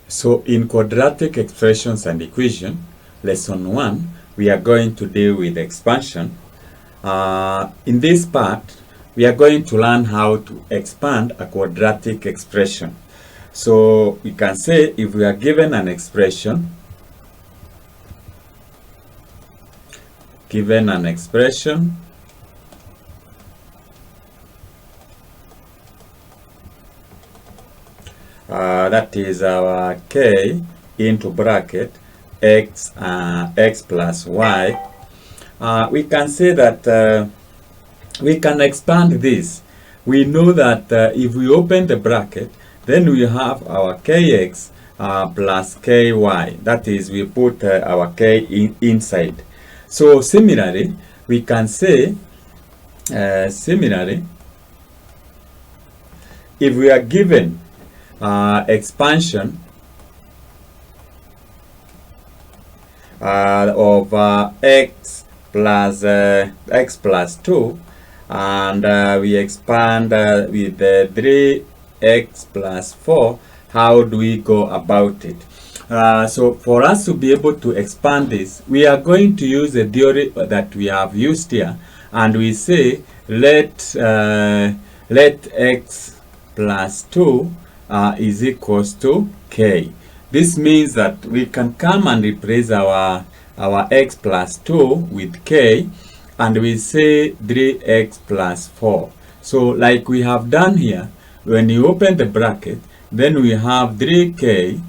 So in quadratic expressions and equation, lesson 1, we are going to deal with expansion. In this part, we are going to learn how to expand a quadratic expression. So we can say if we are given an expression, that is our k into bracket x plus y, we can say that we can expand this. We know that if we open the bracket, then we have our kx plus ky. That is, we put our k inside. So similarly, we can say, if we are given expansion of x plus 2, and we expand with 3x plus 4, how do we go about it? So for us to be able to expand this, we are going to use a theory that we have used here, and we say let x plus 2 is equals to k. This means that we can come and replace our x plus 2 with k, and we say 3x plus 4. So like we have done here, when you open the bracket, then we have 3k,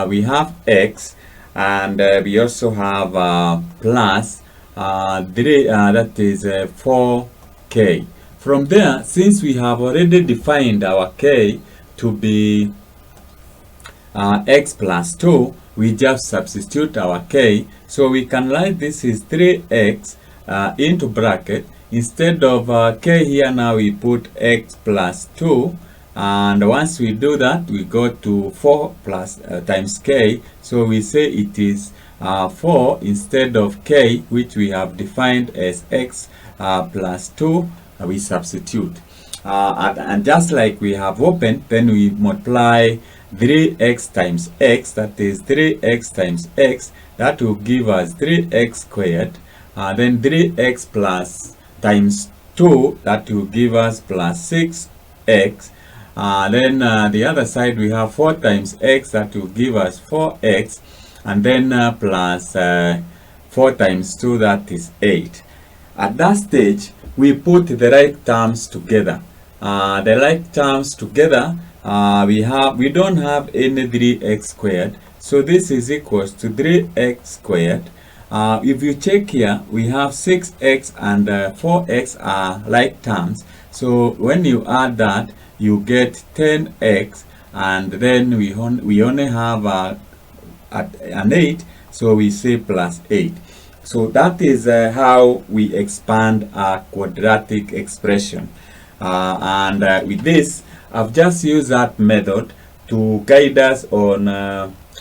we have x, and we also have plus 3, that is 4k. From there, since we have already defined our k to be x plus 2, we just substitute our k. So we can write this is 3x into bracket. Instead of k here, now we put x plus 2. And once we do that, we go to 4 plus times k. So we say it is 4 instead of k, which we have defined as x plus 2. We substitute. And just like we have opened, then we multiply 3x times x, that is 3x times x, that will give us 3x squared, then 3x plus times 2, that will give us plus 6x, then the other side we have 4 times x, that will give us 4x, and then plus 4 times 2, that is 8. At that stage, we put the right terms together. The right terms together, we don't have any 3x squared, so this is equals to 3x squared. If you check here, we have 6x and 4x are like terms, so when you add that, you get 10x, and then we only have an 8, so we say plus 8. So that is how we expand a quadratic expression. With this, I've just used that method to guide us on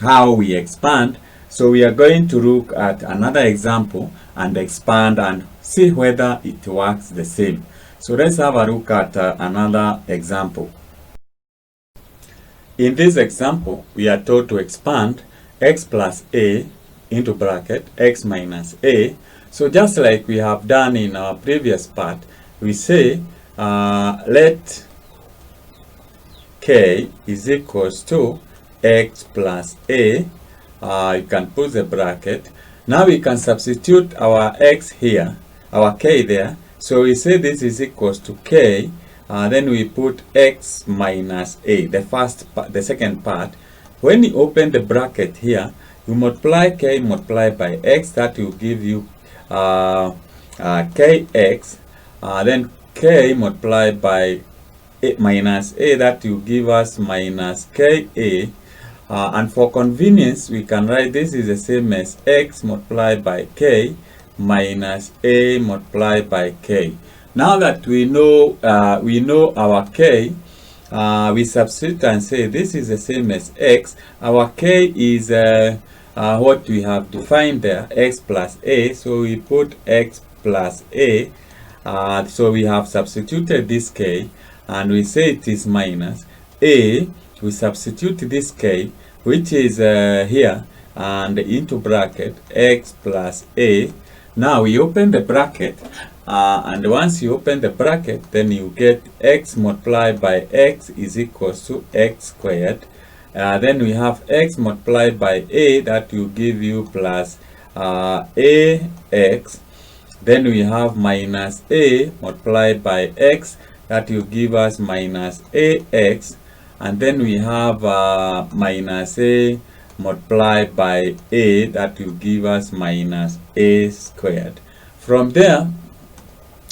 how we expand. So we are going to look at another example and expand and see whether it works the same. So let's have a look at another example. In this example, we are told to expand x plus a into bracket x minus a. So just like we have done in our previous part, we say let k is equals to x plus a. You can put the bracket. Now we can substitute our x here, our k there. So we say this is equals to k. Then we put x minus a, the second part. When you open the bracket here, you multiply k multiplied by x, that will give you kx. Then k multiplied by a minus a, that will give us minus ka. And for convenience, we can write this is the same as x multiplied by k minus a multiplied by k. Now that we know our k, we substitute and say this is the same as x. Our k is what we have defined there, x plus a, so we put x plus a. So we have substituted this k, and we say it is minus a we substitute this k, which is here, and into bracket x plus a. Now we open the bracket, and once you open the bracket, then you get x multiplied by x is equals to x squared. Then we have x multiplied by a, that will give you plus ax. Then we have minus a multiplied by x, that will give us minus ax. And then we have minus a multiplied by a, that will give us minus a squared. From there,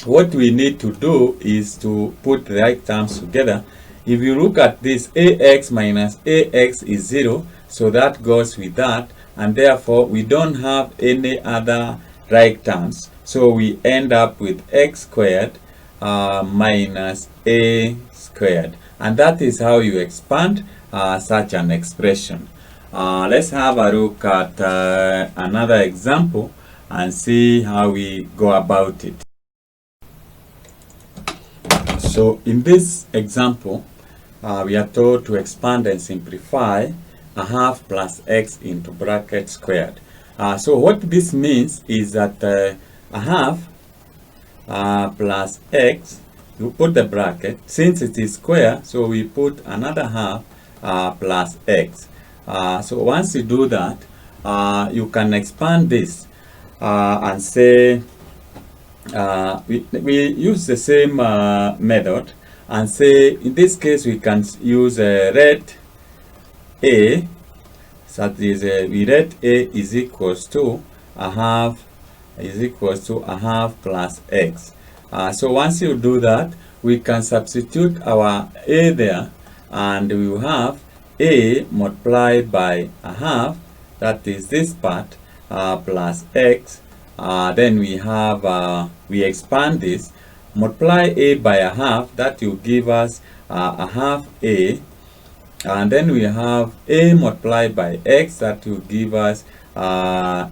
what we need to do is to put the right terms together. If you look at this, ax minus ax is 0, so that goes with that, and therefore we don't have any other right terms. So we end up with x squared minus a squared. And that is how you expand such an expression. Let's have a look at another example and see how we go about it. So in this example, we are told to expand and simplify a half plus x into bracket squared. So what this means is that a half plus x, you put the bracket, since it is square, so we put another half plus x. So once you do that, you can expand this and say, we use the same method, and say in this case we can use let a, so that is we let a is equals to a half plus x. So once you do that, we can substitute our a there, and we will have a multiplied by a half, that is this part, plus x. Then we have, we expand this, multiply a by a half, that will give us a half a. And then we have a multiplied by x, that will give us ax.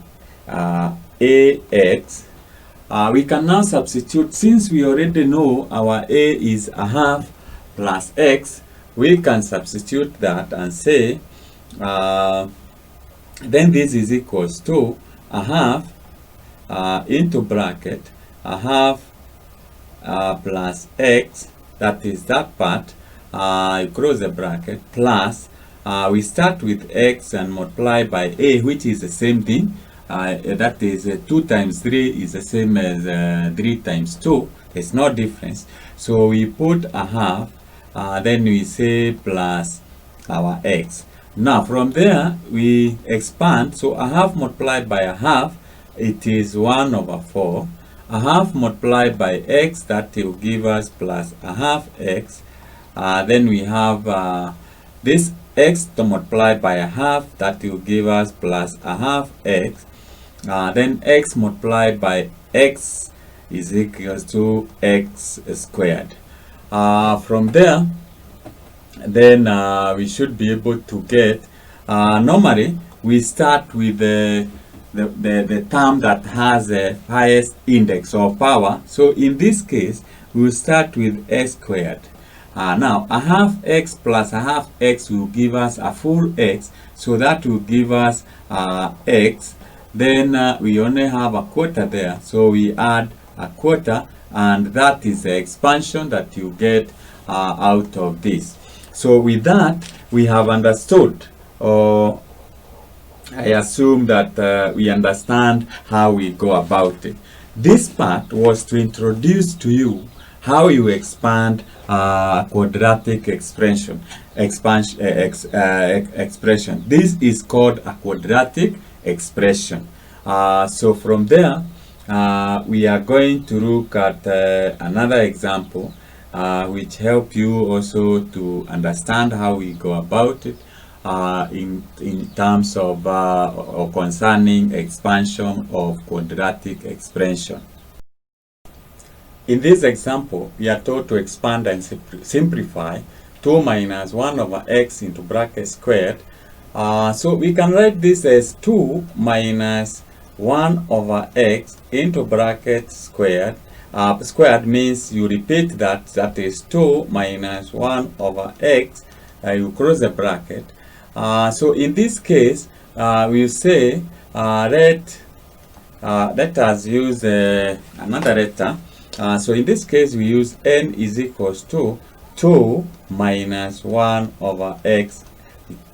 We can now substitute, since we already know our a is a half plus x, we can substitute that and say, then this is equals to a half into bracket a half plus x, that is that part, you close the bracket, plus we start with x and multiply by a, which is the same thing. That is 2 times 3 is the same as 3 times 2. There's no difference. So we put a half, then we say plus our x. Now from there we expand. So a half multiplied by a half, it is 1 over 4. A half multiplied by x, that will give us plus a half x. Then we have this x to multiply by a half, that will give us plus a half x. Then x multiplied by x is equals to x squared. From there, then we should be able to get, normally we start with the term that has the highest index or power. So in this case, we will start with x squared. Now a half x plus a half x will give us a full x, so that will give us x. Then we only have a quarter there, so we add a quarter, and that is the expansion that you get out of this. So with that, we have understood, or I assume that we understand how we go about it. This part was to introduce to you how you expand quadratic expression. This is called a quadratic expression. So from there, we are going to look at another example which help you also to understand how we go about it in terms of or concerning expansion of quadratic expression. In this example, we are told to expand and simplify 2 minus 1 over x into bracket squared. So we can write this as 2 minus 1 over x into bracket squared. Squared means you repeat that, that is 2 minus 1 over x, you close the bracket. So in this case, we say let us use another letter. So in this case, we use n is equals to 2 minus 1 over x,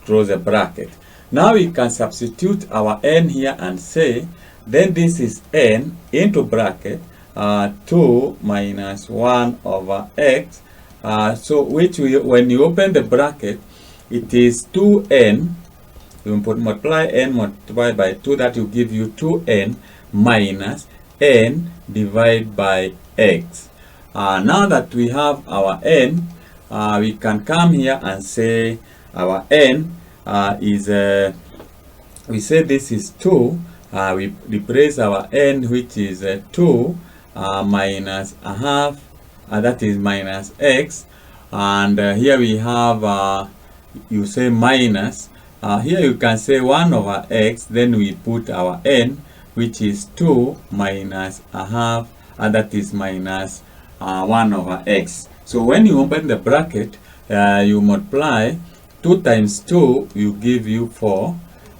close the bracket. Now we can substitute our n here and say, then this is n into bracket 2 minus 1 over x. So when you open the bracket, it is 2n. You multiply n multiplied by 2, that will give you 2n minus n divided by x. Now that we have our n, we can come here and say our n is, we say this is 2. We replace our n, which is 2 minus a half, that is minus x. And here we have, you say minus. Here you can say 1 over x, then we put our n, which is 2 minus a half, and that is minus 1 over x. So when you open the bracket, you multiply 2 times 2 will give you 4.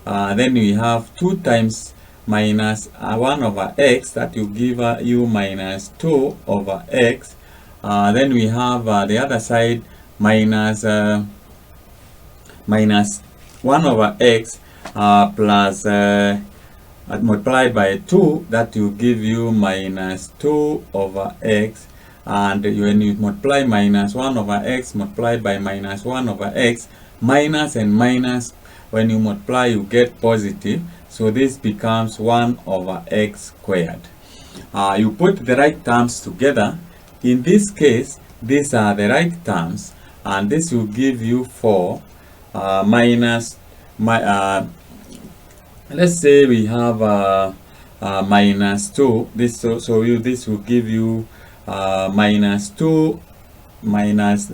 Then we have 2 times minus 1 over x, that will give you minus 2 over x. Then we have the other side minus 1 over x plus multiplied by 2, that will give you minus 2 over x. And when you multiply minus 1 over x multiplied by minus 1 over x, minus and minus, when you multiply you get positive. So this becomes 1 over x squared. You put the right terms together. In this case, these are the right terms, and this will give you 4 minus let's say we have minus 2. This this will give you minus 2 minus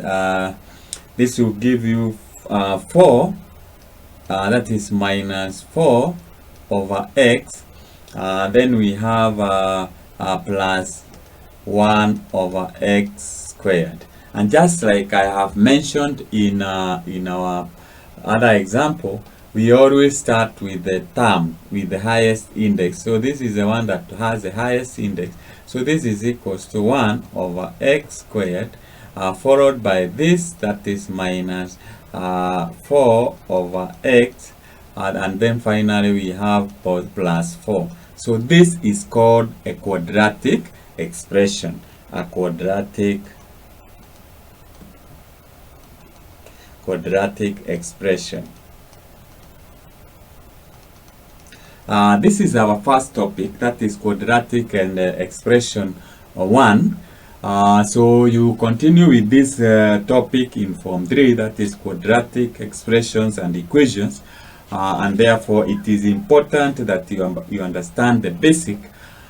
this will give you 4. That is minus 4 over x. Then we have plus 1 over x squared. And just like I have mentioned in our other example, we always start with the term with the highest index. So this is the one that has the highest index. So this is equals to 1 over x squared, followed by this, that is minus 4 over x, and then finally we have plus 4. So this is called a quadratic expression, a quadratic expression. This is our first topic, that is quadratic and expression 1. So you continue with this topic in Form 3, that is quadratic expressions and equations, and therefore it is important that you understand the basic.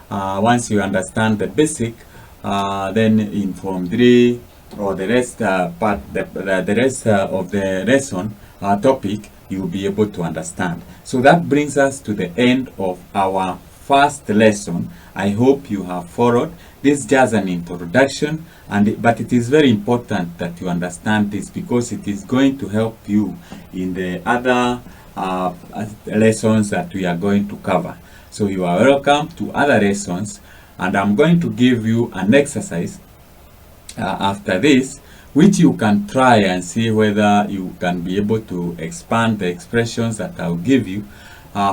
Once you understand the basic, then in Form 3 or the rest the rest of the lesson topic, you'll be able to understand. So that brings us to the end of our first lesson. I hope you have followed. This is just an introduction, but it is very important that you understand this, because it is going to help you in the other lessons that we are going to cover. So you are welcome to other lessons, and I'm going to give you an exercise after this, which you can try and see whether you can be able to expand the expressions that I'll give you.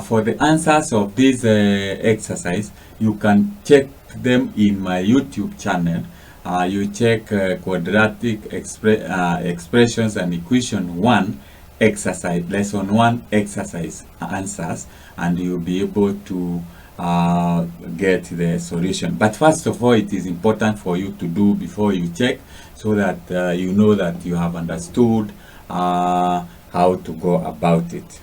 For the answers of this exercise, you can check them in my YouTube channel. You check quadratic expressions and equation 1 exercise, lesson 1 exercise answers, and you'll be able to get the solution. But first of all, it is important for you to do before you check, so that you know that you have understood how to go about it.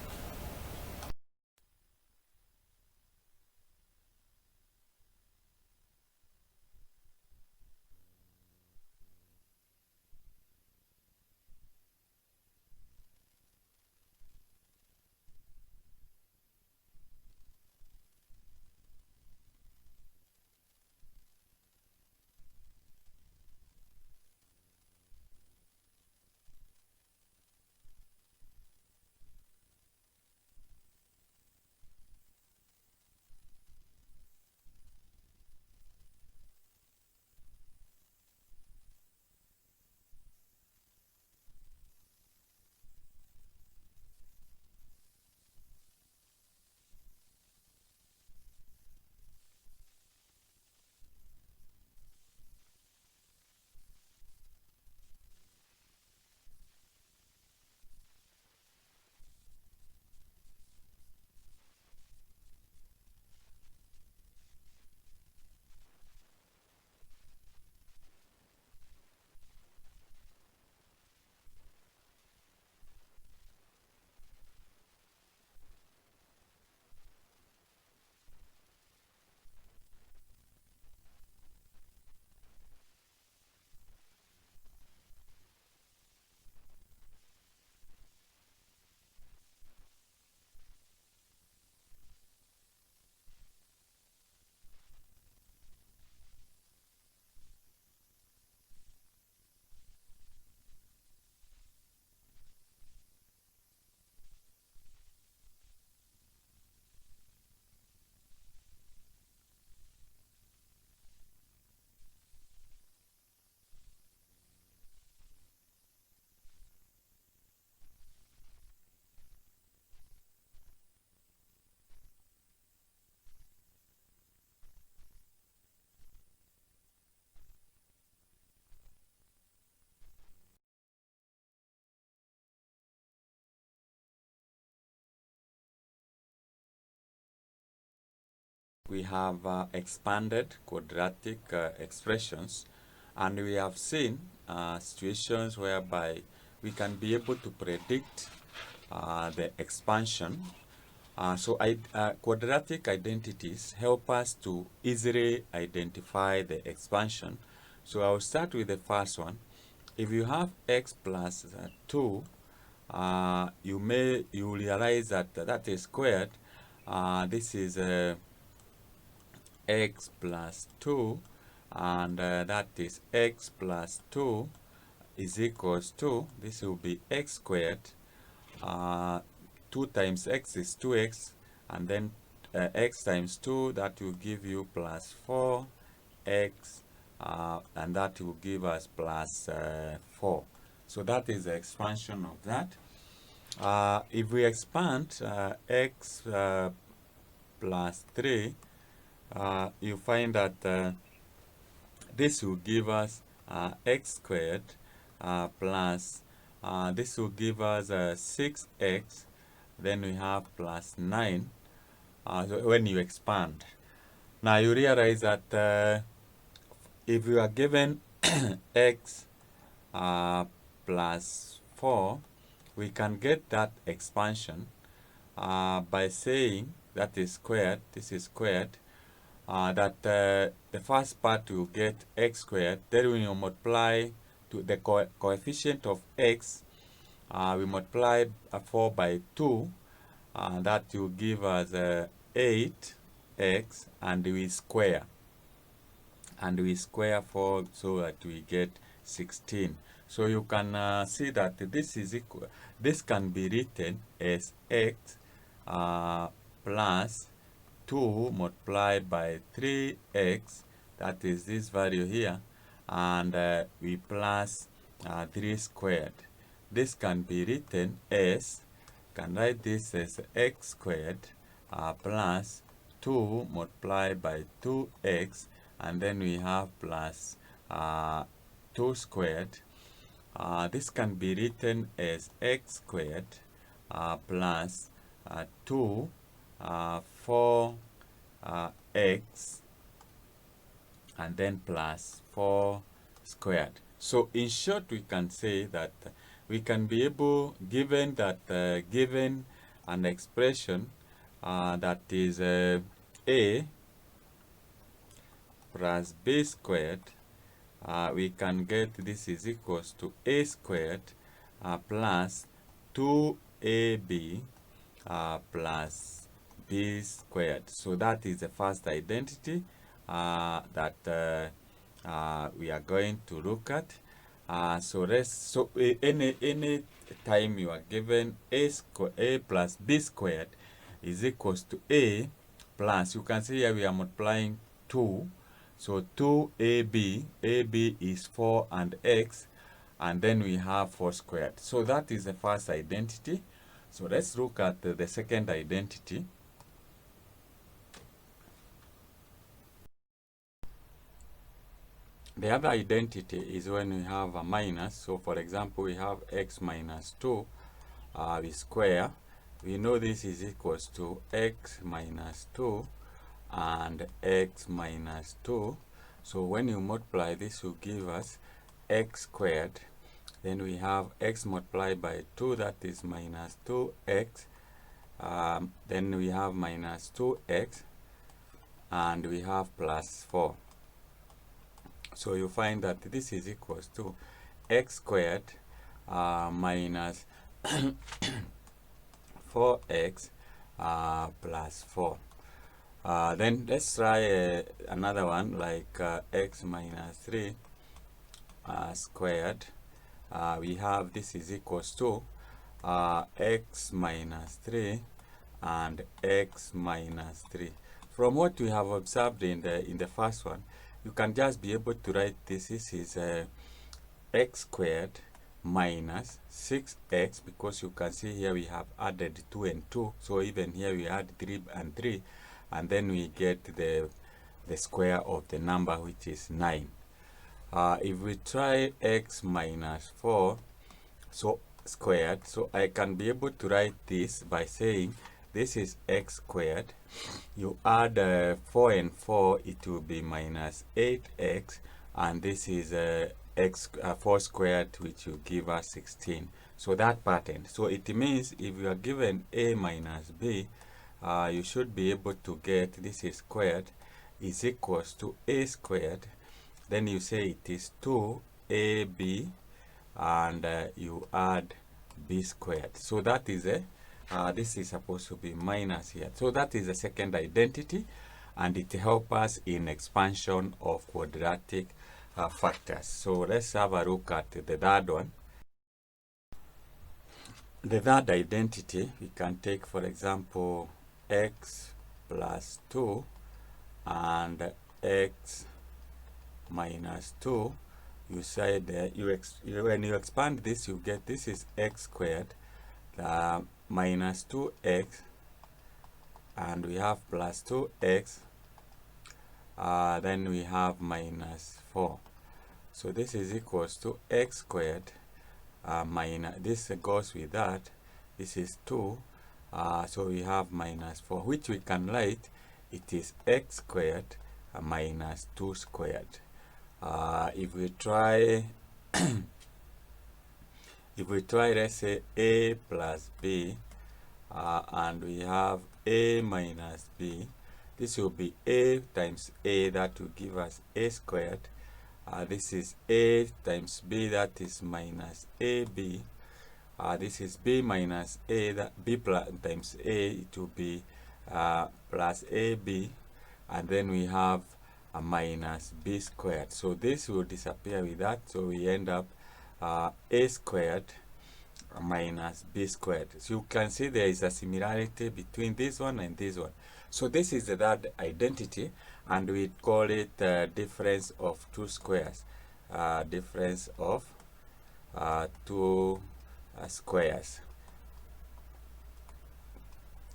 we have expanded quadratic expressions, and we have seen situations whereby we can be able to predict the expansion. Quadratic identities help us to easily identify the expansion. So I'll start with the first one. If you have x plus 2, you realize that that is squared. This is x plus 2, and that is x plus 2 is equals to, this will be x squared. 2 times x is 2x, and then x times 2, that will give you plus 4x, and that will give us plus 4. So that is the expansion of that. If we expand x plus 3, you find that this will give us x squared plus this will give us 6x, then we have plus 9 so when you expand. Now you realize that if you are given x plus 4, we can get that expansion by saying that is squared, this is squared, that the first part will get x squared, then when you multiply to the coefficient of x, we multiply 4 by 2, that will give us 8x, and we square. And we square 4 so that we get 16. So you can see that this is equal. This can be written as x plus 2 multiplied by 3x, that is this value here, and we plus 3 squared. This can be written as, can write this as x squared plus 2 multiplied by 2x, and then we have plus 2 squared. This can be written as x squared plus 2 4x, and then plus 4 squared. So in short, we can say that we can be able, given that given an expression that is a plus b squared, we can get this is equals to a squared plus 2ab plus b squared. So that is the first identity that we are going to look at. Any time you are given a plus b squared is equals to a plus, you can see here we are multiplying 2, so 2ab, ab is 4 and x, and then we have 4 squared. So that is the first identity. So let's look at the second identity. The other identity is when we have a minus. So for example, we have x minus 2, we square. We know this is equals to x minus 2 and x minus 2. So when you multiply, this will give us x squared. Then we have x multiplied by 2, that is minus 2x. Then we have minus 2x, and we have plus 4. So you find that this is equals to x squared minus 4x plus 4. Then let's try another one, like x minus 3 squared. We have this is equals to x minus 3 and x minus 3. From what we have observed in the first one, you can just be able to write this. This is x squared minus 6x, because you can see here we have added 2 and 2, so even here we add 3 and 3, and then we get the square of the number, which is 9. If we try x minus 4 so squared, so I can be able to write this by saying this is x squared. You add 4 and 4, it will be minus 8x, and this is 4 squared, which will give us 16. So that pattern. So it means if you are given a minus b, you should be able to get this is squared is equals to a squared. Then you say it is 2ab, and you add b squared. So that is this is supposed to be minus here. So that is the second identity, and it helps us in expansion of quadratic factors. So let's have a look at the third one. The third identity, we can take, for example, x plus 2 and x minus 2. You say that when you expand this, you get this is x squared minus 2x, and we have plus 2x, then we have minus 4. So this is equals to x squared minus, this goes with that, this is 2, so we have minus 4, which we can write, it is x squared minus 2 squared. If we try let's say a plus b, and we have a minus b, this will be a times a, that will give us a squared. This is a times b, that is minus ab. This is b minus a, that b plus times a, it will be plus ab, and then we have a minus b squared. So this will disappear with that, so we end up a squared minus b squared. So you can see there is a similarity between this one and this one. So this is the third identity, and we call it difference of two squares. Difference of two squares.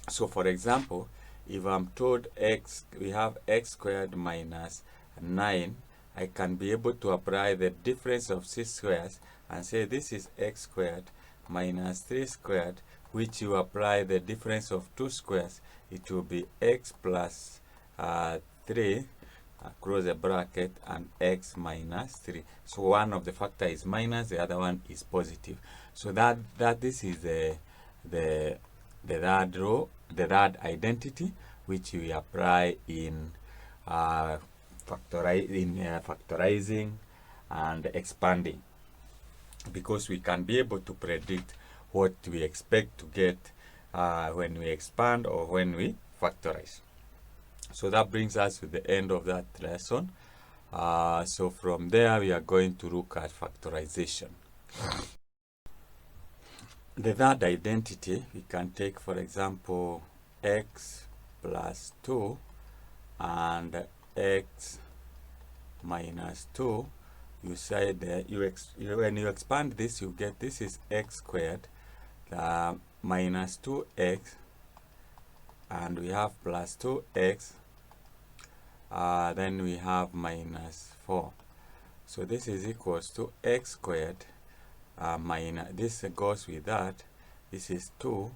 So for example, if I'm told we have x squared minus 9, I can be able to apply the difference of 6 squares and say this is x squared minus 3 squared, which you apply the difference of 2 squares, it will be x plus 3, close the bracket, and x minus 3. So one of the factor is minus, the other one is positive. So this is the third row, the third identity, which we apply in factorizing and expanding, because we can be able to predict what we expect to get when we expand or when we factorize. So that brings us to the end of that lesson. So from there, we are going to look at factorization. The third identity, we can take, for example, x plus 2 and x minus 2. You say that when you expand this, you get this is x squared minus 2x, and we have plus 2x, then we have minus 4. So this is equals to x squared minus, this goes with that, this is 2,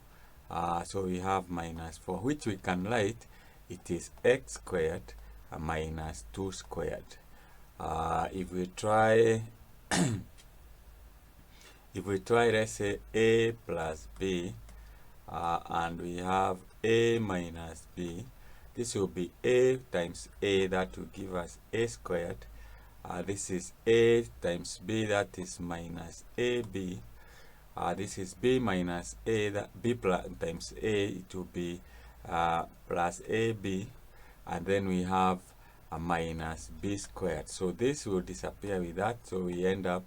so we have minus 4, which we can write, it is x squared minus 2 squared. If we try let's say a plus b, and we have a minus b, this will be a times a, that will give us a squared. This is a times b, that is minus ab. This is b minus a, that b plus times a, it will be plus ab, and then we have a minus b squared. So this will disappear with that, so we end up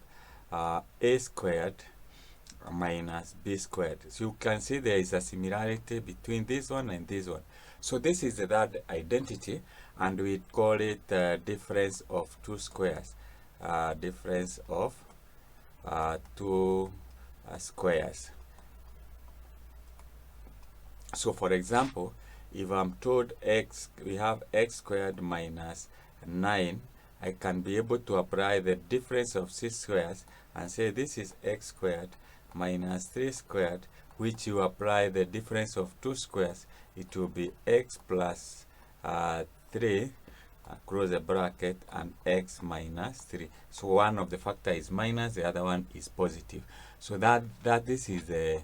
a squared minus b squared. So you can see there is a similarity between this one and this one. So this is the third identity, and we call it difference of two squares. Difference of two squares. So for example, if I'm told we have x squared minus 9, I can be able to apply the difference of 6 squares and say this is x squared minus 3 squared, which you apply the difference of two squares, it will be x plus 3 close the bracket and x minus 3. So one of the factor is minus, the other one is positive. So that this is the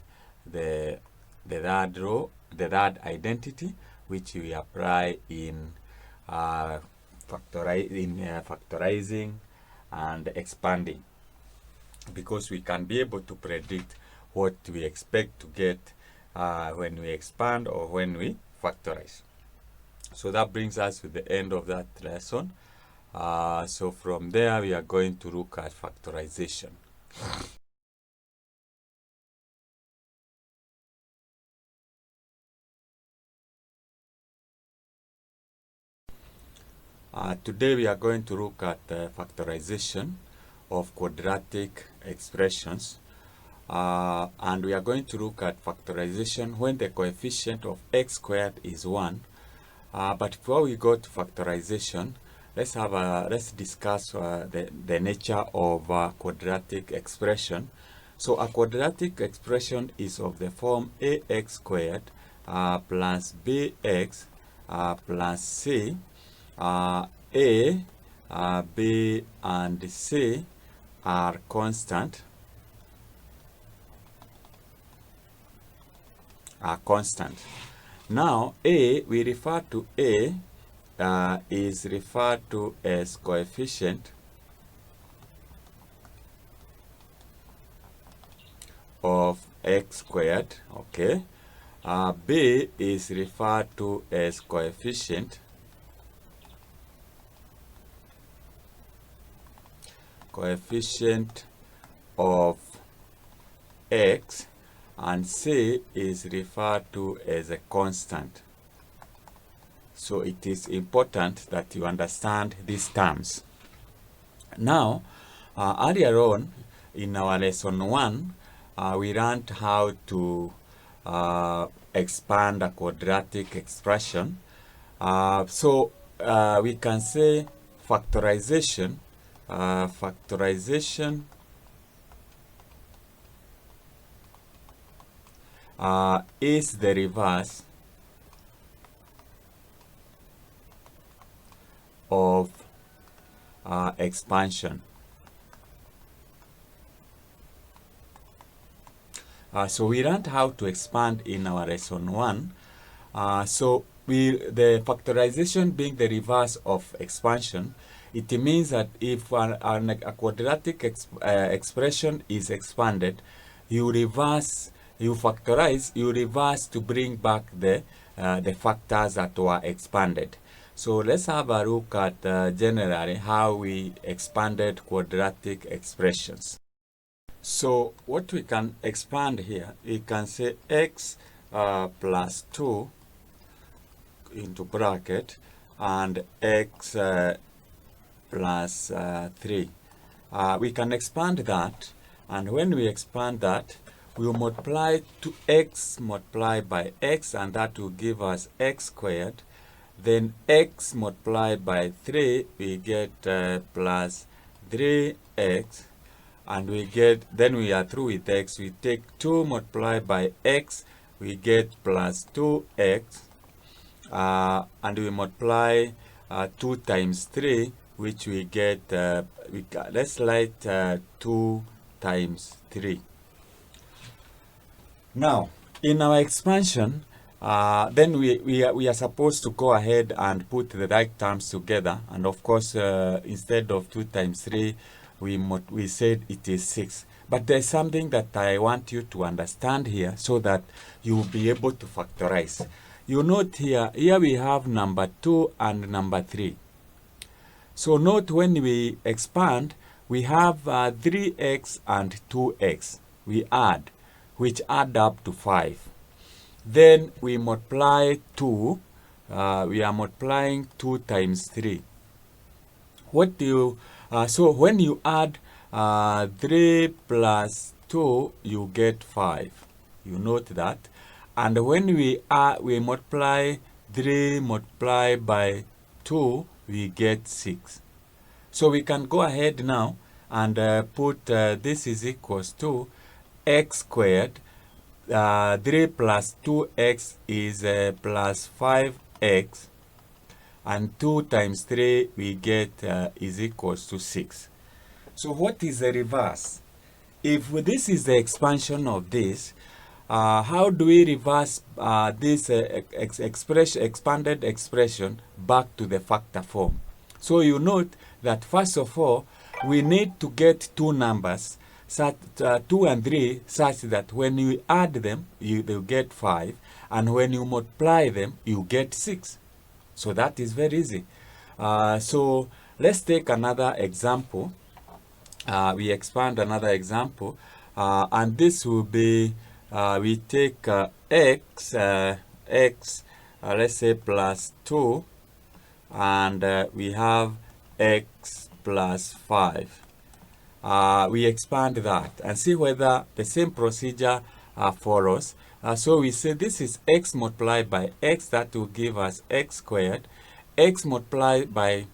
third row, the third identity, which we apply in factorizing and expanding, because we can be able to predict what we expect to get when we expand or when we factorize. So that brings us to the end of that lesson. So from there, we are going to look at factorization. Today, we are going to look at factorization of quadratic expressions. And we are going to look at factorization when the coefficient of x squared is 1. But before we go to factorization, let's discuss the nature of a quadratic expression. So a quadratic expression is of the form ax squared plus bx plus c. A, b, and c are constant. Now, A, we refer to A is referred to as coefficient of x squared, okay. B is referred to as coefficient of x, and C is referred to as a constant. So it is important that you understand these terms. Now, earlier on in our lesson 1, we learned how to expand a quadratic expression. So we can say factorization is the reverse of expansion. So we learned how to expand in our lesson 1. So the factorization being the reverse of expansion, it means that if a quadratic expression is expanded, you factorize, you reverse to bring back the factors that were expanded. So let's have a look at generally how we expanded quadratic expressions. So what we can expand here, we can say x plus 2 into bracket and x plus 3. We can expand that, and when we expand that, we will multiply to x multiplied by x, and that will give us x squared. Then x multiplied by 3, we get plus 3x, and then we are through with x. We take 2 multiplied by x, we get plus 2x, and we multiply 2 times 3, which we get, let's write 2 times 3. Now, in our expansion, then we are supposed to go ahead and put the right terms together, and of course, instead of 2 times 3, we said it is 6. But there's something that I want you to understand here so that you will be able to factorize. You note here we have number 2 and number 3. So note when we expand, we have 3x and 2x. We add, which add up to 5. Then we multiply 2. We are multiplying 2 times 3. So when you add 3 plus 2, you get 5. You note that. And when we multiply 3 multiplied by 2, we get 6. So we can go ahead now and put this is equals to x squared. 3 plus 2x is plus 5x, and 2 times 3 we get is equals to 6. So what is the reverse? If this is the expansion of this, how do we reverse this expanded expression back to the factor form? So you note that first of all, we need to get two numbers, 2 and 3, such that when you add them, you get 5, and when you multiply them, you get 6. So that is very easy. So let's take another example. We expand another example, and this will be, we take x, let's say plus 2, and we have x plus 5. We expand that and see whether the same procedure follows. So we say this is x multiplied by x, that will give us x squared. X multiplied by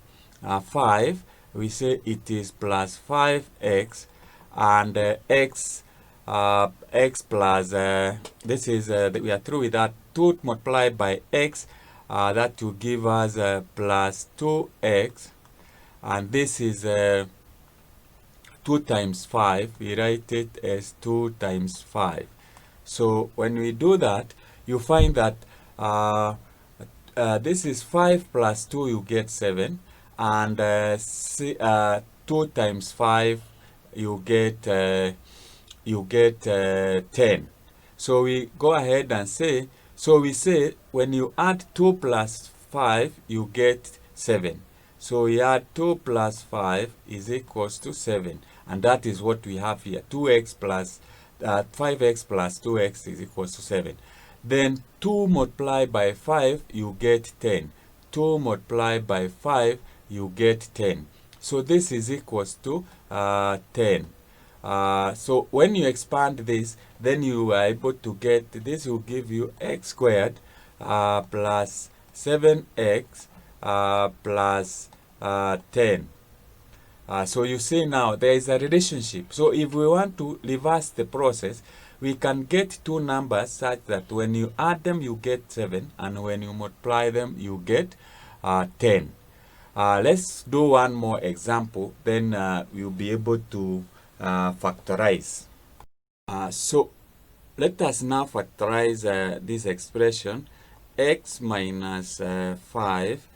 5, we say it is plus 5x, and x plus, this is, we are through with that, 2 multiplied by x, that will give us plus 2x, and this is 2 times 5, we write it as 2 times 5. So when we do that, you find that this is 5 plus 2, you get 7, and 2 times 5, you get 10. So we go ahead and say, so we say when you add 2 plus 5, you get 7. So we add 2 plus 5 is equals to 7, and that is what we have here. 2x plus 5x plus 2x is equals to 7. Then 2 multiplied by 5, you get 10. 2 multiplied by 5, you get 10. So this is equals to 10. So when you expand this, then you are able to get, this will give you x squared plus 7x plus 10. So you see now there is a relationship. So if we want to reverse the process, we can get two numbers such that when you add them, you get 7, and when you multiply them, you get 10. Let's do one more example, then we'll be able to factorize. So let us now factorize this expression, x minus 5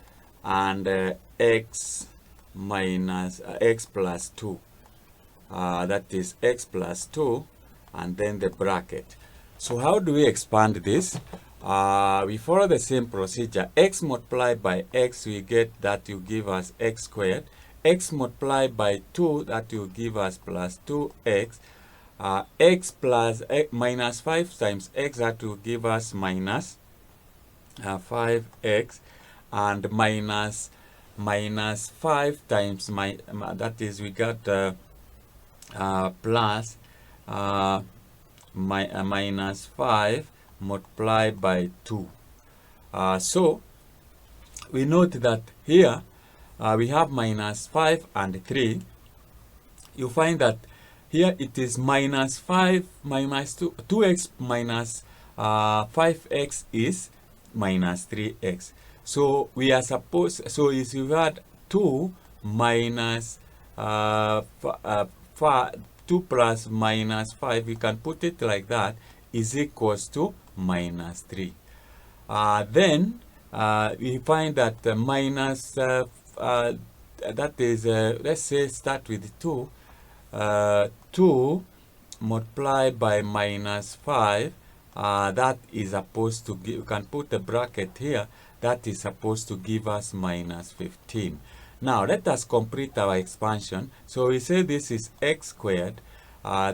and x minus x plus 2. That is x plus 2, and then the bracket. So how do we expand this? We follow the same procedure. X multiplied by x, we get that will give us x squared. X multiplied by 2, that will give us plus 2x. X plus minus 5 times x, that will give us minus 5x, and minus 5 times that is, we got plus minus 5 multiplied by 2. So we note that here we have minus 5 and 3. You find that here it is minus 5 minus 2x minus 5x is minus 3x. So we are supposed, so if you had 2 minus 2 plus minus 5, we can put it like that, is equals to minus 3. Then we find that minus, that is, let's say start with 2. 2 multiplied by minus 5, that is supposed to give, you can put a bracket here, that is supposed to give us minus 15. Now let us complete our expansion. So we say this is x squared.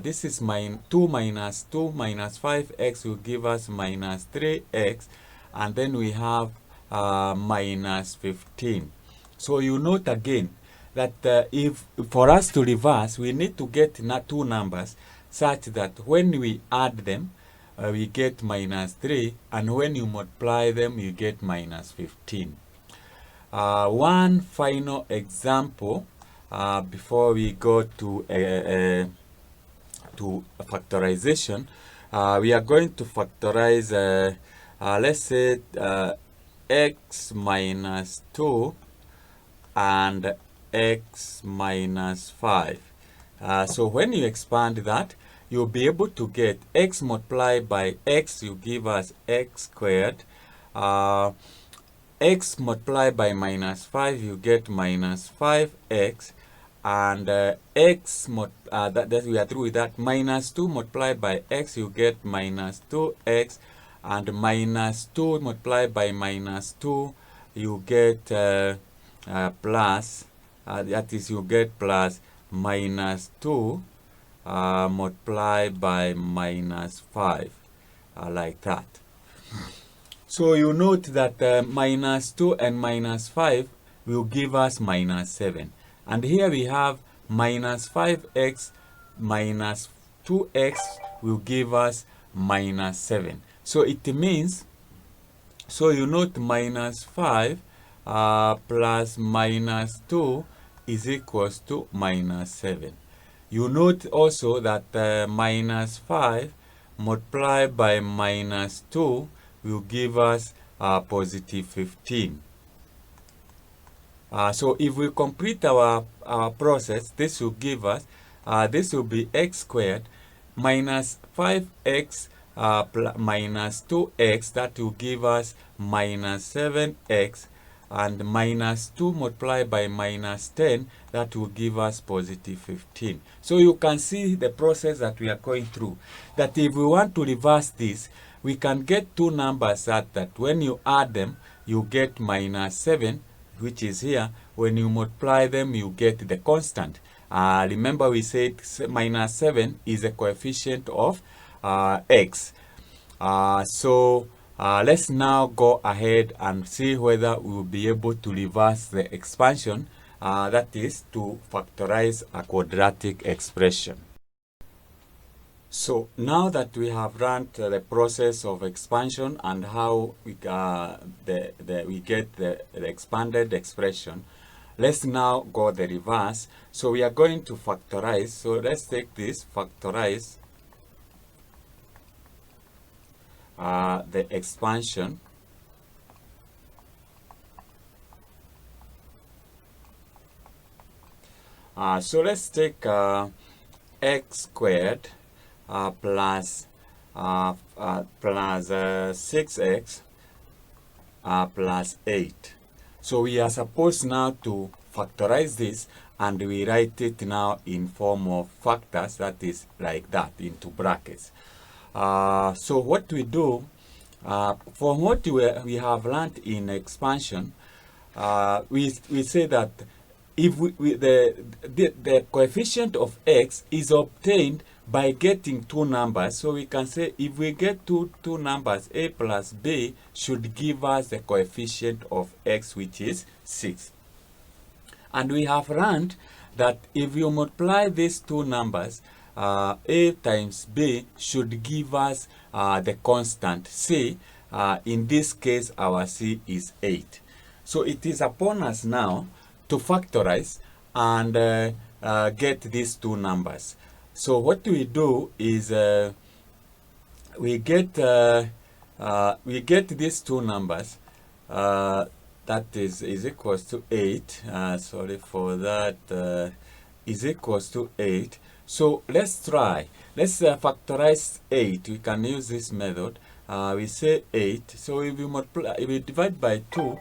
This is 2 minus 5x will give us minus 3x, and then we have minus 15. So you note again that if for us to reverse, we need to get two numbers such that when we add them, we get minus 3, and when you multiply them, you get minus 15. One final example before we go to factorization. we are going to factorize, let's say, x minus 2 and x minus 5. So when you expand that, you'll be able to get x multiplied by x, you give us x squared. X multiplied by minus 5, you get minus 5x. And x, that we are through with that. Minus 2 multiplied by x, you get minus 2x. And minus 2 multiplied by minus 2, you get plus, that is, you get plus minus 2 multiplied by minus 5, like that. So you note that minus 2 and minus 5 will give us minus 7. And here we have minus 5x minus 2x will give us minus 7. So it means, so you note minus 5 plus minus 2 is equals to minus 7. You note also that minus 5 multiplied by minus 2 will give us positive 15. So if we complete our process, this will give us, this will be x squared minus 5x minus 2x, that will give us minus 7x, and minus 2 multiplied by minus 10, that will give us positive 15. So you can see the process that we are going through, that if we want to reverse this, we can get two numbers that when you add them, you get minus 7, which is here. When you multiply them, you get the constant. Remember we said minus 7 is a coefficient of x. So let's now go ahead and see whether we will be able to reverse the expansion, that is to factorize a quadratic expression. So now that we have run the process of expansion and how we get the expanded expression, let's now go the reverse. So we are going to factorize. So let's take this, factorize the expansion. So let's take x squared plus 6x plus 8. So we are supposed now to factorize this, and we write it now in form of factors, that is like that, into brackets. So what we do, from what we have learned in expansion, we say that if the coefficient of x is obtained by getting two numbers. So we can say if we get two numbers, a plus b should give us the coefficient of x, which is 6. And we have learned that if you multiply these two numbers, a times b should give us the constant c. In this case, our c is 8. So it is upon us now to factorize and get these two numbers. So what we do is we get these two numbers, that is equals to 8. Sorry for that. Is equals to 8. So let's try. Let's factorize 8. We can use this method. We say 8. So if we multiply, if we divide by 2,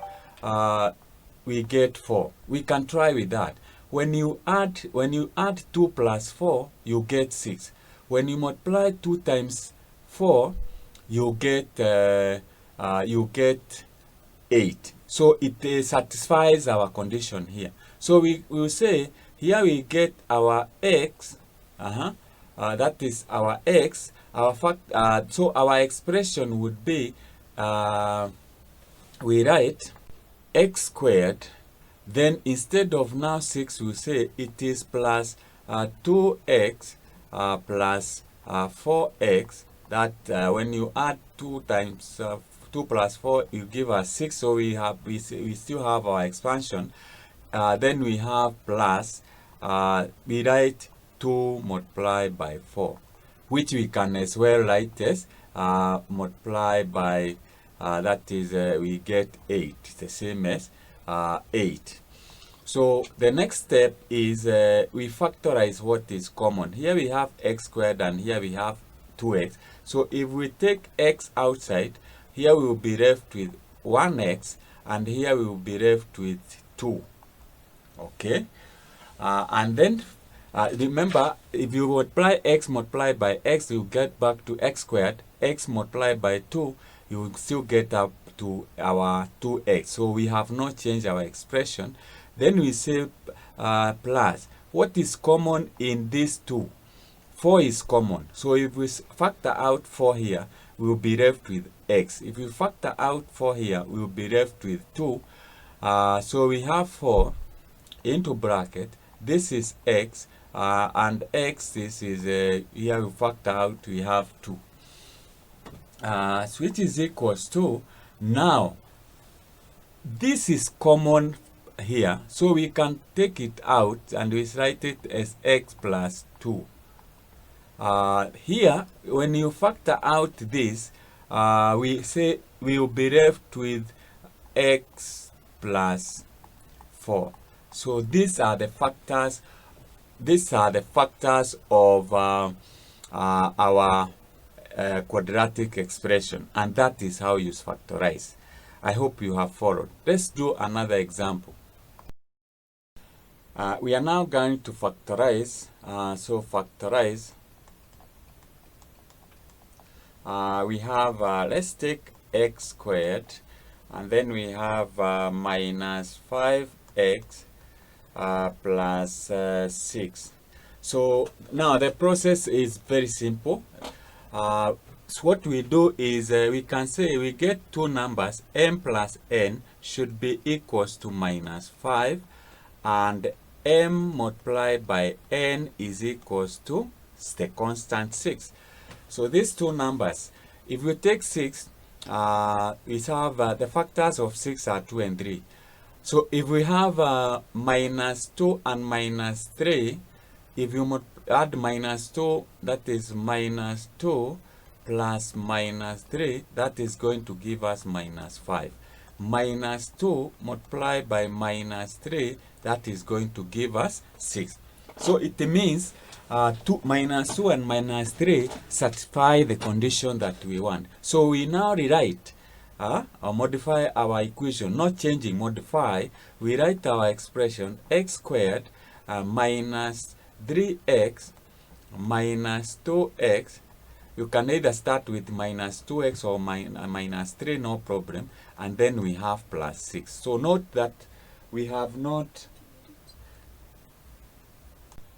we get 4. We can try with that. When you add 2 plus 4, you get 6. When you multiply 2 times 4, you get 8. So it satisfies our condition here. So we will say here we get our x. That is our x. So our expression would be, we write x squared. Then instead of now 6, we say it is plus 2x plus 4x. That when you add 2 times 2 plus 4, you give us 6. So we still have our expansion. Then we have plus, we write 2 multiplied by 4, which we can as well write as multiply by, that is, we get 8, the same as 8. So the next step is we factorize what is common. Here we have x squared and here we have 2x. So if we take x outside, here we will be left with 1x and here we will be left with 2. Okay? And then remember, if you multiply x multiplied by x, you get back to x squared. X multiplied by 2, you will still get up to our 2x. So we have not changed our expression. Then we say plus. What is common in these two? 4 is common. So if we factor out 4 here, we will be left with x. If we factor out 4 here, we will be left with 2. So we have 4 into bracket. This is x. And x, this is, here we factor out, we have 2. Which is equals to, now, this is common here, so we can take it out and we write it as x plus 2. Here, when you factor out this, we say we will be left with x plus 4. So these are the factors. These are the factors of our quadratic expression, and that is how you factorize. I hope you have followed. Let's do another example. We are now going to factorize. So factorize. We have, let's take x squared, and then we have minus 5x plus 6. So now the process is very simple. So what we do is we can say we get two numbers, m plus n should be equals to minus 5, and m multiplied by n is equals to the constant 6. So these two numbers, if we take 6, we have the factors of 6 are 2 and 3. So if we have minus 2 and minus 3, if you add minus 2, that is minus 2 plus minus 3, that is going to give us minus 5. Minus 2 multiplied by minus 3, that is going to give us 6. So it means minus 2 and minus 3 satisfy the condition that we want. So we now rewrite or modify our equation, not changing, modify. We write our expression x squared minus 3x minus 2x. You can either start with minus 2x or minus 3, no problem. And then we have plus 6. So note that we have not.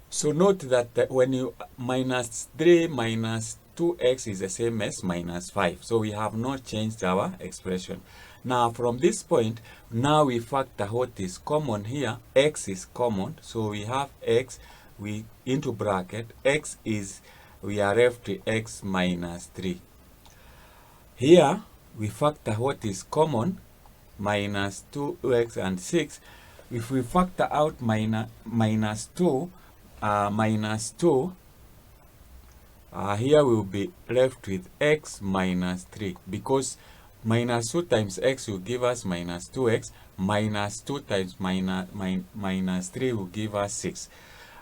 So note that when you minus 3 minus 2x is the same as minus 5. So we have not changed our expression. Now from this point, now we factor what is common here. X is common. So we have x, we into bracket, x is, we are left to x minus 3. Here we factor what is common, minus 2x and 6. If we factor out minus 2, here we will be left with x minus 3, because minus 2 times x will give us minus 2x, minus 2 times minus 3 will give us 6.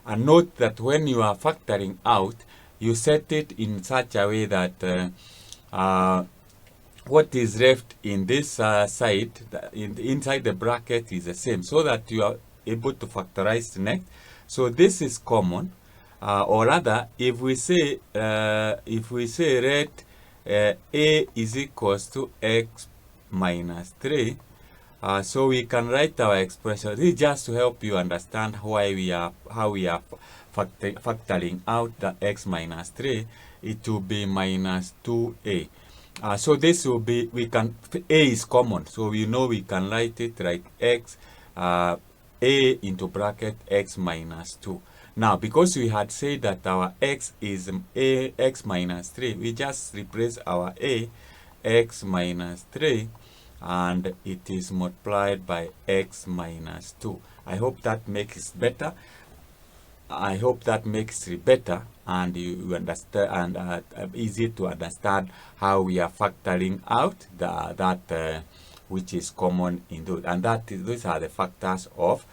And note that when you are factoring out, you set it in such a way that what is left in this side, inside the bracket, is the same, so that you are able to factorize next. So this is common, or rather, if we say let a is equals to x minus 3, so we can write our expression. This is just to help you understand how we are factoring out the x minus 3. It will be minus 2a. So this will be, a is common, so we know we can write it like x, a into bracket x minus 2. Now, because we had said that our x is x minus 3, we just replace our a, x minus 3, and it is multiplied by x minus 2. I hope that makes it better. I hope that makes it better and you understand and easy to understand how we are factoring out that which is common in those, and these are the factors of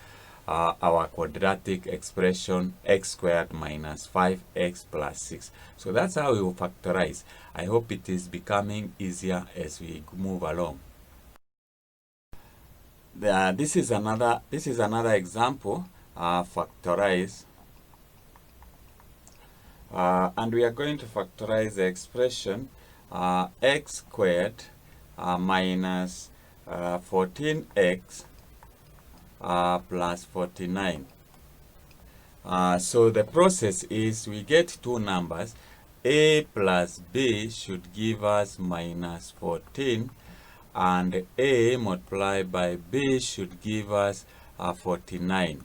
our quadratic expression x squared minus 5x plus 6. So that's how we will factorize. I hope it is becoming easier as we move along. This is another example, factorize. And we are going to factorize the expression x squared minus 14x plus 49. So the process is we get two numbers. A plus b should give us minus 14, and a multiplied by b should give us 49.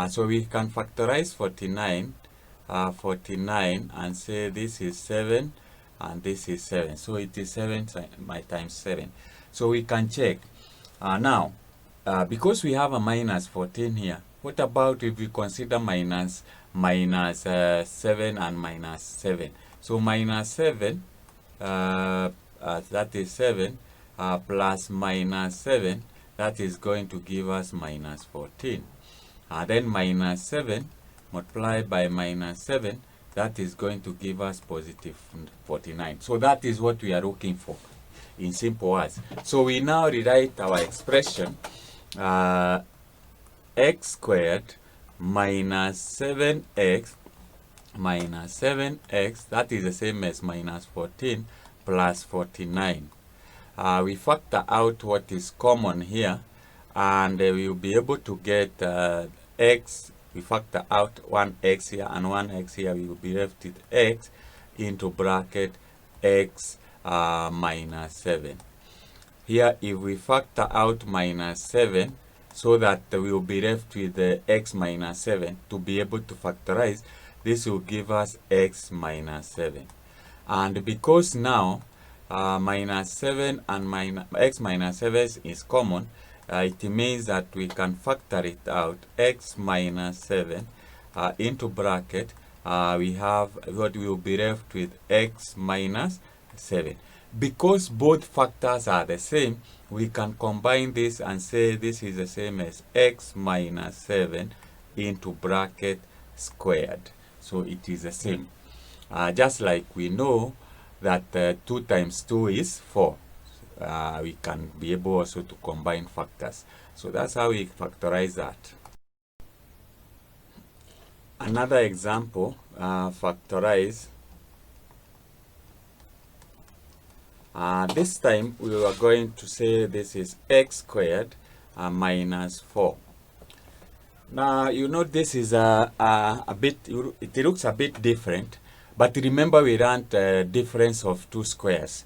So we can factorize 49 and say this is 7 and this is 7. So it is 7 times 7. So we can check. Now, because we have a minus 14 here, what about if we consider minus 7 and minus 7? So minus 7, that is 7, plus minus 7, that is going to give us minus 14. Then minus 7 multiplied by minus 7, that is going to give us positive 49. So that is what we are looking for in simple words. So we now rewrite our expression x squared minus 7x minus 7x, that is the same as minus 14 plus 49. We factor out what is common here, and we will be able to get x. We factor out 1x here and 1x here. We will be left with x into bracket x minus 7. Here, if we factor out minus 7, so that we will be left with x minus 7, to be able to factorize, this will give us x minus 7. And because now minus 7 and x minus 7 is common, it means that we can factor it out, x minus 7 into bracket, we have what we will be left with x minus 7. Because both factors are the same, we can combine this and say this is the same as x minus 7 into bracket squared. So it is the same. Just like we know that 2 times 2 is 4. We can be able also to combine factors. So that's how we factorize that. Another example, factorize. This time we are going to say this is x squared minus 4. Now you know this is a bit, it looks a bit different, but remember we learned the difference of two squares.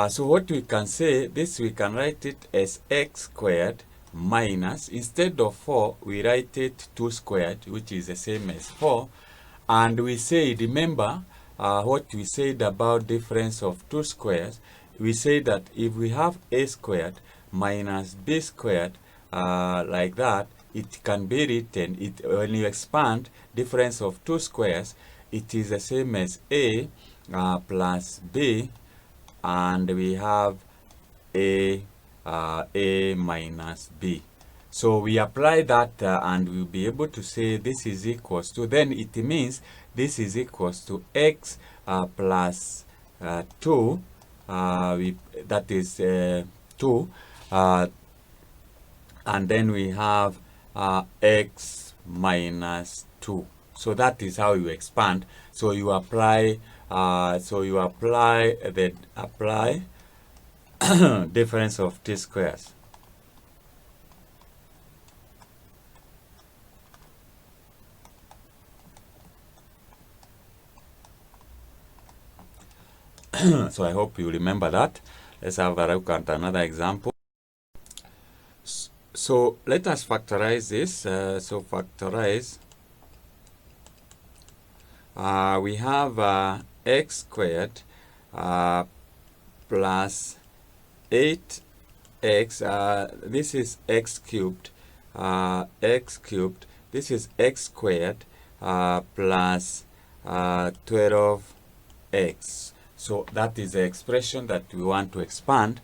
So what we can say, this we can write it as x squared minus, instead of 4, we write it 2 squared, which is the same as 4. And we say, remember what we said about difference of two squares. We say that if we have a squared minus b squared, like that, it can be written, when you expand difference of two squares, it is the same as a plus b, and we have a minus b. So we apply that and we'll be able to say this is equals to, then it means this is equals to x plus 2, that is 2, and then we have x minus 2. So that is how you expand. So you apply apply difference of t squares. So I hope you remember that. Let's have a look at another example. So let us factorize this. So factorize. We have x squared plus 8x. This is x cubed. This is x squared plus 12x. So that is the expression that we want to expand.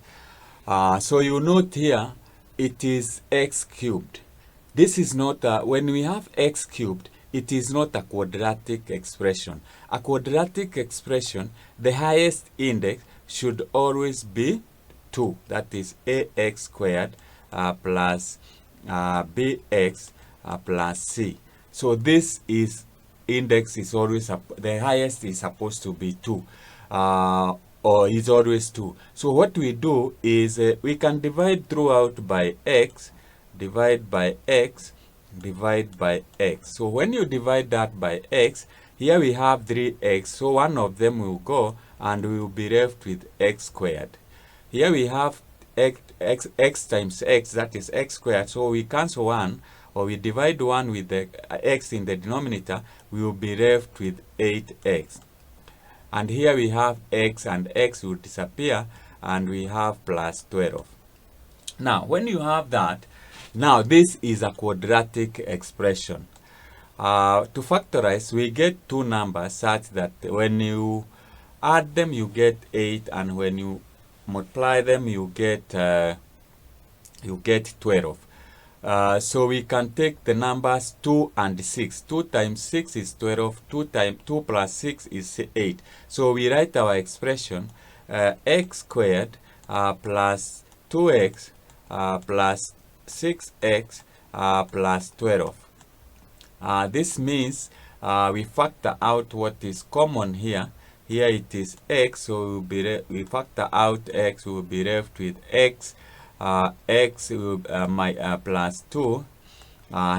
So you note here, it is x cubed. This is not, when we have x cubed, it is not a quadratic expression. A quadratic expression, the highest index should always be 2. That is ax squared plus bx plus c. So this is index is always, the highest is supposed to be 2. Or is always 2. So what we do is we can divide throughout by x, divide by x, divide by x. So when you divide that by x, here we have 3x. So one of them will go and we will be left with x squared. Here we have x times x, that is x squared. So we cancel 1, or we divide 1 with the x in the denominator, we will be left with 8x. And here we have x, and x will disappear, and we have plus 12. Now, when you have that, now this is a quadratic expression. To factorize, we get two numbers such that when you add them, you get 8, and when you multiply them, you get 12. So we can take the numbers 2 and 6. 2 times 6 is 12. 2 plus 6 is 8. So we write our expression x squared plus 2x plus 6x plus 12. This means we factor out what is common here. Here it is x, so we factor out x, we will be left with x. X will plus 2.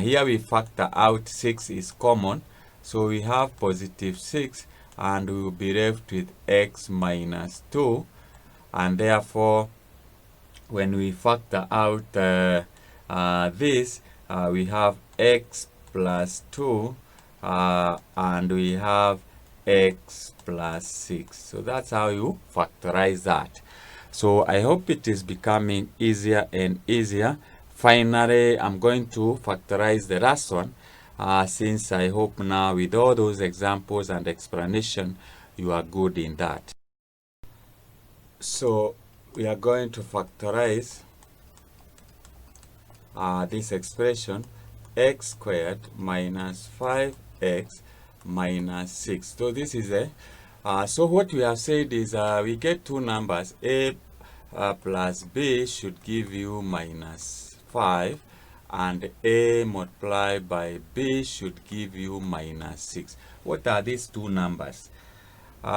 Here we factor out 6 is common, so we have positive 6, and we will be left with x minus 2. And therefore, when we factor out this, we have x plus 2, and we have x plus 6. So that's how you factorize that. So I hope it is becoming easier and easier. Finally, I'm going to factorize the last one, since I hope now with all those examples and explanation, you are good in that. So we are going to factorize this expression, x squared minus 5x minus 6. So this is a so what we have said is we get two numbers, a plus b should give you minus 5, and a multiplied by b should give you minus 6. What are these two numbers? We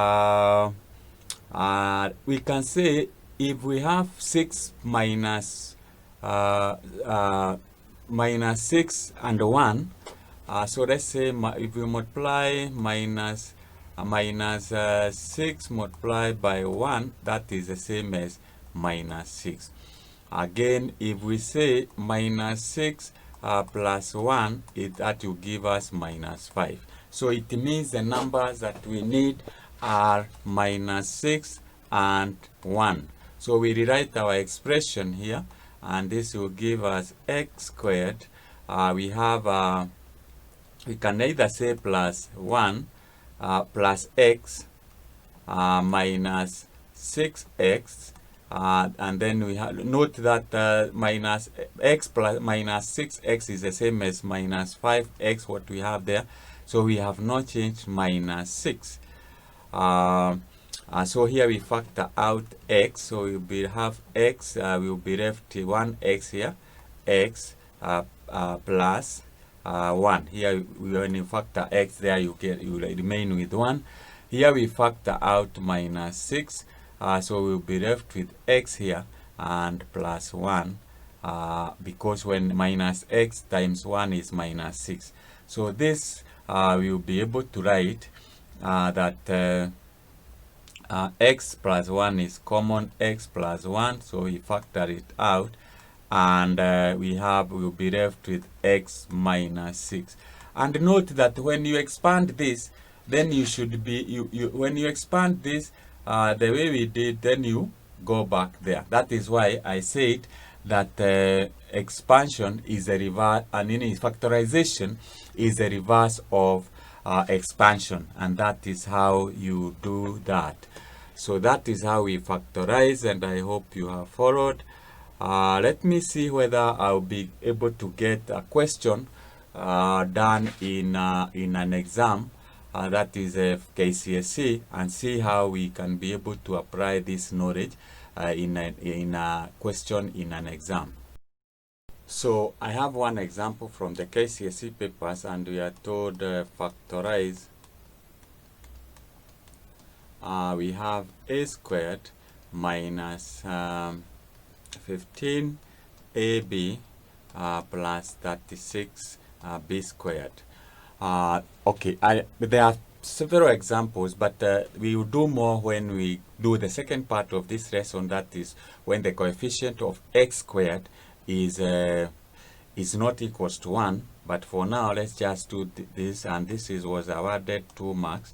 can say if we have 6 minus 6 and 1, so let's say if we multiply minus 6 multiplied by 1, that is the same as minus 6. Again, if we say minus 6 plus 1, that will give us minus 5. So it means the numbers that we need are minus 6 and 1. So we rewrite our expression here, and this will give us x squared. We have, we can either say plus 1 plus x minus 6x, and then we have, note that minus x plus minus 6x is the same as minus 5x, what we have there. So we have not changed minus 6. So here we factor out x, so we will have x, we will be left 1x here, x plus 1. Here when you factor x there, you remain with 1. Here we factor out minus 6, so we'll be left with x here and plus 1, because when minus x times 1 is minus 6. So this we'll be able to write that x plus 1 is common, x plus 1, so we factor it out, and we'll be left with x minus 6. And note that when you expand this, then you should be when you expand this the way we did, then you go back there. That is why I said that expansion is a reverse, and factorization is a reverse of expansion, and that is how you do that. So that is how we factorize, and I hope you have followed. Let me see whether I'll be able to get a question done in an exam that is a KCSE, and see how we can be able to apply this knowledge in a question in an exam. So I have one example from the KCSE papers, and we are told factorize. We have a squared minus 15ab plus 36 b squared. Okay, there are several examples, but we will do more when we do the second part of this lesson, that is when the coefficient of x squared is not equals to 1. But for now, let's just do this, and this was awarded 2 marks.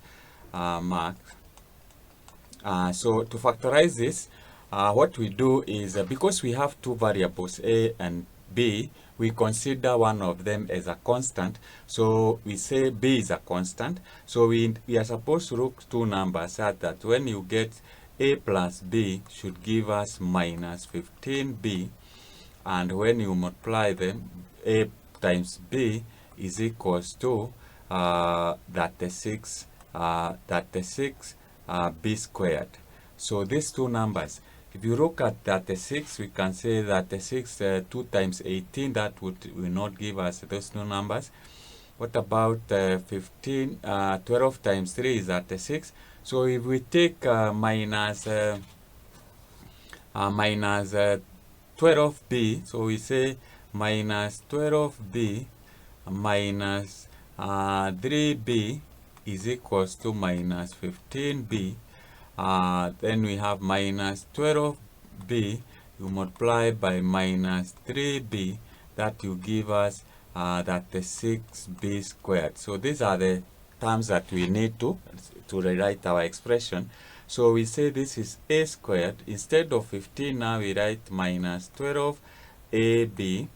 So to factorize this, what we do is, because we have two variables, a and b, we consider one of them as a constant. So we say b is a constant. So we are supposed to look two numbers such that when you get a plus b should give us minus 15b, and when you multiply them, a times b is equals to 36 b squared. So these two numbers, if you look at 36, we can say that 2 times 18, that will not give us those two numbers. What about 12 times 3 is 36. So if we take minus 12b, so we say minus 12b minus 3b is equals to minus 15b. Then we have minus 12b, you multiply by minus 3b, that will give us that the 6b squared. So these are the terms that we need to rewrite our expression. So we say this is a squared. Instead of 15, now we write minus 12ab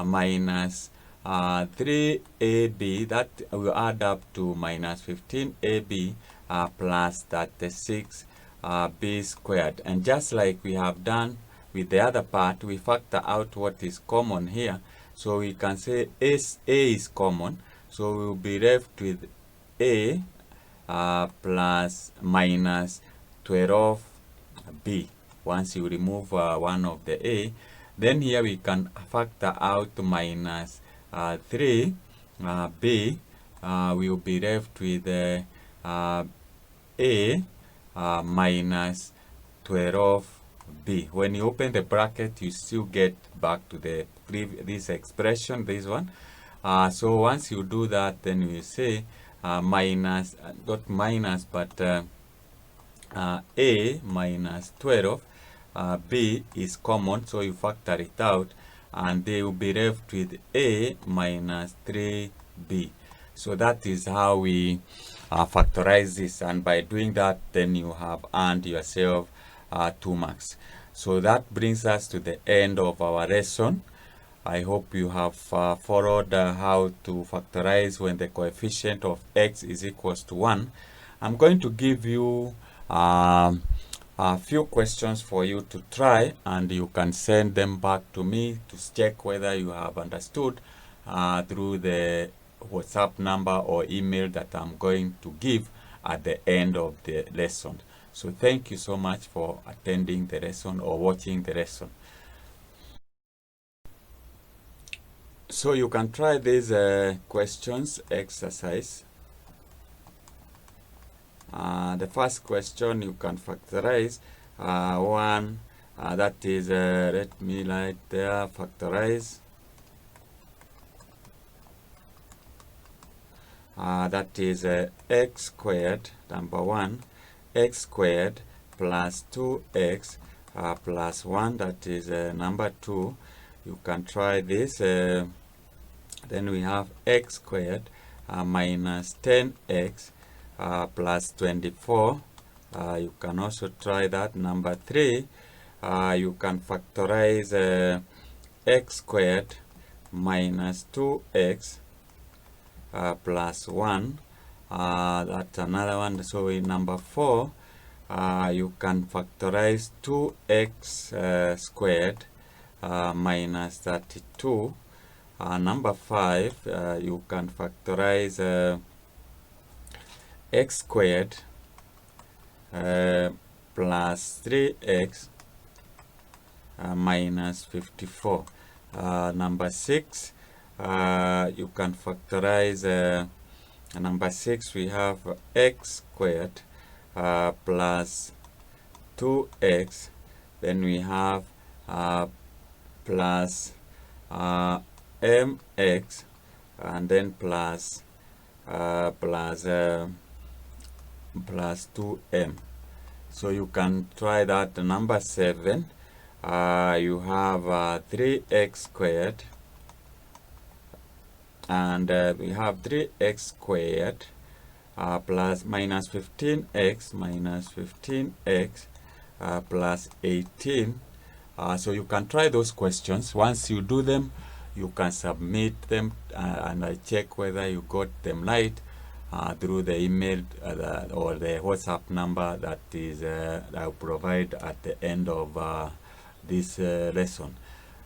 minus 3ab, that will add up to minus 15ab plus 36 b squared. And just like we have done with the other part, we factor out what is common here. So we can say a is common, so we will be left with a plus minus 12b. Once you remove one of the a, then here we can factor out minus 3b. We will be left with a minus 12b. When you open the bracket, you still get back to this expression, this one. So once you do that, then you say minus, not minus, but a minus 12, b is common, so you factor it out, and they will be left with a minus 3b. So that is how we factorize this, and by doing that, then you have earned yourself 2 marks. So that brings us to the end of our lesson. I hope you have followed how to factorize when the coefficient of x is equals to 1. I'm going to give you a few questions for you to try, and you can send them back to me to check whether you have understood through the WhatsApp number or email that I'm going to give at the end of the lesson. So thank you so much for attending the lesson or watching the lesson. So you can try these questions exercise. The first question, you can factorize 1, that is, let me write there, factorize. That is x squared, number 1, x squared plus 2x plus 1, that is number 2. You can try this. Then we have x squared minus 10x plus 24. You can also try that. Number 3, you can factorize x squared minus 2x plus 1. That's another one. So in number 4, you can factorize 2x squared minus 32. Number 5, you can factorize x squared plus 3x minus 54. Number 6, you can factorize number 6, we have x squared plus 2x, then we have plus mx, and then plus 2m. So you can try that. Number 7, you have 3x squared, and we have 3x squared plus minus 15x plus 18. So you can try those questions. Once you do them, you can submit them, and I check whether you got them right through the email or the WhatsApp number that is I'll provide at the end of this lesson.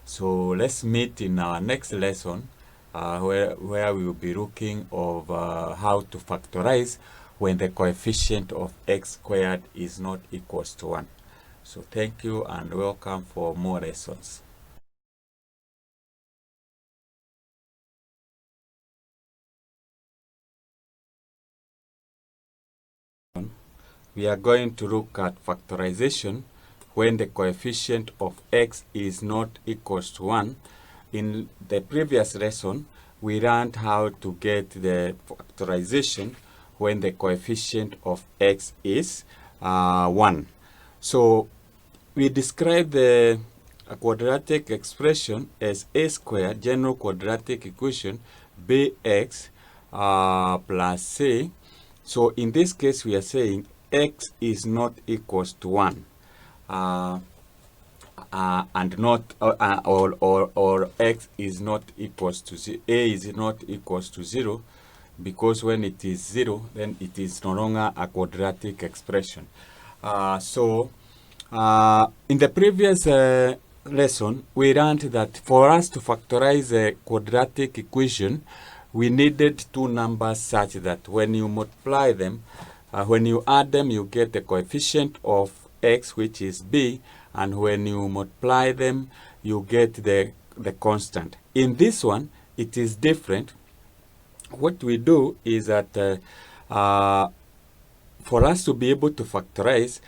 So let's meet in our next lesson, where we will be looking of how to factorize when the coefficient of x squared is not equals to 1. So thank you and welcome for more lessons. We are going to look at factorization when the coefficient of x is not equals to 1. In the previous lesson, we learned how to get the factorization when the coefficient of x is 1. So we describe the quadratic expression as a squared, general quadratic equation, bx plus c. So in this case, we are saying x is not equals to 1. And not or x is not equals to 0, a is not equals to 0, because when it is 0, then it is no longer a quadratic expression. In the previous lesson, we learned that for us to factorize a quadratic equation, we needed two numbers such that when you multiply them, when you add them, you get the coefficient of x, which is b, and when you multiply them, you get the constant. In this one, it is different. What we do is that for us to be able to factorize,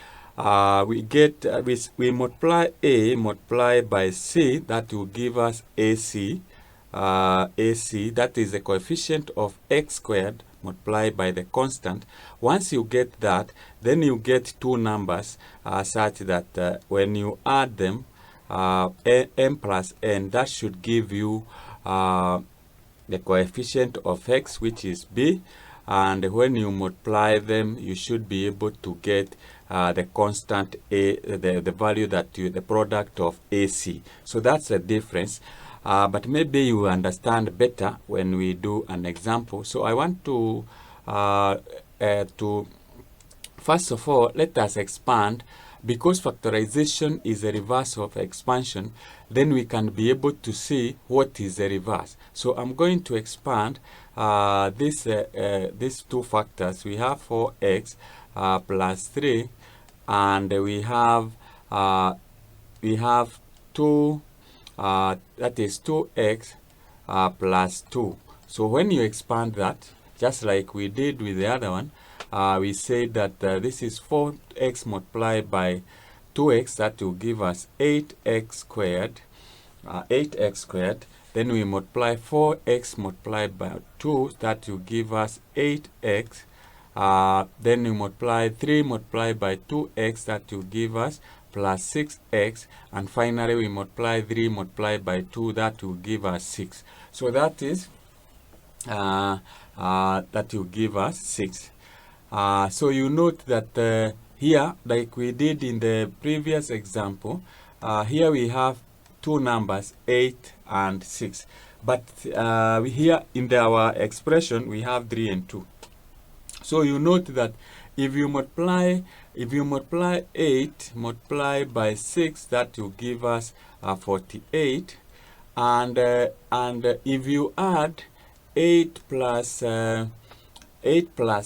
we multiply a multiplied by c, that will give us ac. AC, that is the coefficient of x squared multiplied by the constant. Once you get that, then you get two numbers such that when you add them, m plus n, that should give you the coefficient of x, which is b, and when you multiply them, you should be able to get the constant a, the value that the product of AC. So that's the difference. But maybe you understand better when we do an example. So I want to first of all, let us expand. Because factorization is a reverse of expansion, then we can be able to see what is the reverse. So I'm going to expand these two factors. We have 4x plus 3, and we have 2. That is 2x plus 2. So when you expand that, just like we did with the other one, we say that this is 4x multiplied by 2x, that will give us 8x squared. 8x squared. Then we multiply 4x multiplied by 2, that will give us 8x. Then we multiply 3 multiplied by 2x, that will give us plus 6x, and finally we multiply 3 multiplied by 2, that will give us 6. So that is that will give us 6. So you note that here, like we did in the previous example, here we have two numbers, 8 and 6, but here in our expression we have 3 and 2. So you note that if you multiply 8 multiplied by 6, that will give us 48. And if you add 8 plus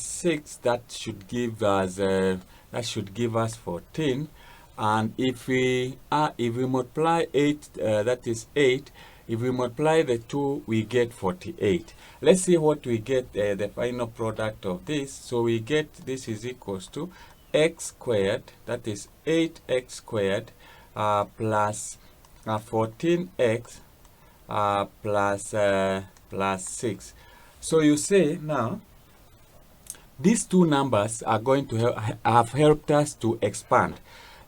6, that should give us 14. And if we multiply 8, that is 8. If we multiply the 2, we get 48. Let's see what we get, the final product of this. So we get this is equals to x squared, that is 8x squared plus 14x plus 6. So you say now, these two numbers are going to have helped us to expand.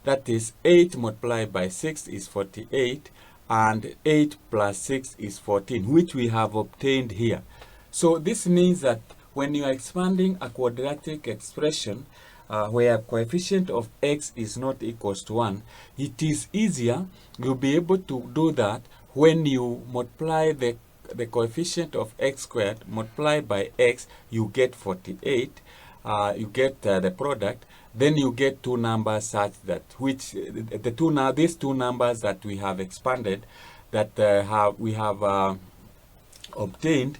That is 8 multiplied by 6 is 48, and 8 plus 6 is 14, which we have obtained here. So this means that when you are expanding a quadratic expression where coefficient of x is not equals to 1, it is easier. You'll be able to do that when you multiply the coefficient of x squared multiplied by x, you get 48. You get the product. Then you get two numbers such that these two numbers that we have expanded, that we have obtained,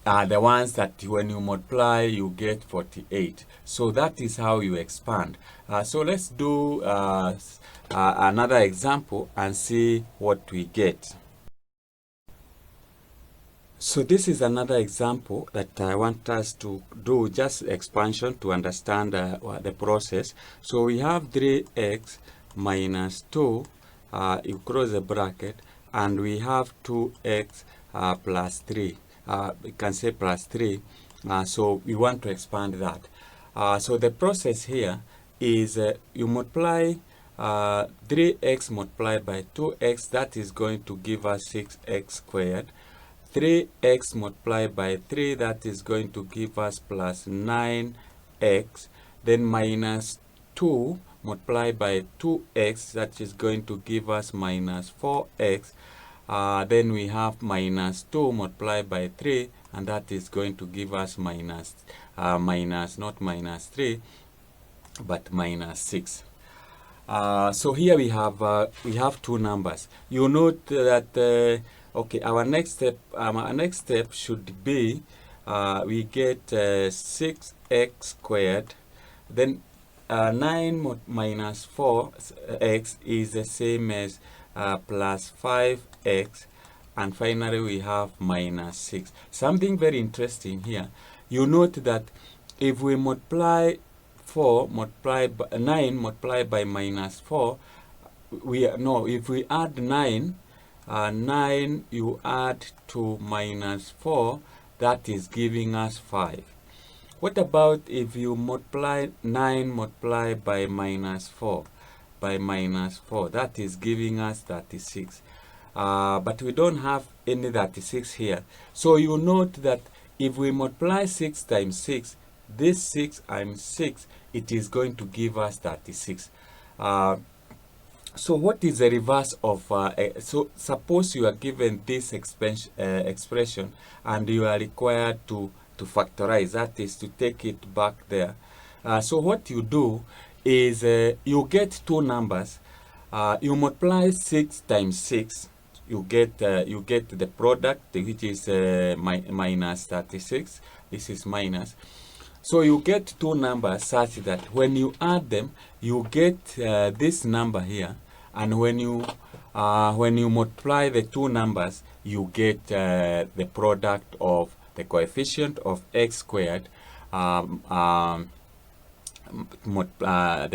are the ones that when you multiply you get 48. So that is how you expand. So let's do another example and see what we get. So this is another example that I want us to do just expansion to understand the process. So we have 3x minus 2, you close the bracket, and we have 2x plus 3. We can say plus 3. So we want to expand that. So the process here is you multiply 3x multiplied by 2x, that is going to give us 6x squared. 3x multiplied by 3, that is going to give us plus 9x. Then minus 2 multiplied by 2x, that is going to give us minus 4x. Then we have minus 2 multiplied by 3, and that is going to give us not minus 3, but minus 6. So here we have two numbers. You note that okay, our next step should be we get 6x squared, then 9 minus 4x is the same as plus 5x, and finally we have minus 6. Something very interesting here. You note that if we multiply 9 multiplied by minus 4, if we add 9, 9 you add to minus 4, that is giving us 5. What about if you multiply 9 multiplied by minus 4? By minus 4, that is giving us 36. But we don't have any 36 here. So you note that if we multiply 6 times 6, this 6 times 6, it is going to give us 36. So what is the reverse of, so suppose you are given this expression and you are required to factorize, that is to take it back there. So what you do is you get two numbers. You multiply 6 times 6, you get the product, which is minus 36. This is minus. So you get two numbers such that when you add them, you get this number here, and when you multiply the two numbers, you get the product of the coefficient of x squared, the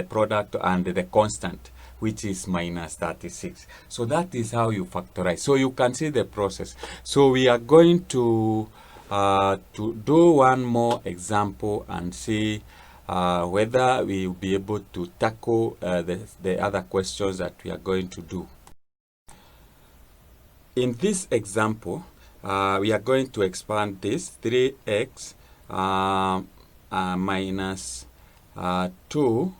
product and the constant, which is minus 36. So that is how you factorize. So you can see the process. So we are going to do one more example and see whether we will be able to tackle the other questions that we are going to do. In this example, we are going to expand this 3x minus 2.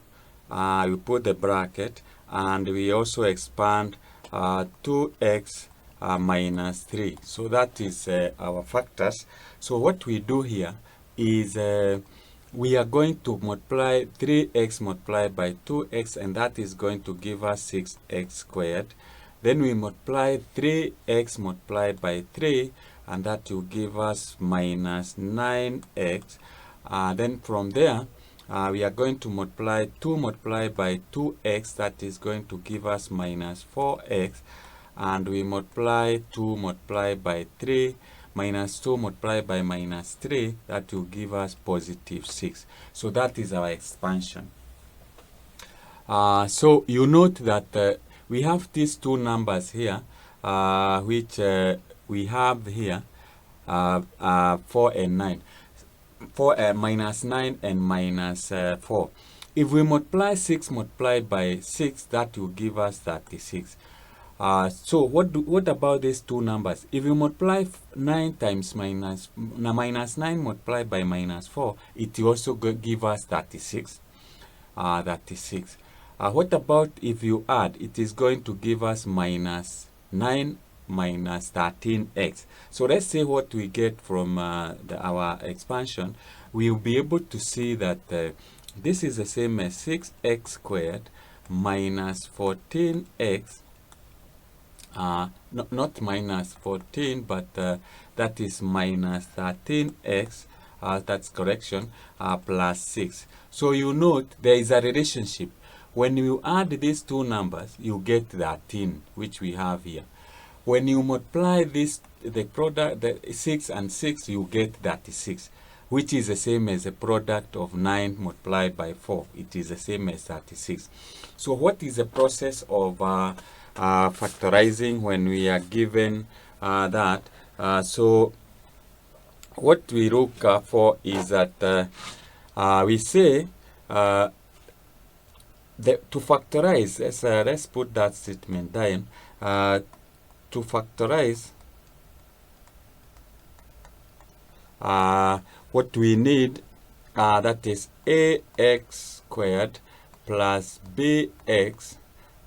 We put the bracket, and we also expand 2x minus 3. So that is our factors. So what we do here is we are going to multiply 3x multiplied by 2x, and that is going to give us 6x squared. Then we multiply 3x multiplied by 3, and that will give us minus 9x. Then from there, we are going to multiply 2 multiplied by 2x, that is going to give us minus 4x. And we multiply 2 multiplied by 3, minus 2 multiplied by minus 3, that will give us positive 6. So that is our expansion. So you note that we have these two numbers here, which we have here 4 and 9. Minus 9 and minus 4. If we multiply 6 multiplied by 6, that will give us 36. So what about these two numbers? If you multiply 9 times minus 9 multiplied by minus 4, it will also give us 36. 36. What about if you add? It is going to give us minus 9 minus 13x. So let's say what we get from our expansion. We will be able to see that this is the same as 6x squared minus 14x. Not minus 14, but that is minus 13x. That's correction, plus 6. So you note there is a relationship. When you add these two numbers, you get 13, which we have here. When you multiply this, the product, the 6 and 6, you get 36, which is the same as the product of 9 multiplied by 4. It is the same as 36. So what is the process of factorizing when we are given that? So what we look for is that we say to factorize. Let's put that statement down. To factorize, what we need, that is ax squared plus bx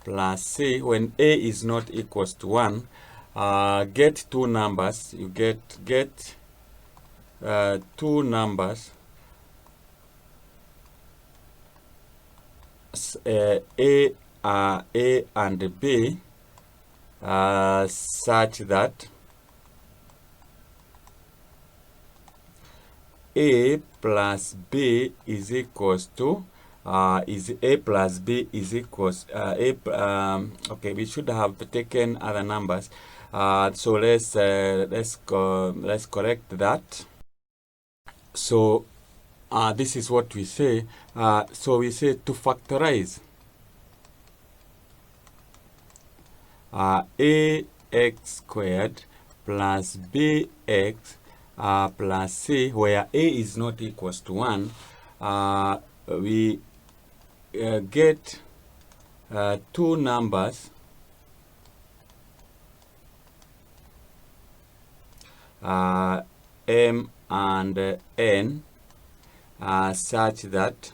plus c. When a is not equals to 1, get two numbers. You get two numbers, a and b, such that a plus b is equals to a plus b is equals okay, we should have taken other numbers, so let's correct that. So this is what we say. So we say to factorize ax squared plus bx plus c, where a is not equals to 1, we get two numbers, m and n, such that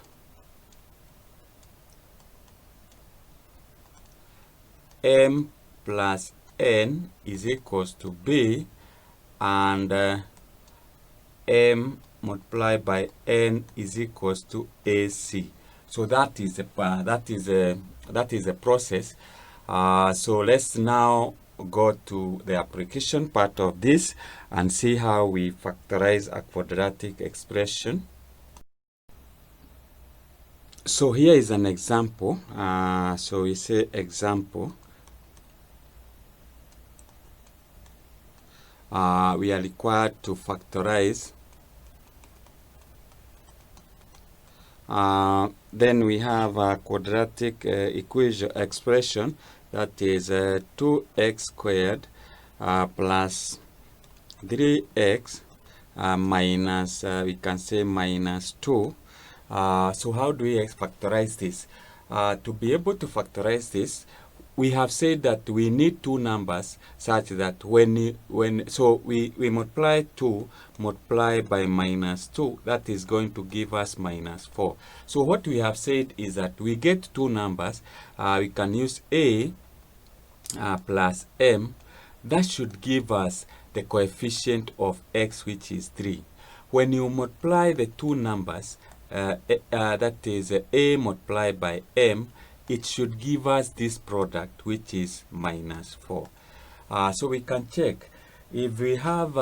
m plus n is equals to b, and m multiplied by n is equals to ac. So that is a process. So let's now go to the application part of this and see how we factorize a quadratic expression. So here is an example. So we say example. We are required to factorize. Then we have a quadratic equation expression, that is 2x squared plus 3x minus, we can say minus 2. So how do we factorize this? To be able to factorize this, we have said that we need two numbers such that we multiply 2 multiplied by minus 2, that is going to give us minus 4. So what we have said is that we get two numbers. We can use a plus m. That should give us the coefficient of x, which is 3. When you multiply the two numbers, that is a multiplied by m, it should give us this product, which is minus 4. So we can check if we have,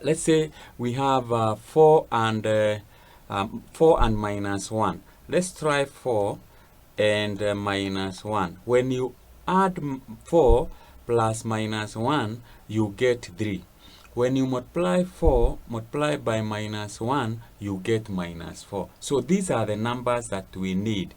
let's say we have 4 and minus 1. Let's try 4 and minus 1. When you add 4 plus minus 1, you get 3. When you multiply 4 multiplied by minus 1, you get minus 4. So these are the numbers that we need.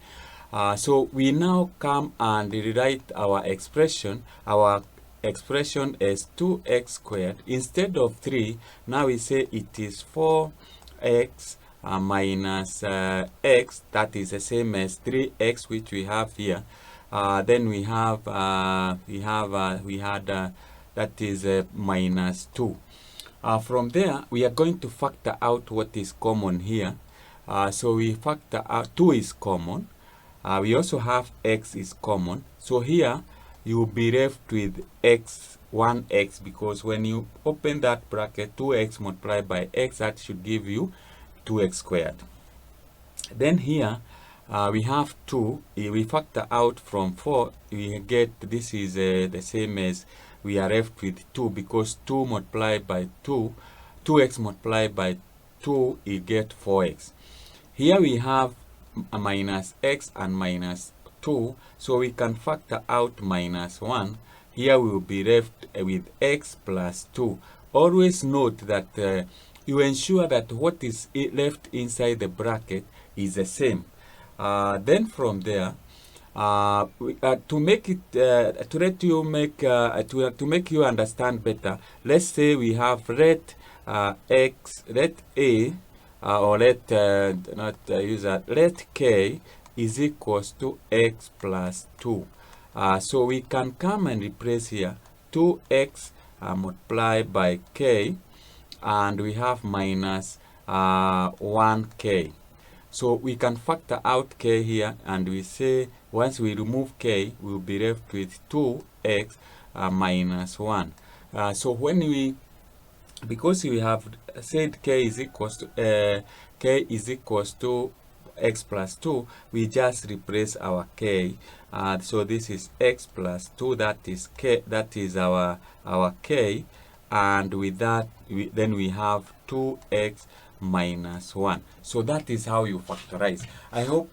So we now come and rewrite our expression. Our expression is 2x squared. Instead of 3, now we say it is 4x minus x. That is the same as 3x, which we have here. Then we had that is minus 2. From there, we are going to factor out what is common here. So we factor out 2 is common. We also have x is common. So here, you will be left with x, 1x, because when you open that bracket, 2x multiplied by x, that should give you 2x squared. Then here, we have 2. If we factor out from 4, we get this is the same as we are left with 2, because 2 multiplied by 2, 2x multiplied by 2, you get 4x. Here we have a minus x and minus 2, so we can factor out minus 1. Here we will be left with x plus 2. Always note that you ensure that what is left inside the bracket is the same. Then from there, to make it to let you make to make you understand better, let's say we have let x, let a, or let not use that, let k is equals to x plus 2. So we can come and replace here 2x multiplied by k, and we have minus 1k. So we can factor out k here, and we say once we remove k, we'll be left with 2x minus 1. So when we, because we have said k is equals to x plus 2, we just replace our k. So this is x plus 2, that is k, that is our k, and with that then we have 2x minus 1. So that is how you factorize. I hope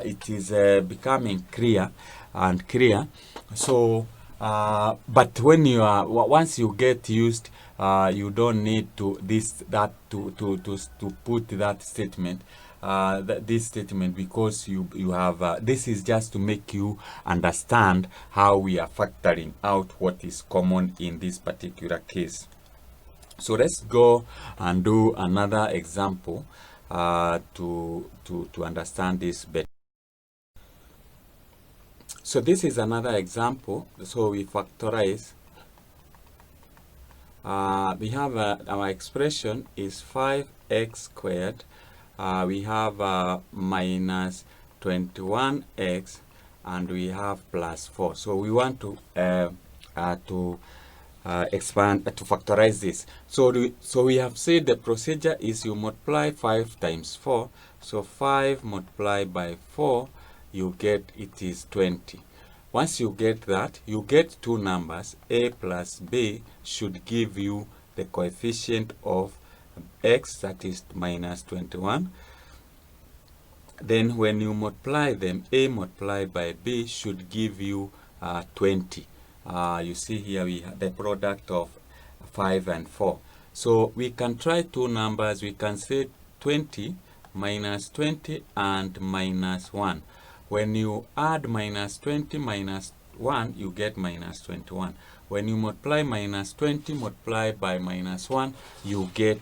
it is becoming clear and clear. So but when you are, once you get used, you don't need to to put that statement, this statement, because you have this is just to make you understand how we are factoring out what is common in this particular case. So let's go and do another example to understand this better. So this is another example. So we factorize. We have our expression is 5x squared. We have minus 21x, and we have plus 4. So we want to expand to factorize this. So we have said the procedure is you multiply 5 times 4. So 5 multiplied by 4, you get it is 20. Once you get that, you get two numbers. A plus b should give you the coefficient of x, that is minus 21. Then when you multiply them, a multiplied by b should give you 20. You see here we have the product of 5 and 4. So we can try two numbers. We can say 20 minus 20 and minus 1. When you add minus 20 minus 1, you get minus 21. When you multiply minus 20 multiplied by minus 1, you get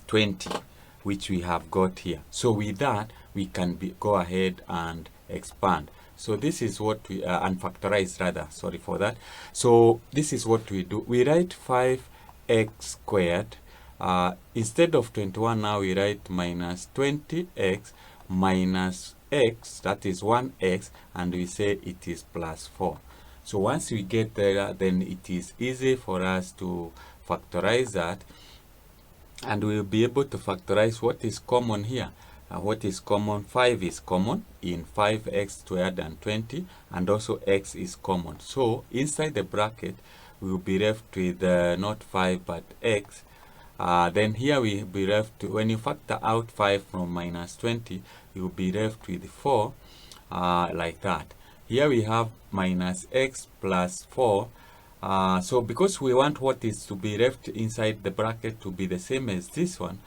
20, which we have got here. So with that, we can go ahead and expand. So this is what we and factorize rather, sorry for that. So this is what we do. We write 5x squared. Instead of 21, now we write minus 20x minus x, that is 1x, and we say it is plus 4. So once we get there, then it is easy for us to factorize that. and we will be able to factorize what is common here. What is common? 5 is common in 5x squared and 20, and also x is common. So inside the bracket, we will be left with not 5 but x. Then here we will be left to, when you factor out 5 from minus 20, you will be left with 4, like that. Here we have minus x plus 4. So because we want what is to be left inside the bracket to be the same as this one,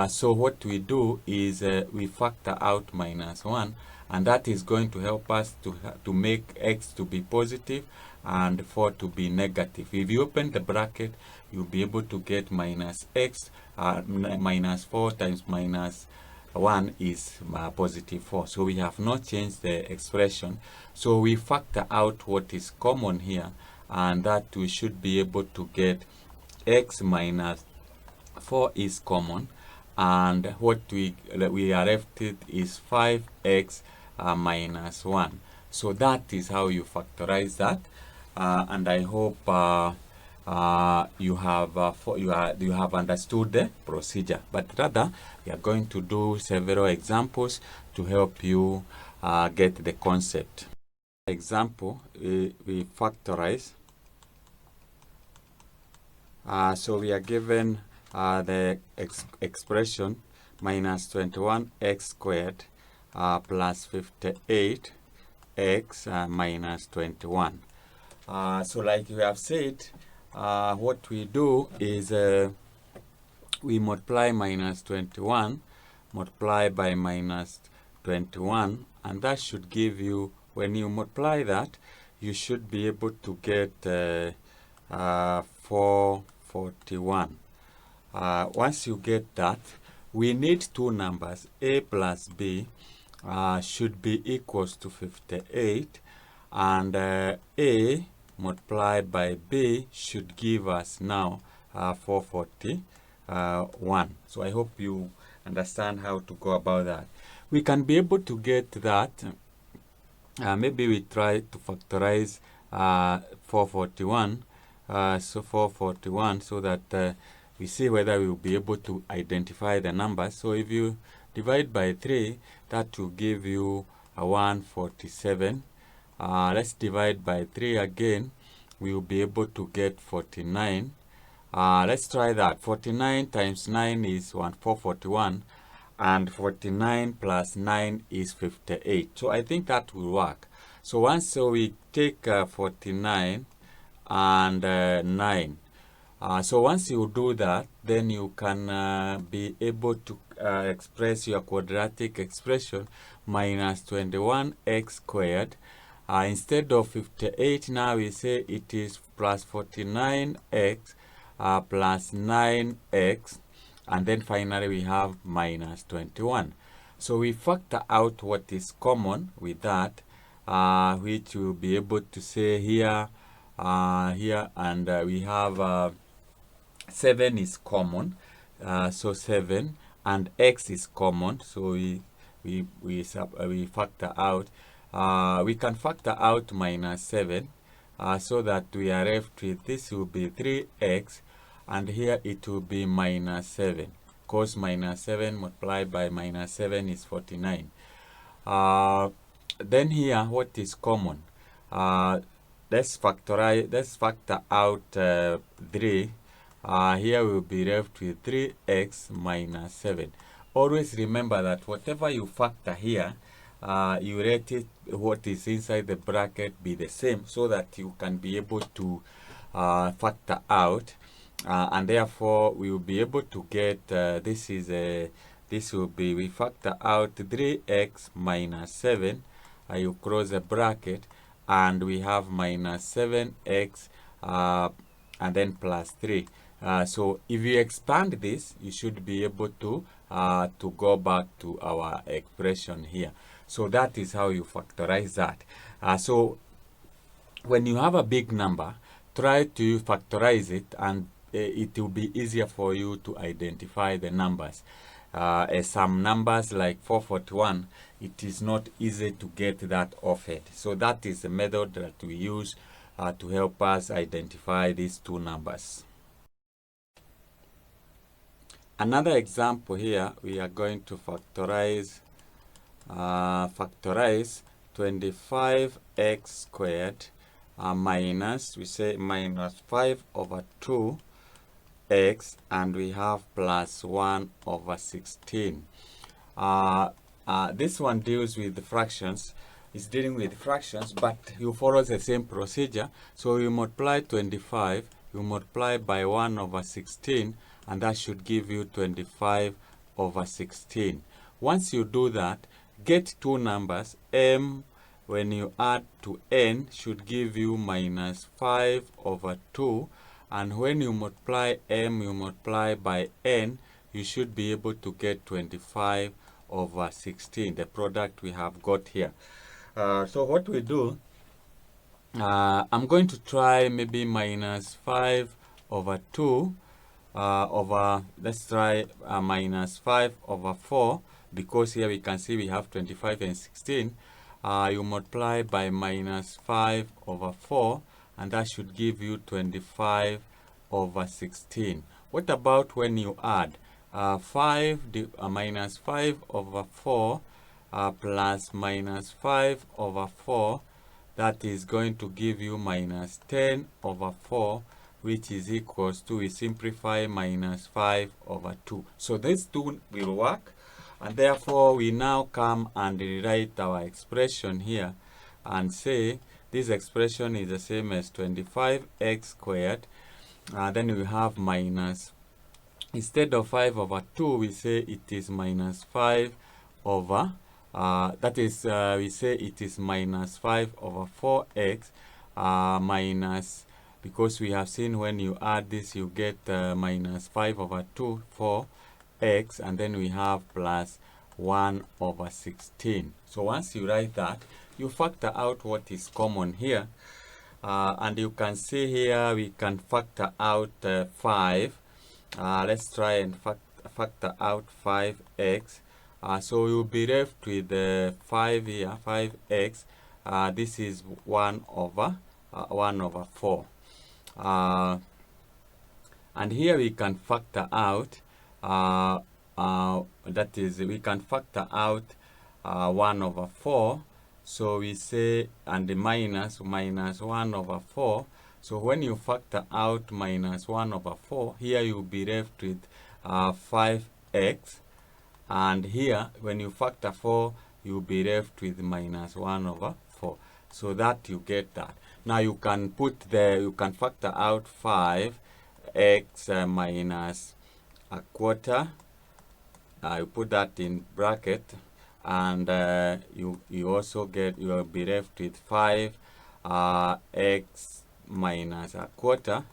so what we do is we factor out minus 1, and that is going to help us to make x to be positive and 4 to be negative. If you open the bracket, you'll be able to get minus x, minus 4 times minus 1 is positive 4. So we have not changed the expression. So we factor out what is common here, and that we should be able to get x minus 4 is common, and what we are left with is 5x minus 1. So that is how you factorize that, and I hope you have understood the procedure. But rather, we are going to do several examples to help you get the concept. Example, we factorize. So we are given the expression minus 21x squared plus 58x minus 21. So like we have said, what we do is we multiply minus 21, multiply by minus 21, and that should give you, when you multiply that, you should be able to get 441. Once you get that, we need two numbers, a plus b should be equals to 58, and a multiplied by b should give us now 441. So I hope you understand how to go about that. We can be able to get that. Maybe we try to factorize 441. So 441, so that we see whether we will be able to identify the numbers. So if you divide by 3, that will give you 147. Let's divide by 3 again. We will be able to get 49. Let's try that. 49 times 9 is 441, and 49 plus 9 is 58. So I think that will work. So once we take 49 and 9. So once you do that, then you can be able to express your quadratic expression minus 21x squared. Instead of 58, now we say it is plus 49x plus 9x, and then finally we have minus 21. So we factor out what is common with that, which we'll be able to say here, and we have 7 is common, so 7, and x is common, so we factor out. We can factor out minus 7, so that we are left with, this will be 3x, and here it will be minus 7, because minus 7 multiplied by minus 7 is 49. Then here, what is common? Let's factor out 3. Here we'll be left with 3x minus 7. Always remember that whatever you factor here, you let it, what is inside the bracket, be the same, so that you can be able to factor out, and therefore we will be able to get this will be, we factor out 3x minus 7. You close the bracket, and we have minus 7x and then plus 3. So if you expand this, you should be able to go back to our expression here. So that is how you factorize that. So when you have a big number, try to factorize it, and it will be easier for you to identify the numbers. Some numbers like 441, it is not easy to get that offset. So that is the method that we use to help us identify these two numbers. Another example here, we are going to factorize 25x squared minus, we say minus 5 over 2x, and we have plus 1 over 16. This one deals with the fractions. It's dealing with fractions, but you follow the same procedure. So you multiply 25, you multiply by 1 over 16, and that should give you 25 over 16. Once you do that, get two numbers. M, when you add to n, should give you minus 5 over 2. And when you multiply m, you multiply by n, you should be able to get 25 over 16, the product we have got here. So what we do, I'm going to try maybe minus 5 over 2 let's try minus 5 over 4, because here we can see we have 25 and 16. You multiply by minus 5 over 4, and that should give you 25 over 16. What about when you add? Minus 5 over 4 plus minus 5 over 4, that is going to give you minus 10 over 4, which is equals to, we simplify, minus 5 over 2. So these two will work, and therefore we now come and rewrite our expression here and say this expression is the same as 25x squared. Then we have minus, instead of 5 over 2, we say it is minus 5 over, we say it is minus 5 over 4x minus, because we have seen when you add this, you get minus 5 over 2, 4x, and then we have plus 1 over 16. So once you write that, you factor out what is common here. And you can see here we can factor out 5. Let's try and factor out 5x. So you'll be left with 5 here, 5x. This is 1 over 4. And here we can factor out, that is, we can factor out 1 over 4. So we say, and the minus 1 over 4. So when you factor out minus 1 over 4, here you'll be left with 5x. And here, when you factor 4, you'll be left with minus 1 over 4. So that you get that. Now you can you can factor out 5x minus a quarter. You put that in bracket, and you also get, you will be left with 5x minus a quarter.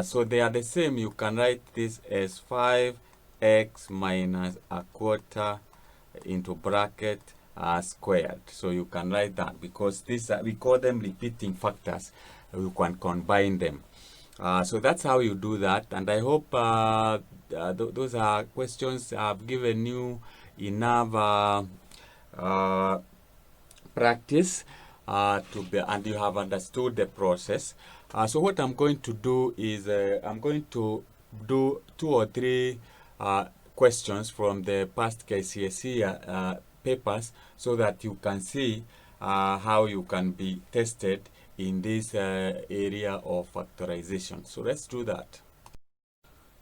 So they are the same. You can write this as 5x minus a quarter into bracket squared. So you can write that, because this we call them repeating factors. You can combine them. So that's how you do that, and I hope those are questions I've given you enough practice and you have understood the process. So what I'm going to do is I'm going to do 2 or 3 questions from the past KCSE papers, so that you can see how you can be tested in this area of factorization. So let's do that.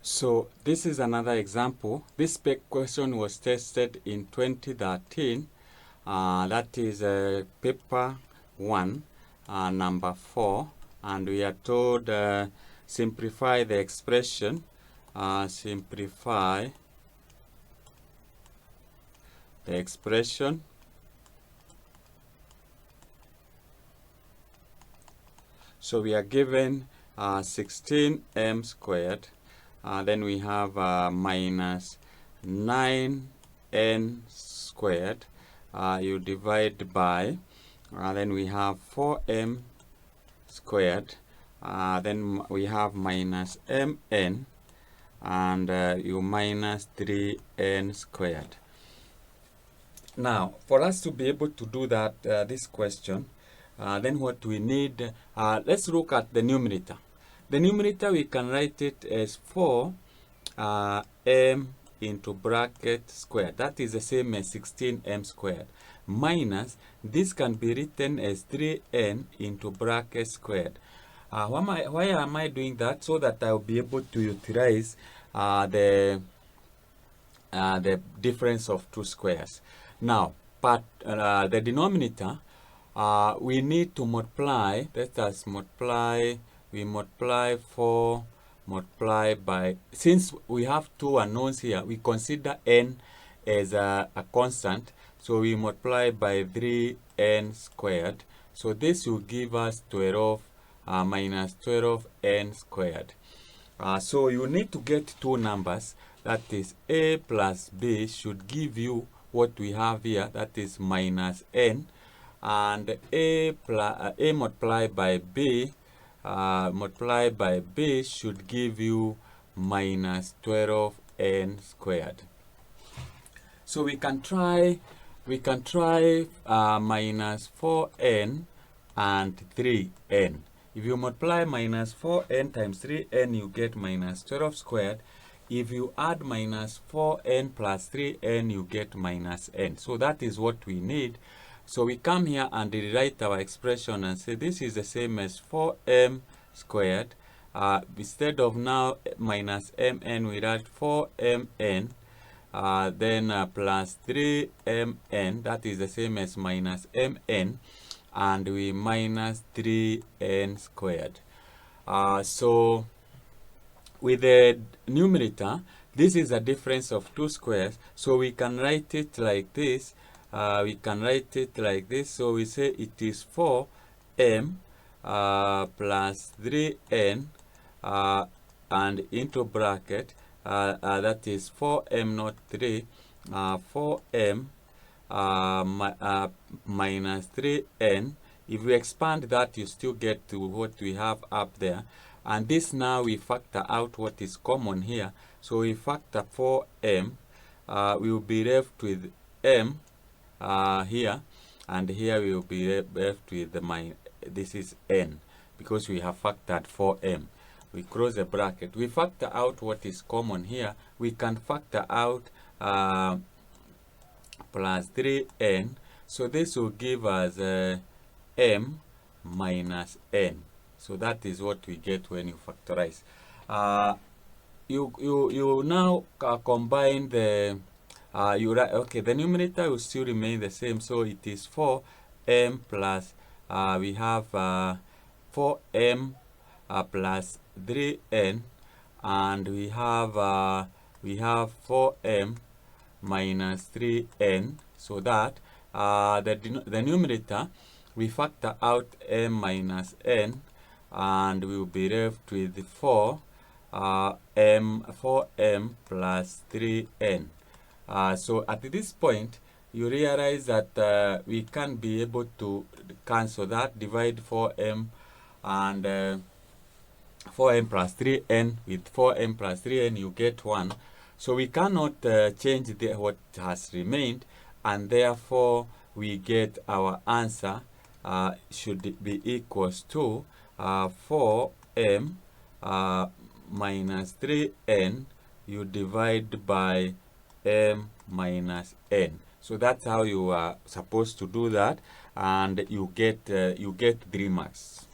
So this is another example. This question was tested in 2013. That is paper 1, number 4, and we are told simplify the expression. Simplify the expression. So we are given 16m squared. Then we have minus 9n squared. You divide by, then we have 4m squared. Then we have minus mn, and you minus 3n squared. Now, for us to be able to do that, this question, then what we need, let's look at the numerator. The numerator, we can write it as 4 m into bracket squared. That is the same as 16m squared. Minus, this can be written as 3n into bracket squared. Why am I doing that? So that I'll be able to utilize the difference of two squares. Now, the denominator, we need to multiply. Let us multiply. We multiply 4 multiply by, since we have two unknowns here, we consider n as a constant. So we multiply by 3n squared. So this will give us 12 minus 12n squared. So you need to get two numbers. That is a plus b should give you what we have here. That is minus n. And a multiplied by b should give you minus 12n squared. So we can try minus 4n and 3n. If you multiply minus 4n times 3n, you get minus 12 squared. If you add minus 4n plus 3n, you get minus n. So that is what we need. So we come here and rewrite our expression and say this is the same as 4m squared. Instead of now minus mn, we write 4mn. Then plus 3mn, that is the same as minus mn, and we minus 3n squared. So with the numerator, this is a difference of two squares, so we can write it like this. So we say it is 4m plus 3n and into bracket, that is 4m not 3, 4m minus 3n. If we expand that, you still get to what we have up there. And this now we factor out what is common here. So we factor 4m, we will be left with m here, and here we will be left with the this is n, because we have factored 4m. We close the bracket. We factor out what is common here. We can factor out plus 3n. So this will give us m minus n. So that is what we get when you factorize. You now combine the the numerator will still remain the same. So it is 4m plus we have 4m plus 3n, and we have 4m minus 3n. So that the numerator, we factor out m minus n, and we will be left with 4m plus 3n. So at this point, you realize that we can be able to cancel that, divide 4m and 4m plus 3n with 4m plus 3n, you get 1. So we cannot change what has remained, and therefore we get our answer should be equals to 4m minus 3n, you divide by m minus n. So that's how you are supposed to do that, and you get 3 marks.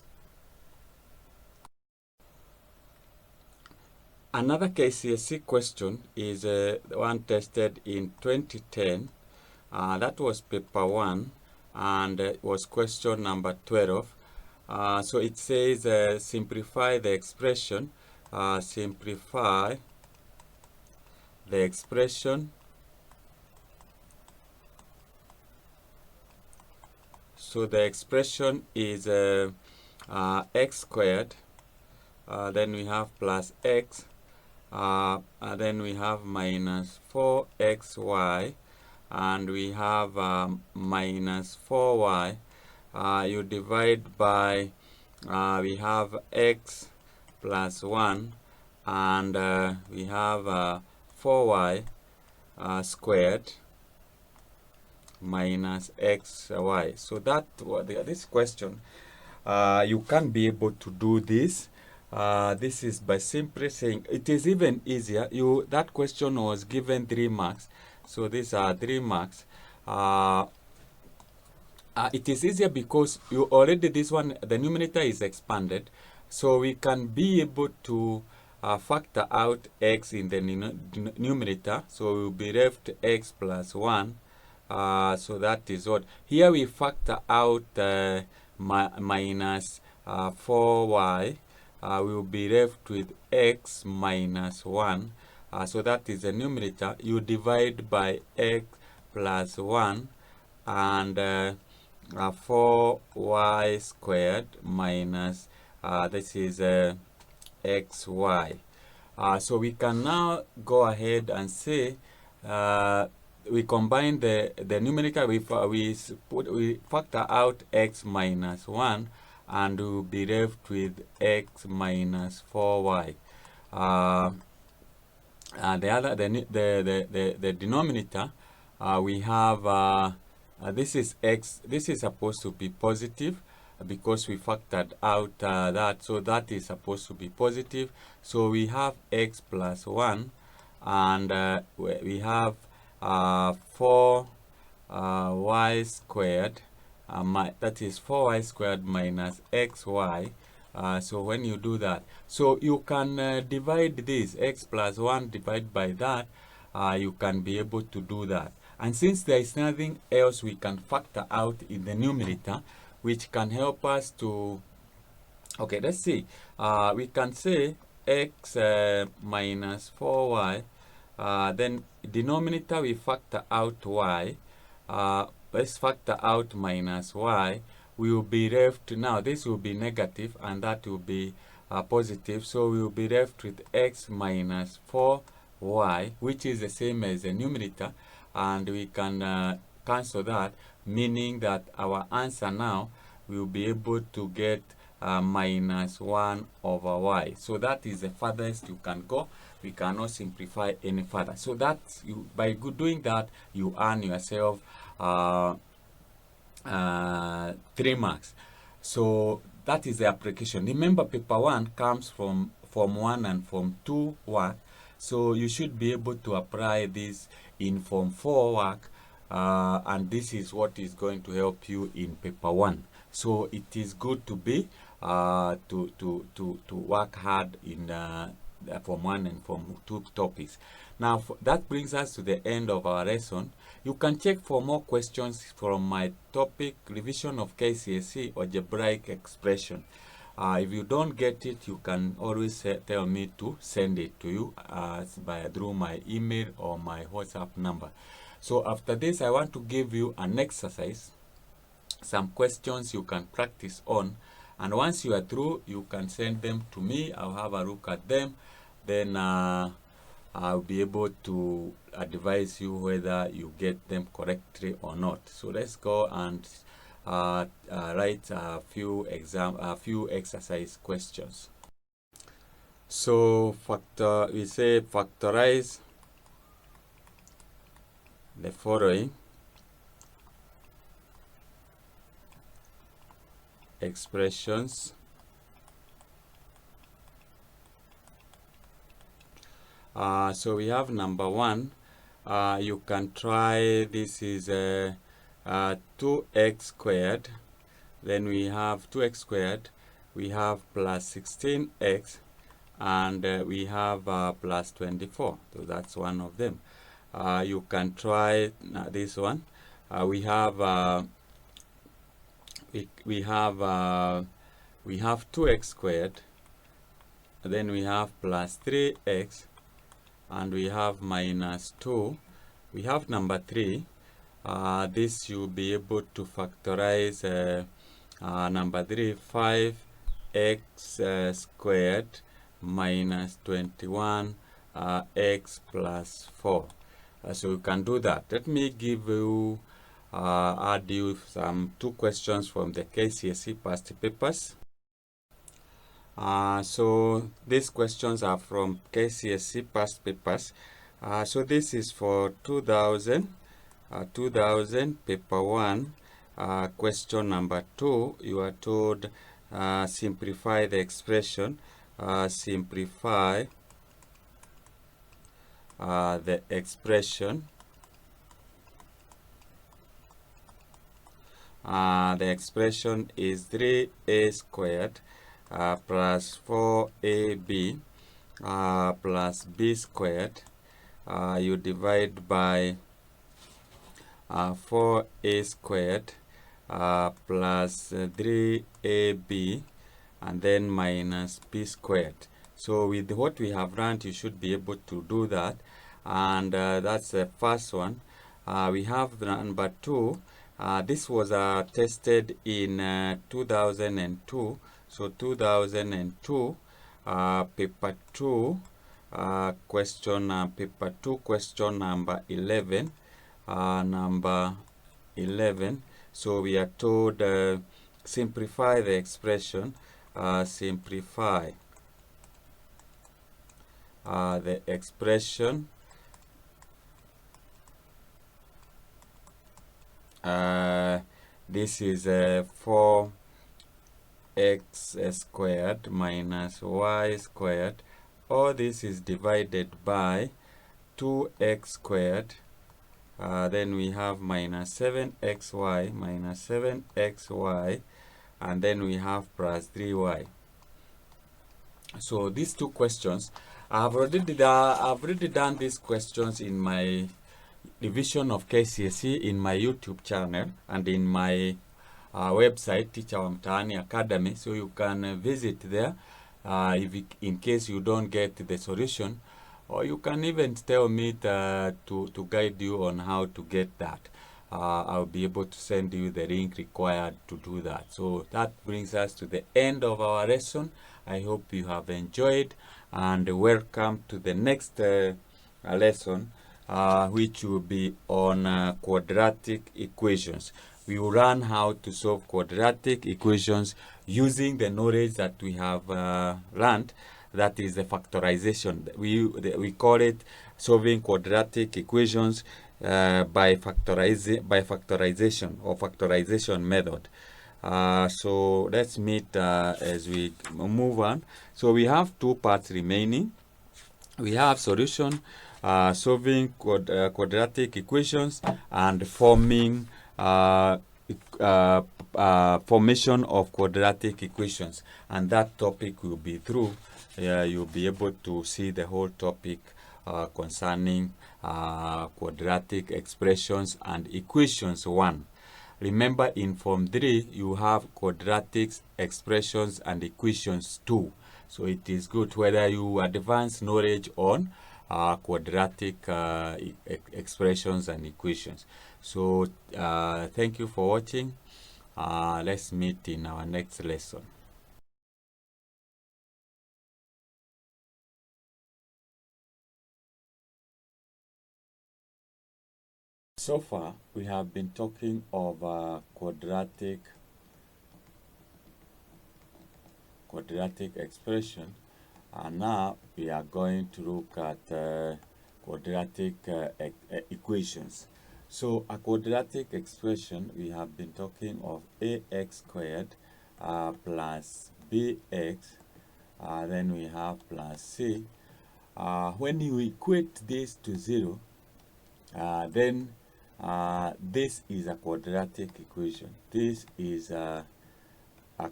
Another KCSE question is the one tested in 2010. That was paper 1, and it was question number 12. So it says simplify the expression. Simplify the expression. So the expression is x squared. Then we have plus x. Then we have minus 4xy, and we have minus 4y. You divide by, we have x plus 1, and we have 4y squared minus xy. So that this question, you can be able to do this. this is by simply saying, it is even easier. That question was given 3 marks, so these are 3 marks. It is easier because you already, this one, the numerator is expanded, so we can be able to factor out x in the numerator, so we will be left x plus 1. So that is what, here we factor out minus 4y. We will be left with x minus 1. So that is the numerator. You divide by x plus 1, and 4y squared minus this is xy. So we can now go ahead and say we combine the numerator. We factor out x minus 1, and we will be left with x minus 4y. The denominator, we have this is x. This is supposed to be positive because we factored out that, so that is supposed to be positive. So we have x plus 1, and we have 4y squared, that is 4y squared minus xy. So when you do that, so you can divide this x plus 1 divided by that, you can be able to do that. And since there is nothing else we can factor out in the numerator, which can help us to, okay, let's see. We can say x minus 4y, then denominator we factor out y. Let's factor out minus y. We will be left, now this will be negative and that will be positive, so we will be left with x minus 4y, which is the same as the numerator, and we can cancel that, meaning that our answer now will be able to get minus 1 over y. So that is the furthest you can go. We cannot simplify any further. So that's by doing that, you earn yourself 3 marks. So that is the application. Remember, paper 1 comes from Form 1 and Form 2 work. So you should be able to apply this in Form 4 work, and this is what is going to help you in paper 1. So it is good to be to work hard in Form 1 and Form 2 topics. Now that brings us to the end of our lesson. You can check for more questions from my topic, revision of KCSE algebraic expression. If you don't get it, you can always tell me to send it to you through my email or my WhatsApp number. So after this, I want to give you an exercise, some questions you can practice on, and once you are through, you can send them to me. I'll have a look at them, then I'll be able to advise you whether you get them correctly or not. So let's go and write a few exercise questions. So we say factorize the following expressions. So we have number 1. You can try, this is 2x squared. Then we have 2x squared. We have plus 16x, and we have plus 24. So that's one of them. You can try this one. We have 2x squared. Then we have plus 3x, and we have minus 2. We have number 3. This you'll be able to factorize number 3, 5x squared minus 21 x plus 4. So you can do that. Let me give you add you some 2 questions from the KCSE past papers. So these questions are from KCSE past papers. So this is for 2000 paper 1, question number 2. You are told simplify the expression simplify the expression. The expression is 3a squared plus 4ab plus b squared. You divide by 4a squared plus 3ab and then minus b squared. So with what we have learned, you should be able to do that. And that's the first one. We have number 2. This was tested in 2002. So 2002, paper 2, paper 2, question number 11. Number 11. So we are told simplify the expression. Simplify the expression this is 4x squared minus y squared. All this is divided by 2x squared. Then we have minus 7xy, and then we have plus 3y. So these two questions, I've already done these questions in my division of KCSE in my YouTube channel and in my website, Teacher wa Mtaani Academy. So you can visit there in case you don't get the solution, or you can even tell me to guide you on how to get that. I'll be able to send you the link required to do that. So that brings us to the end of our lesson. I hope you have enjoyed, and welcome to the next lesson, which will be on quadratic equations. We will learn how to solve quadratic equations using the knowledge that we have learned. That is the factorization. We call it solving quadratic equations by factorization or factorization method. So let's meet as we move on. So we have two parts remaining. We have solution, solving quadratic equations, and forming formation of quadratic equations. And that topic will be through. You'll be able to see the whole topic concerning quadratic expressions and equations 1. Remember, in Form 3, you have quadratic expressions and equations 2. So it is good whether you advance knowledge on quadratic expressions and equations. So thank you for watching. Let's meet in our next lesson. So far, we have been talking of quadratic expression, and now we are going to look at quadratic equations. So a quadratic expression, we have been talking of ax squared plus bx, then we have plus c. When you equate this to 0, then this is a quadratic equation. This is a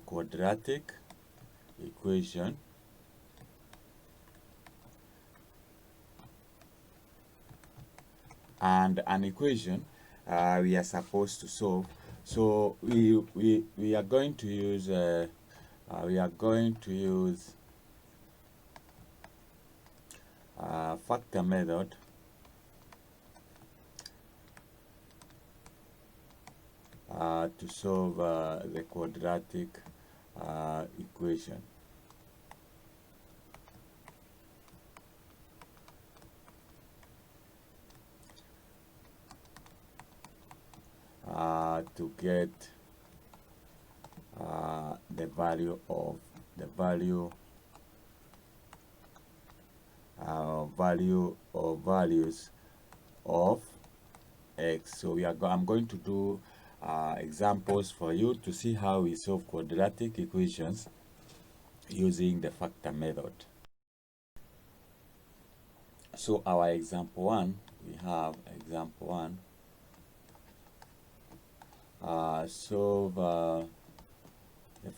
quadratic equation, and an equation we are supposed to solve. So we are going to use factor method to solve the quadratic equation. To get the value of values of x. So I'm going to do examples for you to see how we solve quadratic equations using the factor method. So our example 1, we have example 1, solve the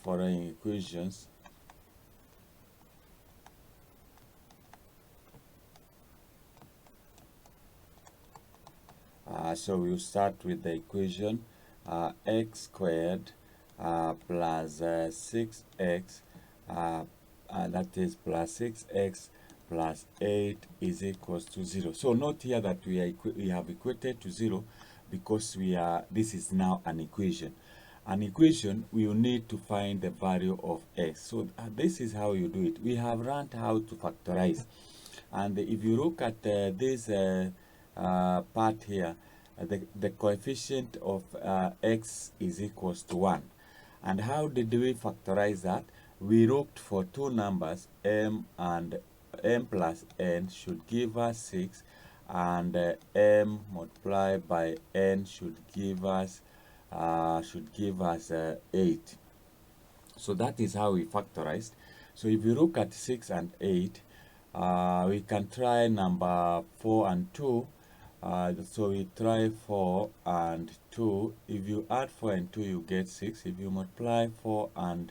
following equations. So we'll start with the equation x squared plus 6x, that is plus 6x plus 8 is equals to 0. So note here that we have equated to 0 because this is now an equation. An equation, we will need to find the value of x. So this is how you do it. We have learned how to factorize. And if you look at this part here, the coefficient of x is equals to 1. And how did we factorize that? We looked for two numbers, m and m plus n should give us 6, and m multiplied by n should give us 8. So that is how we factorized. So if you look at 6 and 8, we can try number 4 and 2. So we try 4 and 2. If you add 4 and 2, you get 6. If you multiply 4 and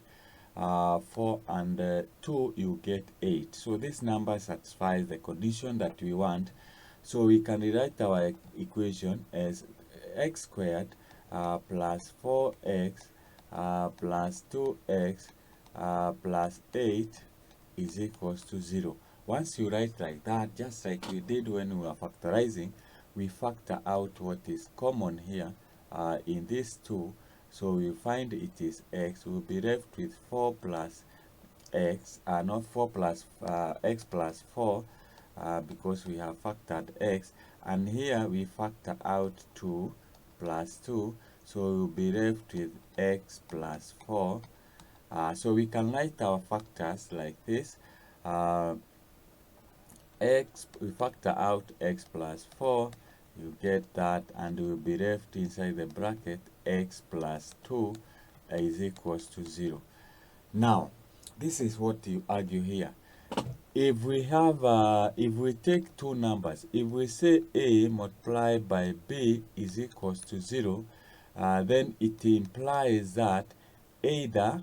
2, you get 8. So this number satisfies the condition that we want. So we can rewrite our equation as x squared plus 4x plus 2x plus 8 is equals to 0. Once you write like that, just like we did when we were factorizing, we factor out what is common here in these two. So we find it is x. We'll be left with 4 plus x, not 4 plus x plus 4, because we have factored x. And here we factor out 2 plus 2. So we'll be left with x plus 4. So we can write our factors like this. We factor out x plus 4, you get that, and will be left inside the bracket x plus 2 is equals to 0. Now, this is what you argue here. If we take two numbers, if we say a multiplied by b is equals to 0, then it implies that either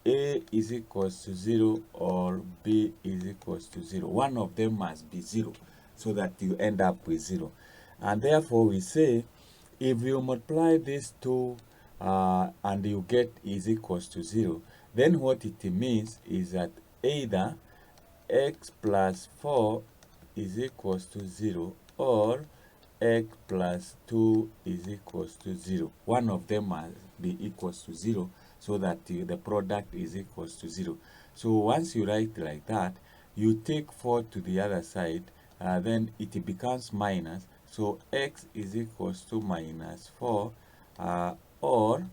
a is equals to 0 or b is equals to 0. One of them must be 0 so that you end up with 0. And therefore we say if you multiply these two and you get is equals to 0, then what it means is that either x plus 4 is equals to 0 or x plus 2 is equals to 0. One of them must be equals to 0 so that the product is equals to 0. So once you write like that, you take 4 to the other side, then it becomes minus. So x is equals to minus 4, or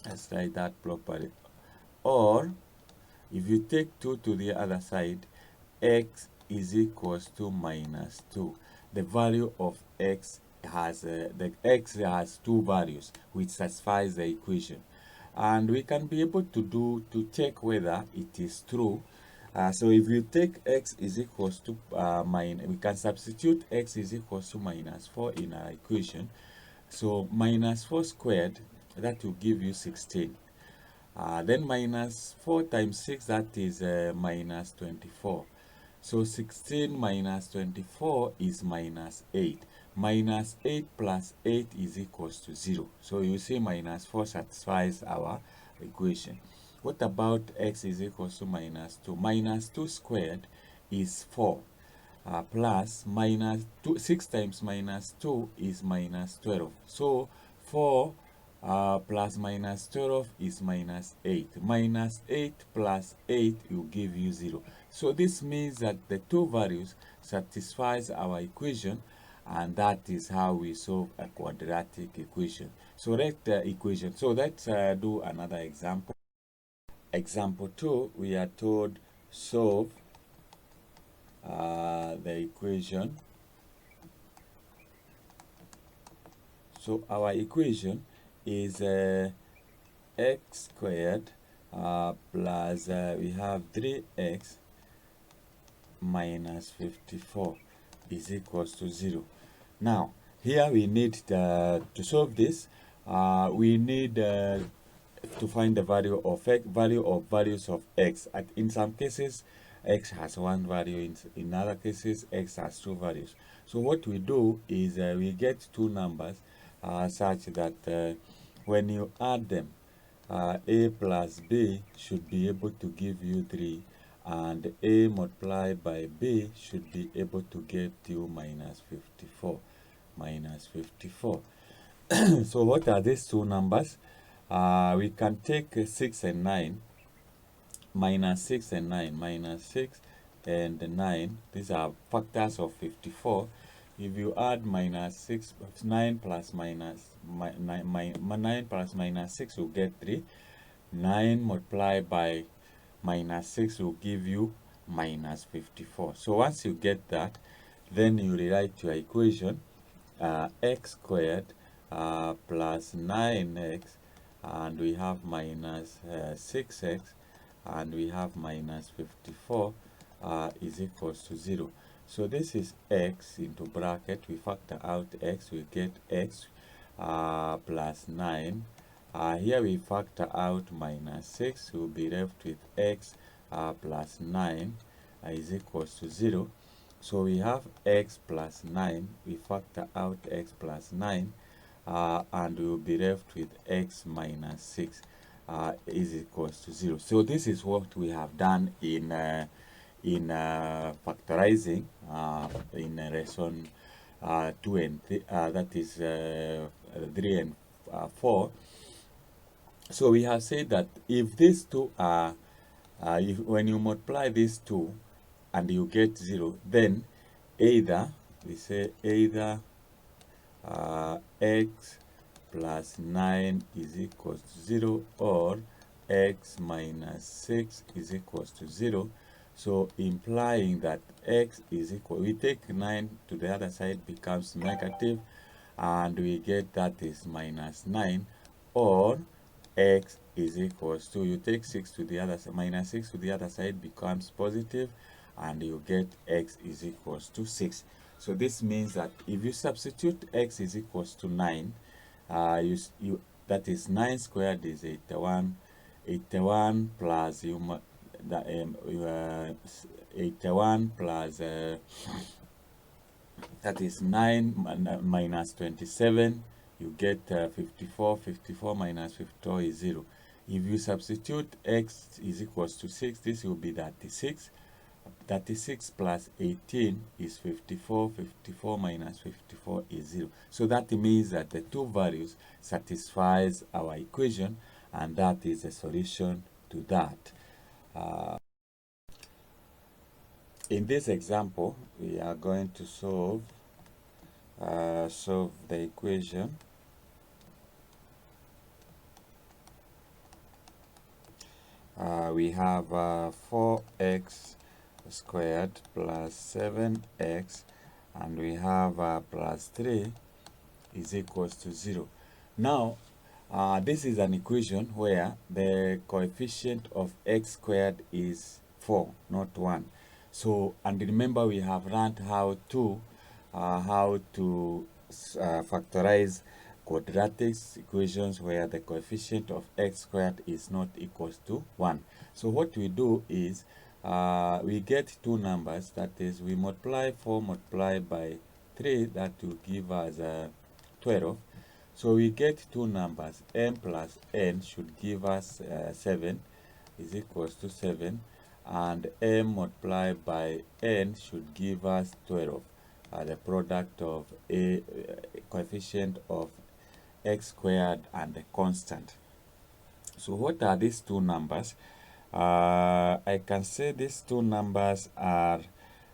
let's write that properly. Or if you take 2 to the other side, x is equals to minus 2. The value of x has two values which satisfies the equation, and we can be able to check whether it is true. So if you take x is equals to we can substitute x is equals to minus 4 in our equation. So minus 4 squared, that will give you 16. Then minus 4 times 6, that is minus 24. So 16 minus 24 is minus 8. Minus 8 plus 8 is equals to 0. So you see minus 4 satisfies our equation. What about x is equals to minus 2? Minus 2 squared is 4. Plus minus 6 times minus 2 is minus 12. So 4 plus minus 12 is minus 8. Minus 8 plus 8 will give you 0. So this means that the two values satisfies our equation, and that is how we solve a quadratic equation. So let's do another example. Example 2, we are told solve the equation. So our equation is x squared plus we have 3x minus 54 is equals to 0. Now here we need to solve this, we need to find the value of values of x. In some cases x has one value, in other cases x has two values. So what we do is we get two numbers such that when you add them, a plus b should be able to give you 3, and a multiplied by b should be able to get you minus 54. So what are these two numbers? We can take 6 and 9, minus 6 and 9, minus 6 and 9. These are factors of 54. If you add minus 6, 9 plus minus 9 plus minus 6 will get 3. 9 multiplied by minus 6 will give you minus 54. So once you get that, then you rewrite your equation, x squared plus 9x, and we have minus 6x, and we have minus 54 is equals to 0. So this is x into bracket, we factor out x, we get x plus 9. Here we factor out minus 6, we'll be left with x plus 9 is equals to 0. So we have x plus 9, we factor out x plus 9, and we will be left with x minus 6 is equals to 0. So this is what we have done in factorizing in lesson 2 and 3, that is 3 and 4. So we have said that if these two are, when you multiply these two and you get 0, then either, we say either x plus 9 is equals to 0 or x minus 6 is equals to 0. So implying that x is equal, we take 9 to the other side, becomes negative, and we get that is minus 9, or x is equals to, you take 6 to the other side, minus 6 to the other side becomes positive, and you get x is equals to 6. So this means that if you substitute x is equals to 9, that is 9 squared is 81. 81 plus 81 plus that is 9 minus 27, you get 54. 54 minus 54 is 0. If you substitute x is equals to 6, this will be 36. 36 plus 18 is 54. 54 minus 54 is 0. So that means that the two values satisfies our equation, and that is the solution to that. In this example, we are going to solve the equation. We have 4x squared plus 7x, and we have plus 3 is equals to 0. Now this is an equation where the coefficient of x squared is 4, not 1. So, and remember, we have learned how to factorize quadratic equations where the coefficient of x squared is not equals to 1. So what we do is we get two numbers, that is, we multiply 4 multiplied by 3, that will give us 12. So we get two numbers, m plus n should give us 7 is equals to 7, and m multiplied by n should give us 12, the product of a coefficient of x squared and the constant. So what are these two numbers? I can say these two numbers are,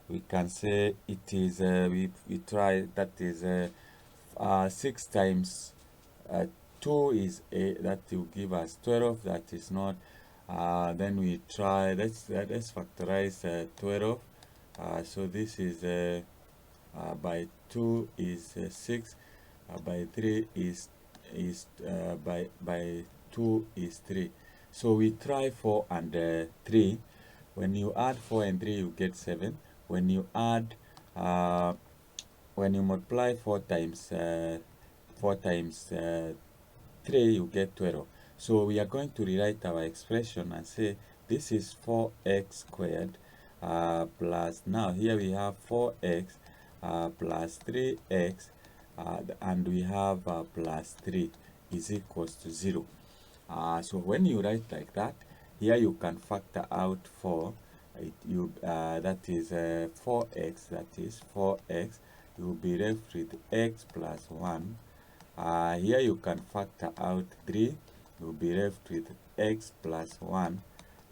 we can say it is, we try, that is 6 times 2 is a, that will give us 12, that is not, then we try, let's factorize 12. So this is by 2 is 6, by 3 is by 2 is 3. So we try 4 and 3. When you add 4 and 3, you get 7. When you add, when you multiply 4 times 3, you get 12. So we are going to rewrite our expression and say this is 4x squared plus, now here we have 4x plus 3x and we have plus 3 is equals to 0. So when you write like that, here you can factor out 4. That is 4x, that is 4x. You will be left with x plus 1. Here you can factor out 3. You will be left with x plus 1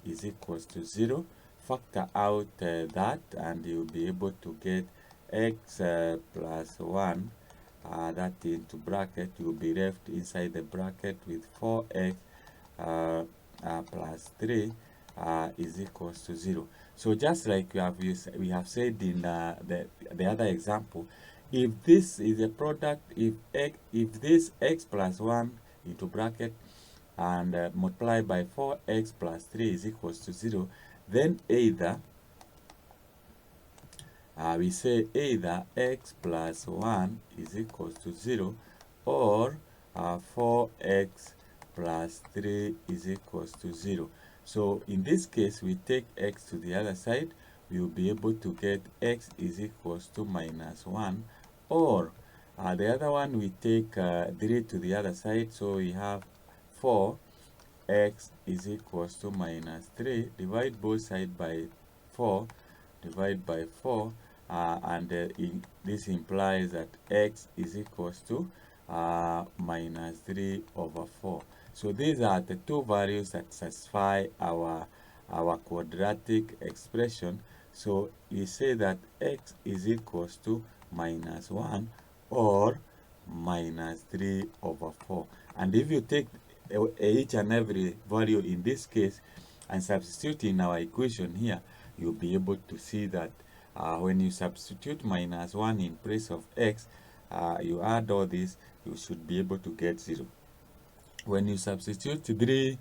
is equals to 0. Factor out that and you'll be able to get x plus 1. That into bracket, you'll be left inside the bracket with 4x plus 3 is equals to 0. So just like we have said in the other example, if this is a product, if this x plus 1 into bracket and multiply by 4x plus 3 is equals to 0, then either we say either x plus 1 is equals to 0 or 4x plus 3 is equals to 0. So in this case, we take x to the other side, we will be able to get x is equals to minus 1, or the other one we take 3 to the other side, so we have 4x is equals to minus 3, divide both sides by 4, divide by 4, and this implies that x is equals to minus 3 over 4. So these are the two values that satisfy our quadratic expression. So we say that x is equals to minus 1 or minus 3 over 4. And if you take each and every value in this case and substitute in our equation here, you'll be able to see that when you substitute minus 1 in place of x, you add all this, you should be able to get 0. When you substitute 3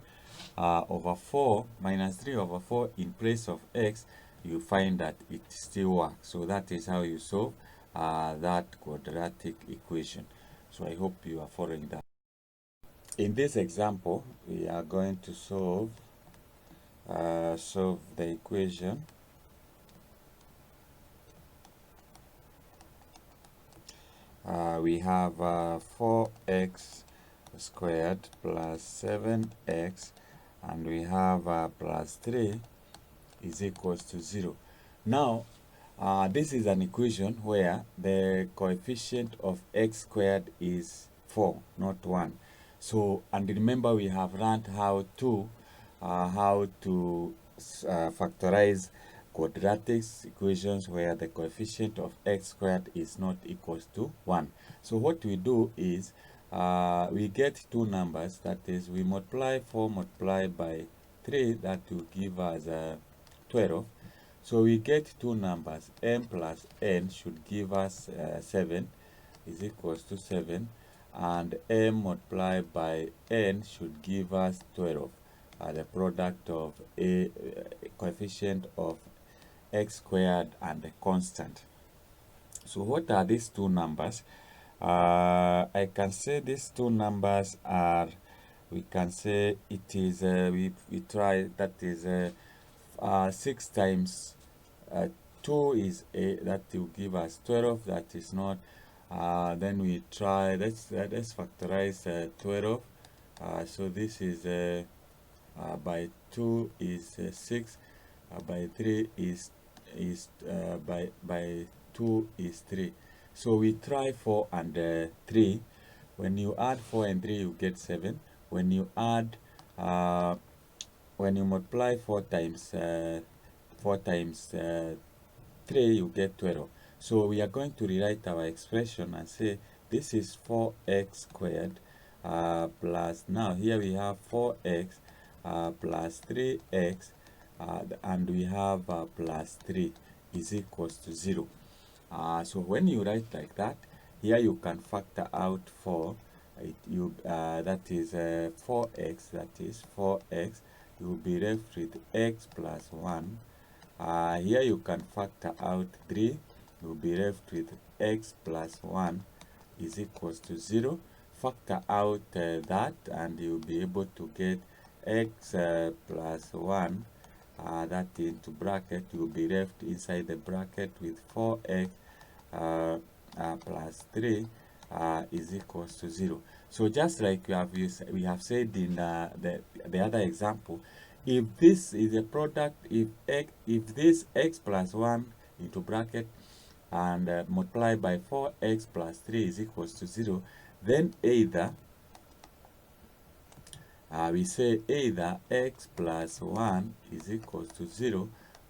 over 4, minus 3 over 4 in place of x, you find that it still works. So that is how you solve that quadratic equation. So I hope you are following that. In this example, we are going to solve the equation. We have 4x squared plus 7x, and we have plus 3 is equals to 0. Now, this is an equation where the coefficient of x squared is 4, not 1. So, and remember we have learned how to factorize quadratic equations where the coefficient of x squared is not equals to 1. So what we do is we get two numbers, that is we multiply 4 multiplied by 3, that will give us 12. So we get two numbers, m plus n should give us 7 is equals to 7, and m multiplied by n should give us 12. The product of a coefficient of x squared and a constant. So what are these two numbers? I can say these two numbers are, we can say it is, we try, that is 6 times 2 is that will give us 12, that is not. Then we try, let's factorize 12. So this is by 2 is 6, by 3 is by 2 is 3. So we try 4 and 3. When you add 4 and 3, you get 7. When you add, when you multiply 4 times 3, you get 12. So we are going to rewrite our expression and say this is 4x squared plus, now here we have 4x plus 3x and we have plus 3 is equals to 0. So when you write like that, here you can factor out 4. that is 4x, that is 4x, you will be left with x plus 1. Here you can factor out 3, you will be left with x plus 1 is equals to 0. Factor out that, and you'll be able to get x plus 1, that into bracket, you'll be left inside the bracket with 4x plus 3 is equals to 0. So just like we have said in the other example, if this is a product, if this x plus 1 into bracket and multiply by 4x plus 3 is equals to 0, then either we say either x plus 1 is equals to 0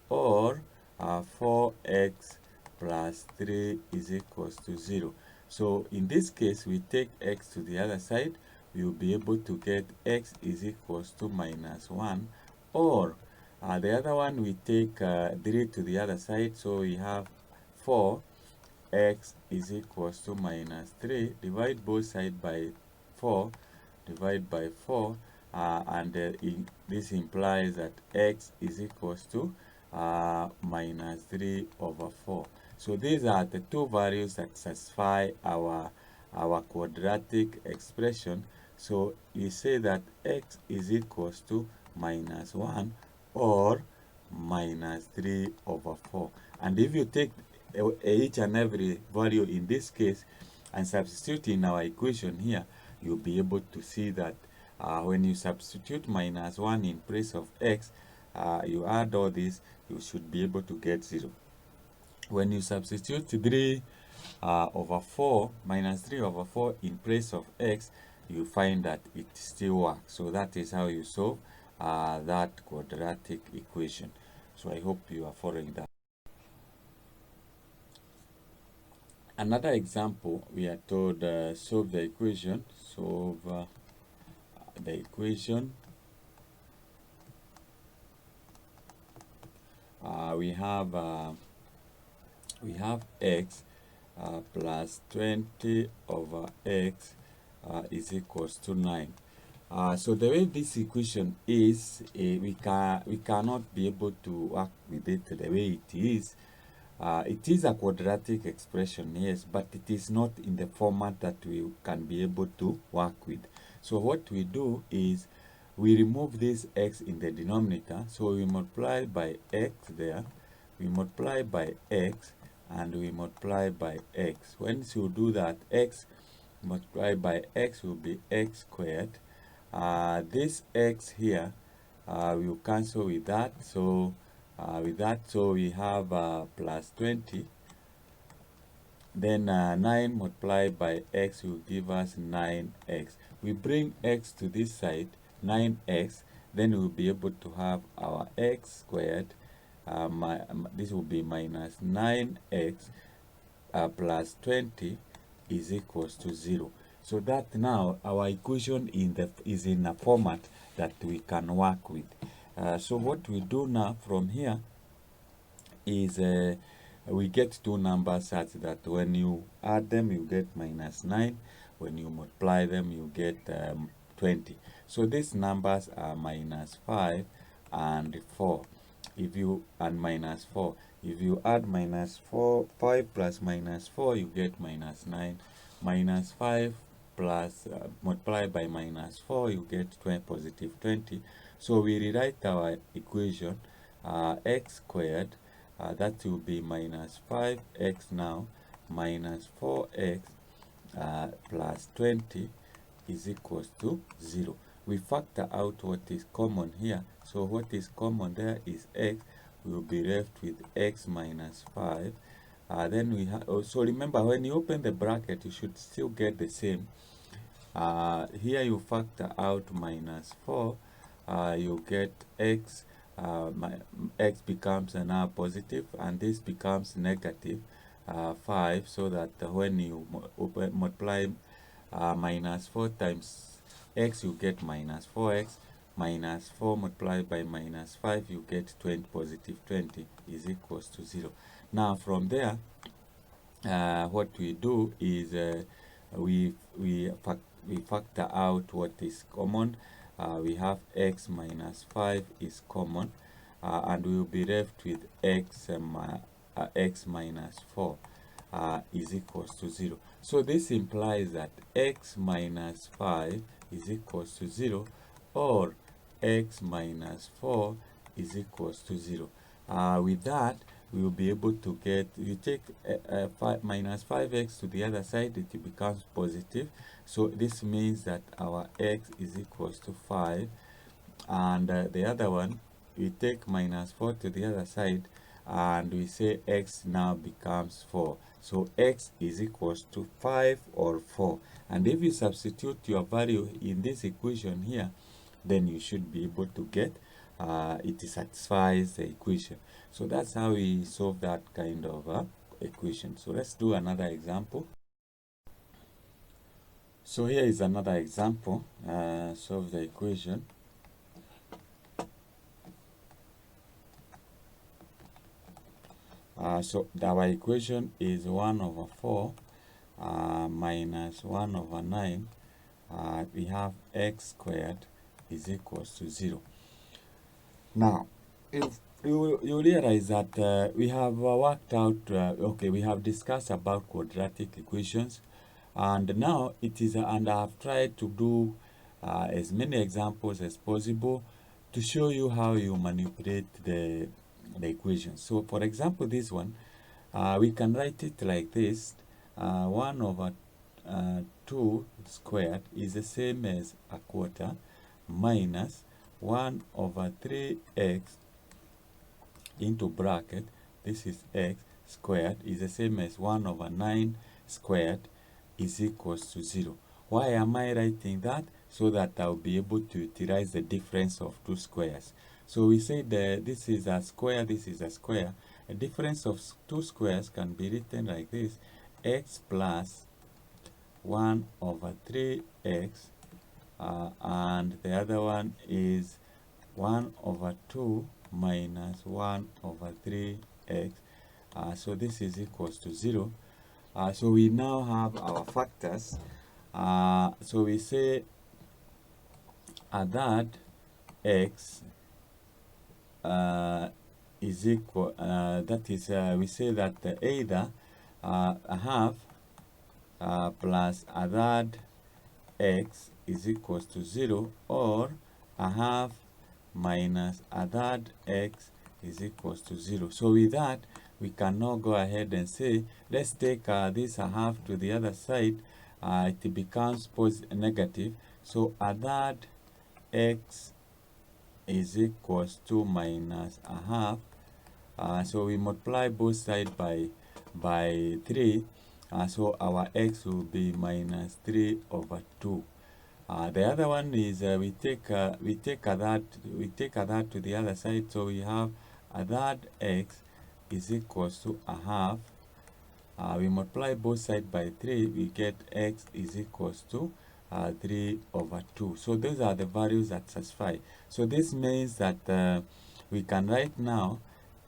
or 4x plus 3 is equals to 0. So in this case, we take x to the other side, we will be able to get x is equals to minus 1, or the other one we take 3 to the other side, so we have 4x is equals to minus 3, divide both sides by 4, divide by 4, and this implies that x is equals to minus 3 over 4. So these are the two values that satisfy our quadratic expression. So we say that x is equals to minus 1 or minus 3 over 4. And if you take each and every value in this case and substitute in our equation here, you'll be able to see that when you substitute minus 1 in place of x, you add all this, you should be able to get 0. When you substitute 3 over 4, minus 3 over 4 in place of x, you find that it still works. So that is how you solve that quadratic equation. So I hope you are following that. Another example, we are told solve the equation. Solve the equation. We have x plus 20 over x is equals to 9. So the way this equation is, we cannot be able to work with it the way it is. It is a quadratic expression, yes, but it is not in the format that we can be able to work with. So what we do is we remove this x in the denominator, so we multiply by x there, we multiply by x, and we multiply by x. Once you do that, x multiplied by x will be x squared. This x here will cancel with that, so so we have plus 20. Then 9 multiplied by x will give us 9x. We bring x to this side, 9x, then we'll be able to have our x squared. This will be minus 9x plus 20 is equals to 0. So that now our equation is in a format that we can work with. So what we do now from here is we get two numbers such that when you add them, you get minus 9. When you multiply them, you get 20. So these numbers are minus 5 and 4. And minus 4. If you add minus 5 plus minus 4, you get minus 9. Minus 5 plus multiply by minus 4, you get positive 20. So we rewrite our equation, x squared, that will be minus 5x now, minus 4x plus 20 is equals to 0. We factor out what is common here. So what is common there is x. We will be left with x minus 5. Then we have, so remember, when you open the bracket, you should still get the same. Here you factor out minus 4, you get x, x becomes now positive, and this becomes negative 5, so that when you multiply minus 4 times x, you get minus 4x, minus 4 multiplied by minus 5, you get positive 20 is equals to 0. Now from there, what we do is we factor out what is common. We have x minus 5 is common, and we will be left with x minus 4 is equals to 0. So this implies that x minus 5 is equals to 0, or x minus 4 is equals to 0. With that, we will be able to get, you take minus 5x to the other side, it becomes positive. So this means that our x is equals to 5, and the other one, we take minus 4 to the other side, and we say x now becomes 4. So x is equals to 5 or 4. And if you substitute your value in this equation here, then you should be able to get it satisfies the equation. So that's how we solve that kind of equation. So let's do another example. So here is another example. Solve the equation. So our equation is 1 over 4 minus 1 over 9. We have x squared is equals to 0. Now, if you realize that we have worked out, okay, we have discussed about quadratic equations, and now it is, and I have tried to do as many examples as possible to show you how you manipulate the equation. So for example, this one, we can write it like this. 1 over 2 squared is the same as a quarter minus 1 over 3x into bracket, this is x squared, is the same as 1 over 9 squared is equals to 0. Why am I writing that? So that I'll be able to utilize the difference of two squares. So we say that this is a square, this is a square. A difference of two squares can be written like this: x plus 1 over 3x, and the other one is 1 over 2 minus 1 over 3x. So this is equals to 0. So we now have our factors. So we say that x is equal, that is, we say that either a half plus a third x is equals to 0, or a half minus a third x is equals to 0. So with that, we can now go ahead and say, let's take this a half to the other side. It becomes negative. So a third x is equals to minus a half. So we multiply both sides by 3. So our x will be minus 3 over 2. The other one is we take a third to the other side, so we have a third x is equals to a half. We multiply both sides by 3, we get x is equals to 3 over 2. So those are the values that satisfy. So this means that we can write now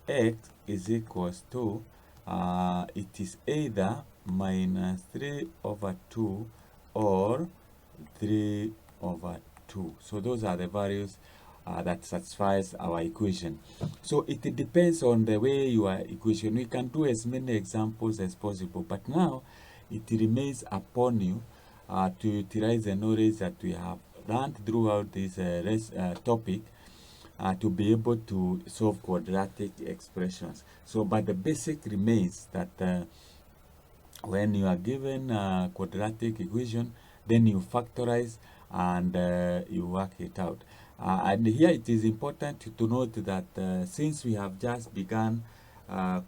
x is equals to, it is either minus 3 over 2 or 3 over 2. So those are the values that satisfies our equation. So it depends on the way your equation. We can do as many examples as possible, but now it remains upon you to utilize the knowledge that we have learned throughout this topic to be able to solve quadratic expressions. So, but the basic remains that when you are given a quadratic equation, then you factorize and you work it out. And here it is important to note that since we have just begun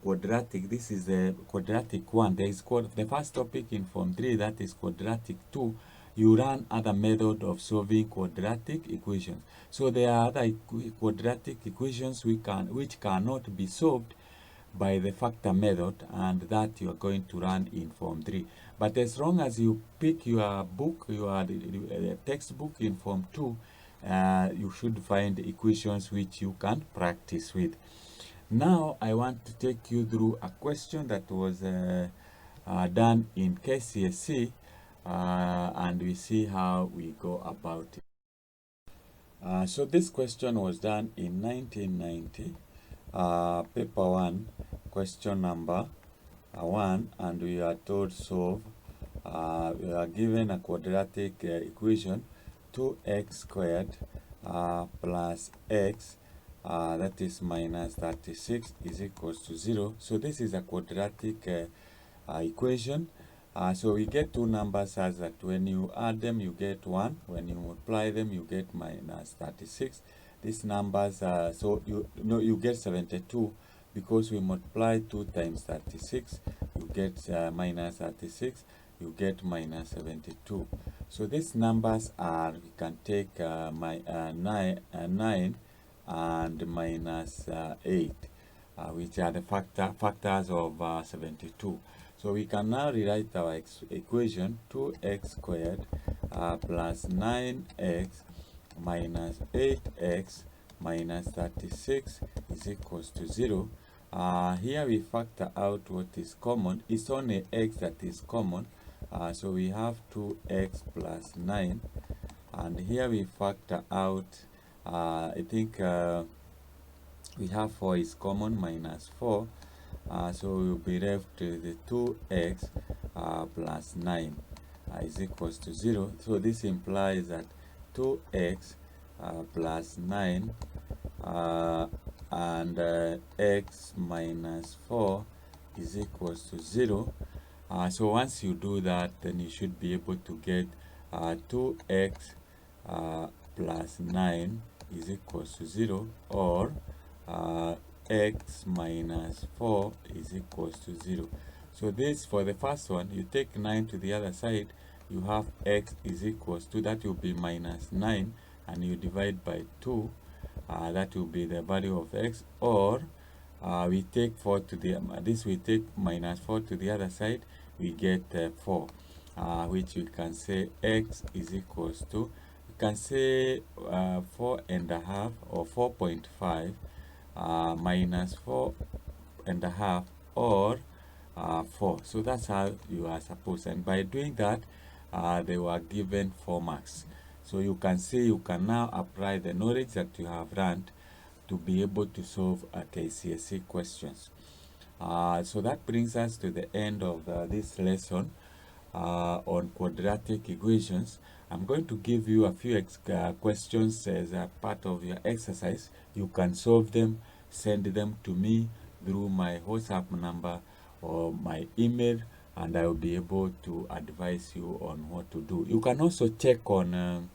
quadratic, this is the quadratic 1. There is the first topic in Form 3, that is quadratic 2. You run other method of solving quadratic equations. So there are other quadratic equations which cannot be solved by the factor method, and that you are going to run in Form 3. But as long as you pick your book, your textbook in Form 2, you should find equations which you can practice with. Now I want to take you through a question that was done in KCSE, and we see how we go about it. So this question was done in 1990, paper 1, question number 1, and we are told solve. We are given a quadratic equation 2x squared plus x, that is minus 36, is equals to 0. So this is a quadratic equation. So we get two numbers as that when you add them you get 1, when you multiply them you get minus 36. These numbers are, so you get 72 because we multiply 2 times 36, you get minus 36, you get minus 72. So these numbers are, we can take 9 and minus 8, which are the factors of 72. So we can now rewrite our equation 2x squared plus 9x minus 8x minus 36 is equals to 0. Here we factor out what is common. It's only x that is common. So we have 2x plus 9. And here we factor out, I think we have 4 is common, minus 4. So we'll be left with the 2x plus 9 is equals to 0. So this implies that 2x plus 9 and x minus 4 is equals to 0. So once you do that, then you should be able to get 2x plus 9 is equals to 0, or x minus 4 is equals to 0. So this, for the first one, you take 9 to the other side, you have x is equals to, that will be minus 9, and you divide by 2, that will be the value of x, or we take 4 to the, this we take minus 4 to the other side, we get 4, which we can say x is equals to, you can say 4.5 or 4.5 minus 4.5 or 4. So that's how you are supposed, and by doing that they were given 4 marks. So you can see, you can now apply the knowledge that you have learned to be able to solve KCSE questions. So that brings us to the end of this lesson on quadratic equations. I'm going to give you a few questions as a part of your exercise. You can solve them, send them to me through my WhatsApp number or my email, and I will be able to advise you on what to do. You can also check on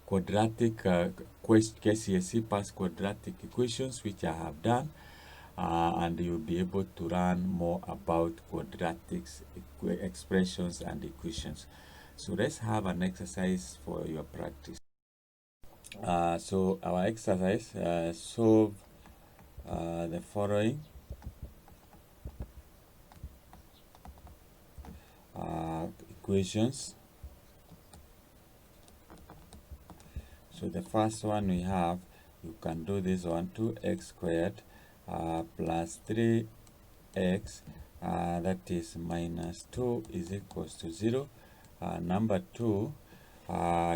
quadratic KCSE past quadratic equations, which I have done, and you'll be able to learn more about quadratics, expressions and equations. So let's have an exercise for your practice. So our exercise, solve the following equations. So the first one we have, you can do this one, 2x squared plus 3x, that is minus 2 is equals to 0. Number 2,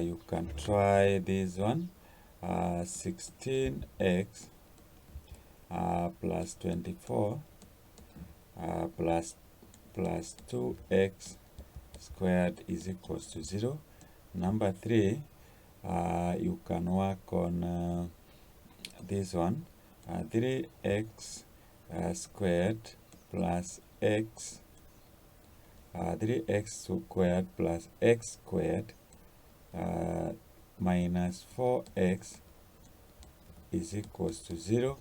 you can try this one, 16x plus 24 plus 2x squared is equals to 0. Number 3, you can work on this one, 3x squared plus x, 3x squared plus x squared minus 4x is equals to 0.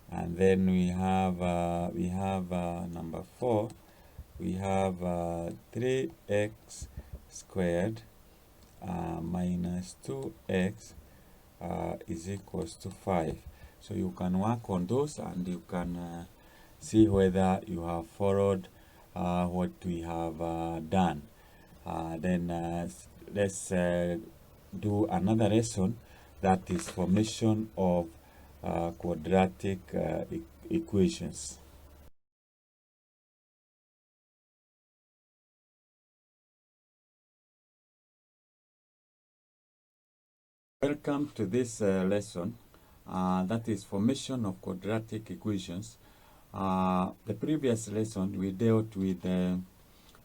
And then we have number 4, we have 3x squared minus 2x is equals to 5. So you can work on those, and you can see whether you have followed what we have done. Then let's do another lesson, that is formation of quadratic equations. Welcome to this lesson, that is formation of quadratic equations. The previous lesson we dealt with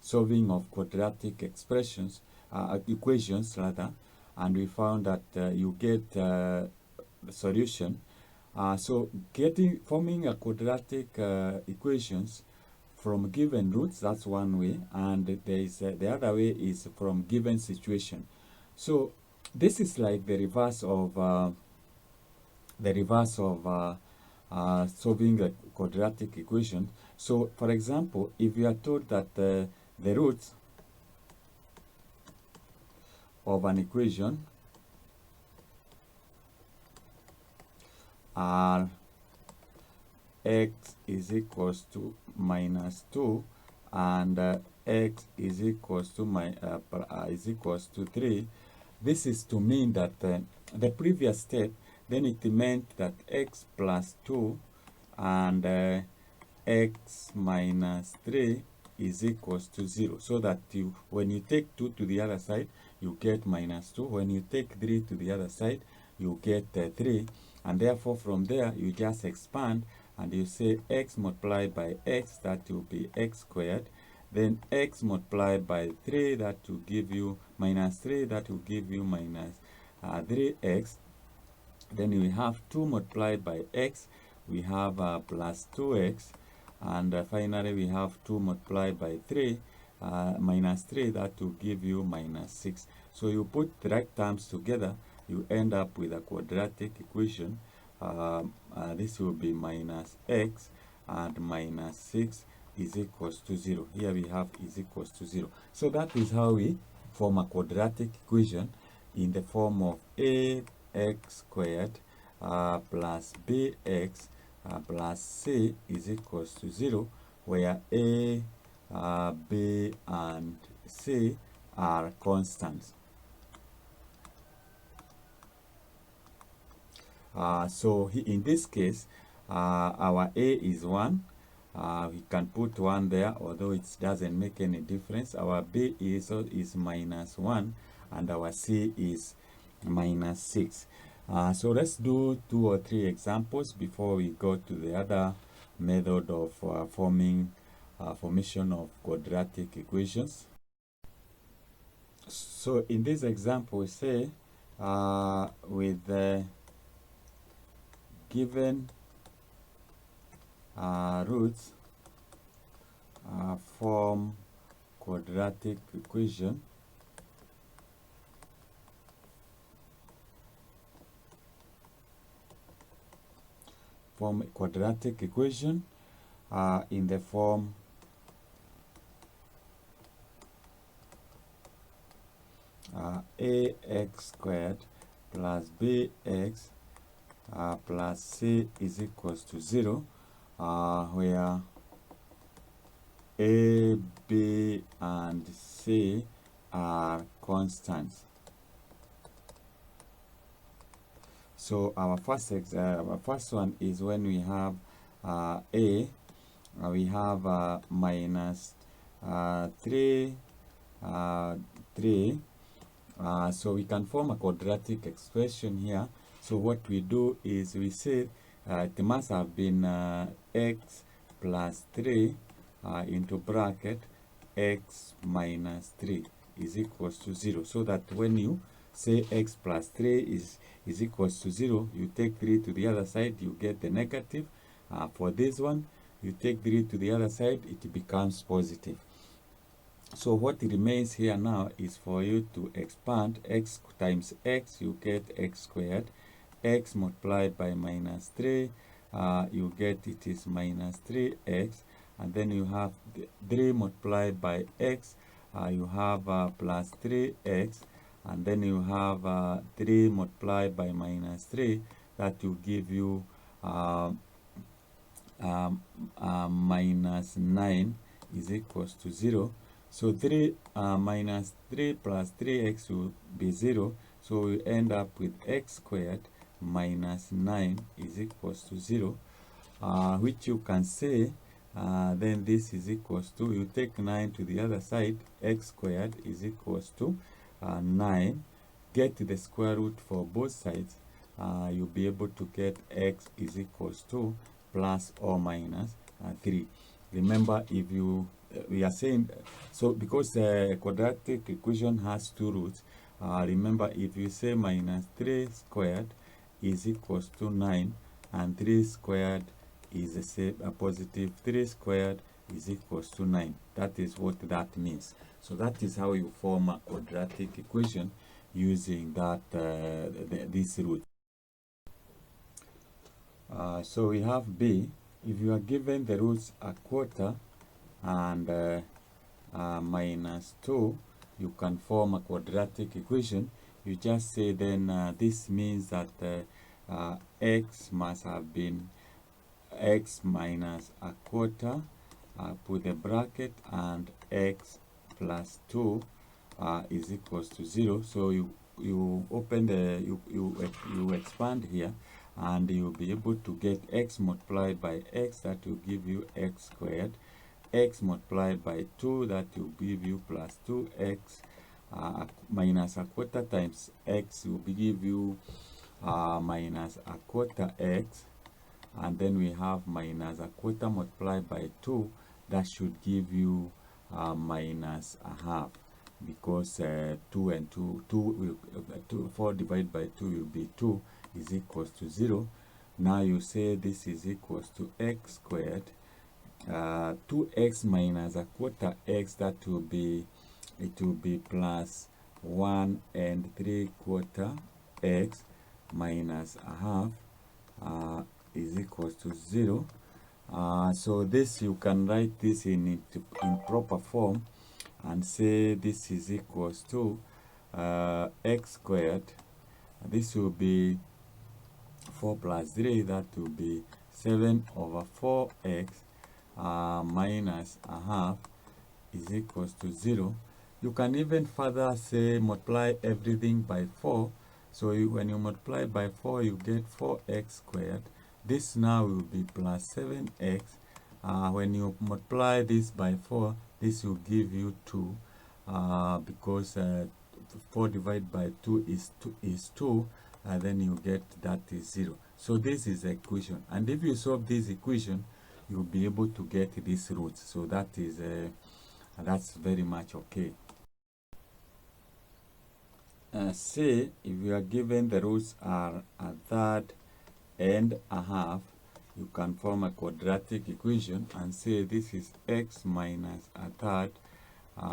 solving of quadratic equations rather, and we found that you get the solution. So forming a quadratic equations from given roots, that's one way, and there is the other way is from given situation. So this is like the reverse of solving a quadratic equation. So for example, if you are told that the roots of an equation are x is equals to minus 2 and x is equals to is equals to 3, this is to mean that the previous step, then it meant that x plus 2 and x minus 3 is equals to 0, so that when you take 2 to the other side, you get minus 2. When you take 3 to the other side, you get 3. And therefore, from there, you just expand and you say x multiplied by x, that will be x squared. Then x multiplied by 3, that will give you minus 3, that will give you minus 3x. Then we have 2 multiplied by x, we have plus 2x. And finally, we have 2 multiplied by 3, minus 3, that will give you minus 6. So you put the right terms together, you end up with a quadratic equation. This will be minus x and minus 6 is equals to 0. Here we have is equals to 0. So that is how we form a quadratic equation in the form of ax squared plus bx plus c is equals to 0, where a, b, and c are constants. So in this case, our a is 1. We can put 1 there, although it doesn't make any difference. Our b is minus 1, and our c is minus 6. So let's do 2 or 3 examples before we go to the other method of formation of quadratic equations. So in this example, we say with the given roots form quadratic equation in the form ax squared plus bx plus c is equals to 0, where a, b, and c are constants. So our first one is when we have a, we have minus 3, 3. So we can form a quadratic expression here. So what we do is we say it must have been x plus 3 into bracket x minus 3 is equals to 0, so that when you say x plus 3 is equals to 0, you take 3 to the other side, you get the negative. For this one, you take 3 to the other side, it becomes positive. So what remains here now is for you to expand x times x, you get x squared. X multiplied by minus 3, you get it is minus 3x. And then you have 3 multiplied by x, you have plus 3x. And then you have 3 multiplied by minus 3, that will give you minus 9 is equals to 0. So 3 minus 3 plus 3x will be 0. So we end up with x squared minus 9 is equals to 0, which you can say then this is equals to, you take 9 to the other side, x squared is equals to 9 get the square root for both sides, you'll be able to get x is equals to plus or minus 3. Remember, if you we are saying, so because the quadratic equation has two roots, remember, if you say minus 3 squared is equals to 9, and 3 squared is the same, positive 3 squared is equals to 9. That is what that means. So that is how you form a quadratic equation using that this root. So we have B. If you are given the roots a quarter and minus 2, you can form a quadratic equation. You just say then this means that x must have been x minus a quarter, put a bracket, and x plus 2 is equals to 0. So you open the you expand here, and you'll be able to get x multiplied by x, that will give you x squared, x multiplied by 2, that will give you plus 2x, minus a quarter times x will give you minus a quarter x, and then we have minus a quarter multiplied by 2, that should give you minus a half, because 2 and 2 will 4 divided by 2 will be 2 is equals to 0. Now you say this is equals to x squared, 2x minus a quarter x, that will be, it will be plus 1 and 3/4 x minus a half is equals to 0. So this, you can write this in proper form and say this is equals to x squared. This will be 4 plus 3, that will be 7 over 4x minus a half is equals to 0. You can even further say multiply everything by 4. So when you multiply by 4, you get 4x squared. This now will be plus 7x. When you multiply this by 4, this will give you 2, because 4 divided by 2 is 2, and then you get that is 0. So this is the equation, and if you solve this equation, you'll be able to get these roots. So that is that's very much okay. Say if you are given the roots are a third and a half, you can form a quadratic equation and say this is x minus a third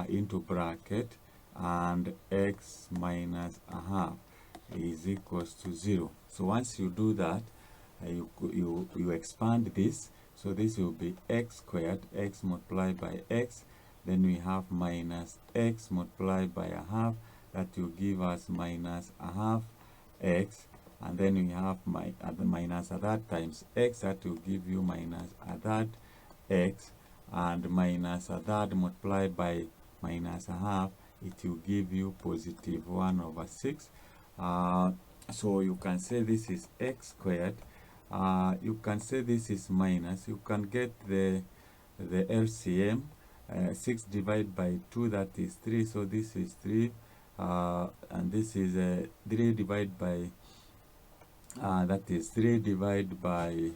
into bracket, and x minus a half is equals to 0. So once you do that, you expand this. So this will be x squared, x multiplied by x, then we have minus x multiplied by a half, that will give us minus a half x, and then we have minus a third times x, that will give you minus a third x, and minus a third multiplied by minus a half, it will give you positive 1 over 6. So you can say this is x squared. You can say this is minus. You can get the LCM. 6 divided by 2, that is 3. So this is 3. And this is 3 divided by that is 3 divided by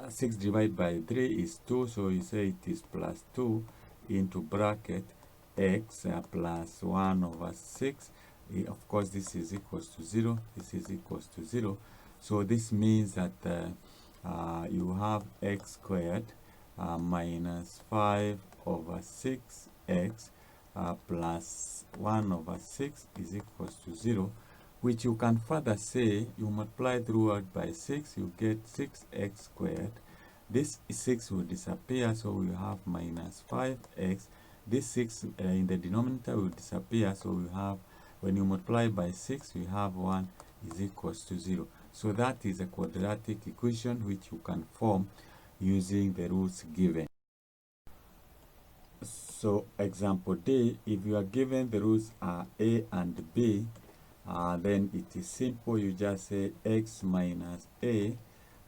6 divided by 3 is 2. So you say it is plus 2 into bracket x plus 1 over 6. Of course, this is equals to 0. This is equals to 0. So this means that you have x squared minus 5 over 6x plus 1 over 6 is equals to 0, which you can further say, you multiply throughout by 6, you get 6x squared. This 6 will disappear, so we have minus 5x. This 6 in the denominator will disappear, so we have, when you multiply by 6, we have 1 is equals to 0. So that is a quadratic equation which you can form using the roots given. So example D, if you are given the roots are a and b, then it is simple. You just say x minus a,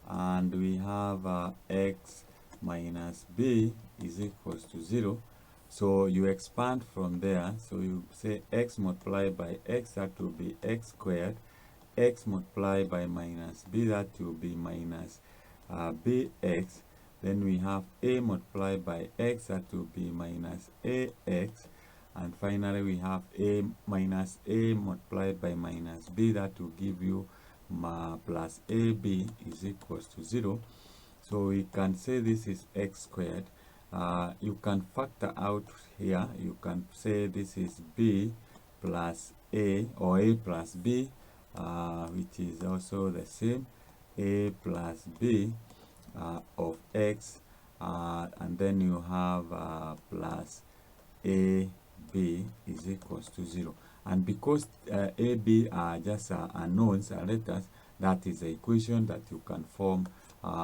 and we have x minus b is equals to 0. So you expand from there. So you say x multiplied by x, that will be x squared. X multiplied by minus b, that will be minus bx. Then we have a multiplied by x, that will be minus ax. And finally we have a minus a multiplied by minus b, that will give you plus ab is equals to 0. So we can say this is x squared. You can factor out here. You can say this is b plus a, or a plus b, which is also the same, a plus b of x, and then you have plus a b is equals to 0. And because a b are just unknowns, letters, that is the equation that you can form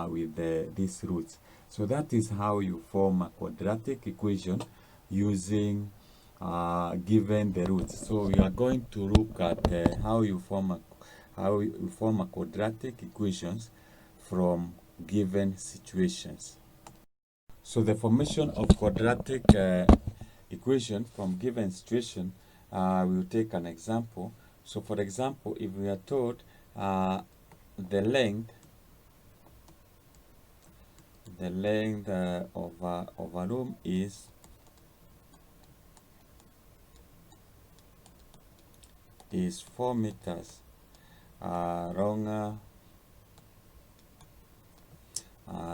with these roots. So that is how you form a quadratic equation using given the roots. So we are going to look at how you form a quadratic equations from given situations. So the formation of quadratic equation from given situation, we'll take an example. So for example, if we are told the length of a room is 4 meters longer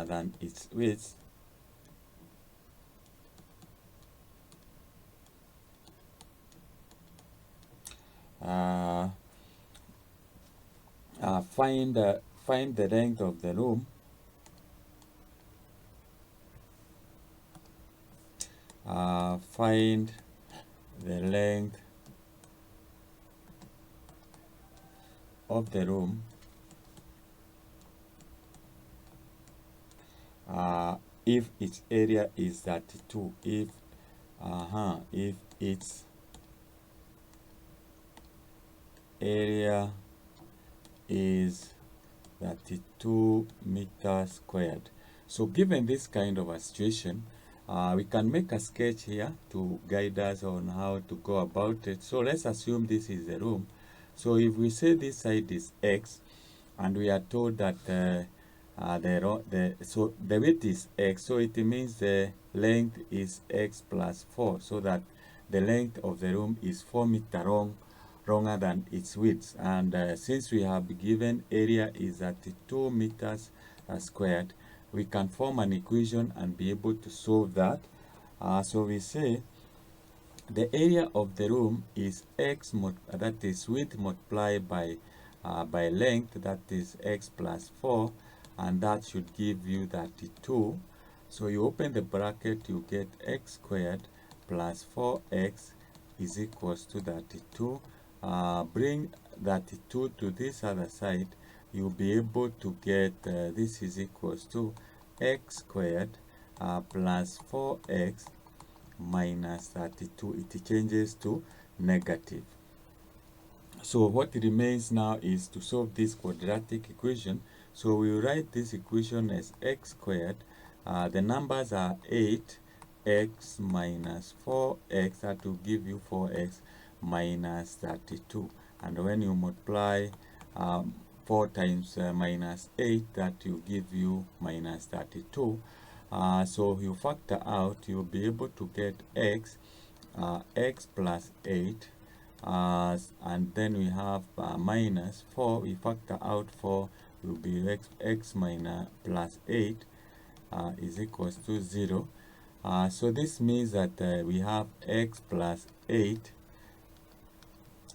than its width, find the length of the room find the length of the room if its area is 32, if its area is 32 meters squared. So given this kind of a situation, we can make a sketch here to guide us on how to go about it. So let's assume this is the room. So if we say this side is x, and we are told that so the width is x, so it means the length is x plus 4, so that the length of the room is 4 meters longer than its width. And since we have given area is 2 meters squared, we can form an equation and be able to solve that. So we say the area of the room is x, that is width multiplied by length, that is x plus 4, and that should give you 32. So you open the bracket, you get x squared plus 4x is equals to 32. Bring 32 to this other side, you'll be able to get this is equals to x squared plus 4x minus 32. It changes to negative. So what remains now is to solve this quadratic equation. So we write this equation as x squared. The numbers are 8x minus 4x, that will give you 4x minus 32. And when you multiply 4 times minus 8, that will give you minus 32. So you factor out, you'll be able to get x plus 8, and then we have minus 4. We factor out 4, will be x minus plus 8 is equals to 0. So this means that we have x plus 8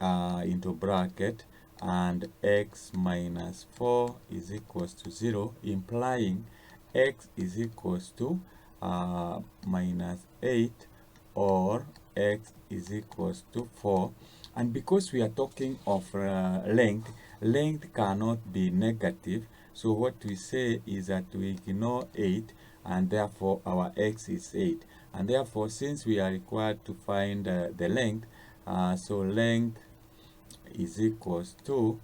into bracket, and x minus 4 is equals to 0, implying x is equals to minus 8, or x is equals to 4. And because we are talking of length cannot be negative, so what we say is that we ignore 8, and therefore our x is 8. And therefore, since we are required to find the length, so length is equals to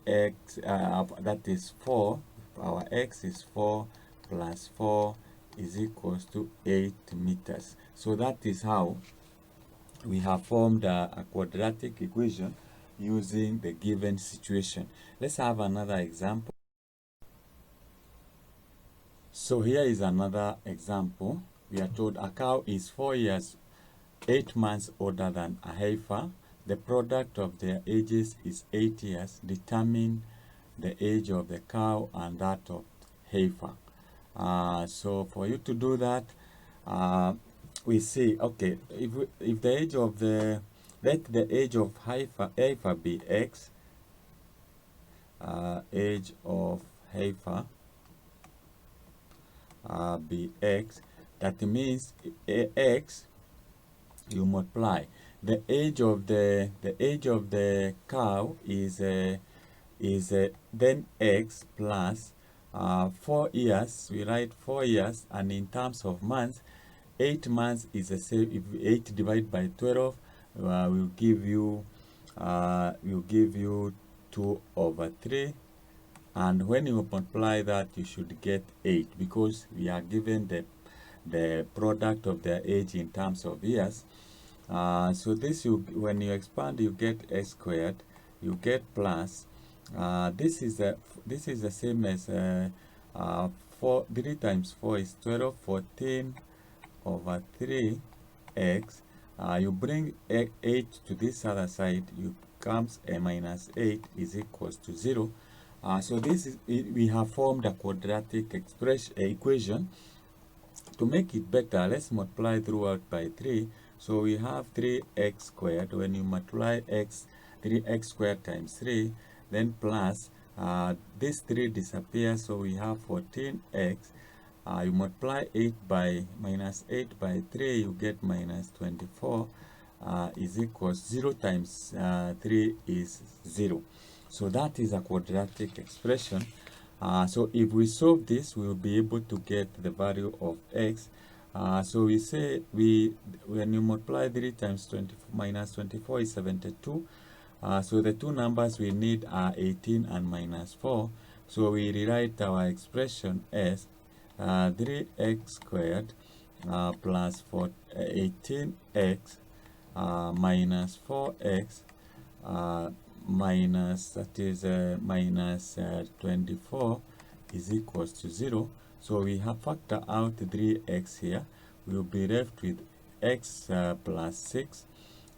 x, that is 4. Our x is 4 plus 4 is equals to 8 meters. So that is how we have formed a quadratic equation using the given situation. Let's have another example. So here is another example. We are told a cow is 4 years 8 months older than a heifer. The product of their ages is 8 years. Determine the age of the cow and that of heifer. So for you to do that, we see, okay, if the age of let the age of heifer be x, age of heifer be x, that means x, you multiply the age of the cow is then x plus 4 years. We write 4 years, and in terms of months, 8 months is the same. If 8 divided by 12 will give you 2/3, and when you multiply that, you should get 8, because we are given the product of their age in terms of years. So this, when you expand, you get x squared, you get plus this is the same as 3 times 4 is 12, 14/3x. You bring 8 to this other side, you comes a minus 8 is equals to 0. So this is we have formed a quadratic equation. To make it better, let's multiply throughout by 3. So we have 3x squared. When you multiply 3x squared times 3, then plus this 3 disappears, so we have 14x. You multiply 8 by minus 8 by 3, you get minus 24 is equals 0 times 3 is 0. So that is a quadratic expression. So if we solve this, we will be able to get the value of x. So we say when you multiply 3 times 20 minus 24 is 72. So the two numbers we need are 18 and minus 4. So we rewrite our expression as 3x squared plus 18x minus 4x minus, that is minus 24 is equals to 0. So we have factor out 3x here. We will be left with x plus 6.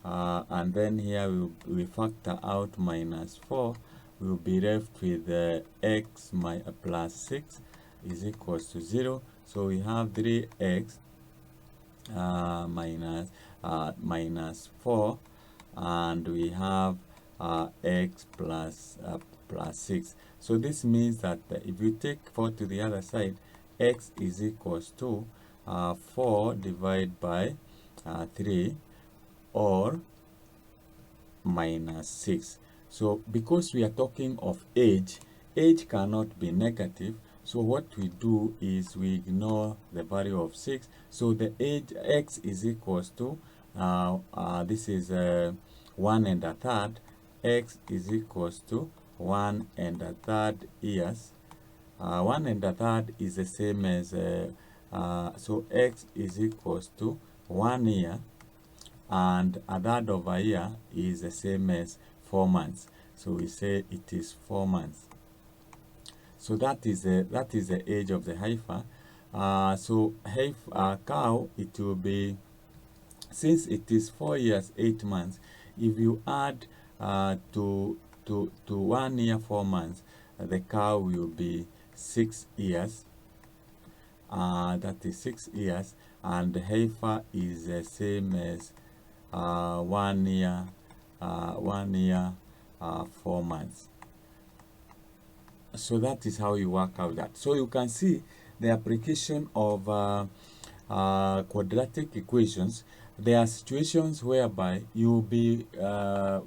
And then here we factor out minus 4. We will be left with x plus 6 is equals to 0. So we have 3x minus 4, and we have x plus 6. So this means that if you take 4 to the other side, x is equals to 4 divided by 3, or minus 6. So because we are talking of age cannot be negative. So what we do is we ignore the value of 6. So the age x is equals to this is 1 and a third. X is equals to 1 and a third years. 1 and a third is the same as so x is equals to 1 year, and a third of a year is the same as 4 months. So we say it is 4 months. So that is the age of the heifer. So cow, it will be, since it is 4 years 8 months, if you add to 1 year 4 months, the cow will be 6 years. That is 6 years, and the heifer is the same as 1 year 4 months. So that is how you work out that. So you can see the application of quadratic equations. There are situations whereby you will be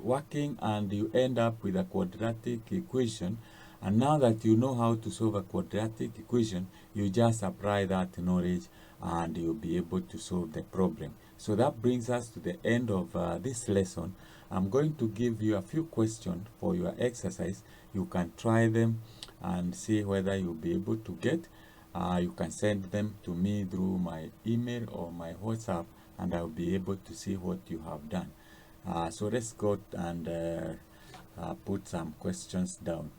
working and you end up with a quadratic equation, and now that you know how to solve a quadratic equation, you just apply that knowledge and you'll be able to solve the problem. So that brings us to the end of this lesson. I'm going to give you a few questions for your exercise. You can try them and see whether you'll be able to get you can send them to me through my email or my WhatsApp, and I'll be able to see what you have done. So let's go and put some questions down.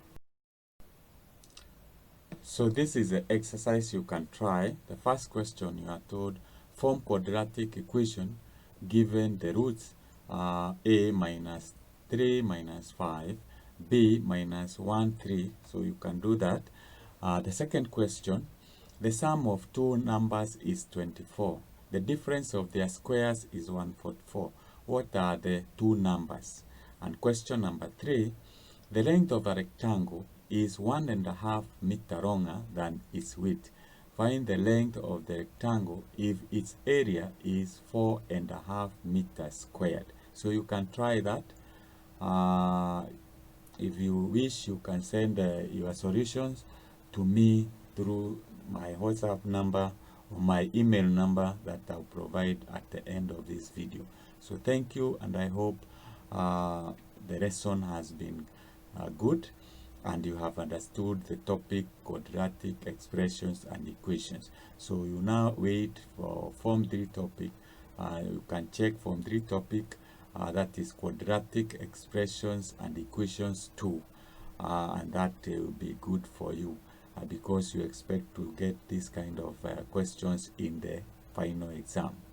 So this is an exercise you can try. The first question, you are told, form quadratic equation given the roots a minus 3 minus 5, b minus 1, 3. So you can do that. The second question, the sum of two numbers is 24. The difference of their squares is 144. What are the two numbers? And question number 3, the length of a rectangle is 1.5 meters longer than its width. Find the length of the rectangle if its area is 4.5 meters squared. So you can try that. If you wish, you can send your solutions to me through my WhatsApp number or my email number that I'll provide at the end of this video. So thank you, and I hope the lesson has been good, and you have understood the topic quadratic expressions and equations. So you now wait for Form 3 topic. You can check Form 3 topic, that is quadratic expressions and equations 2, and that will be good for you because you expect to get this kind of questions in the final exam.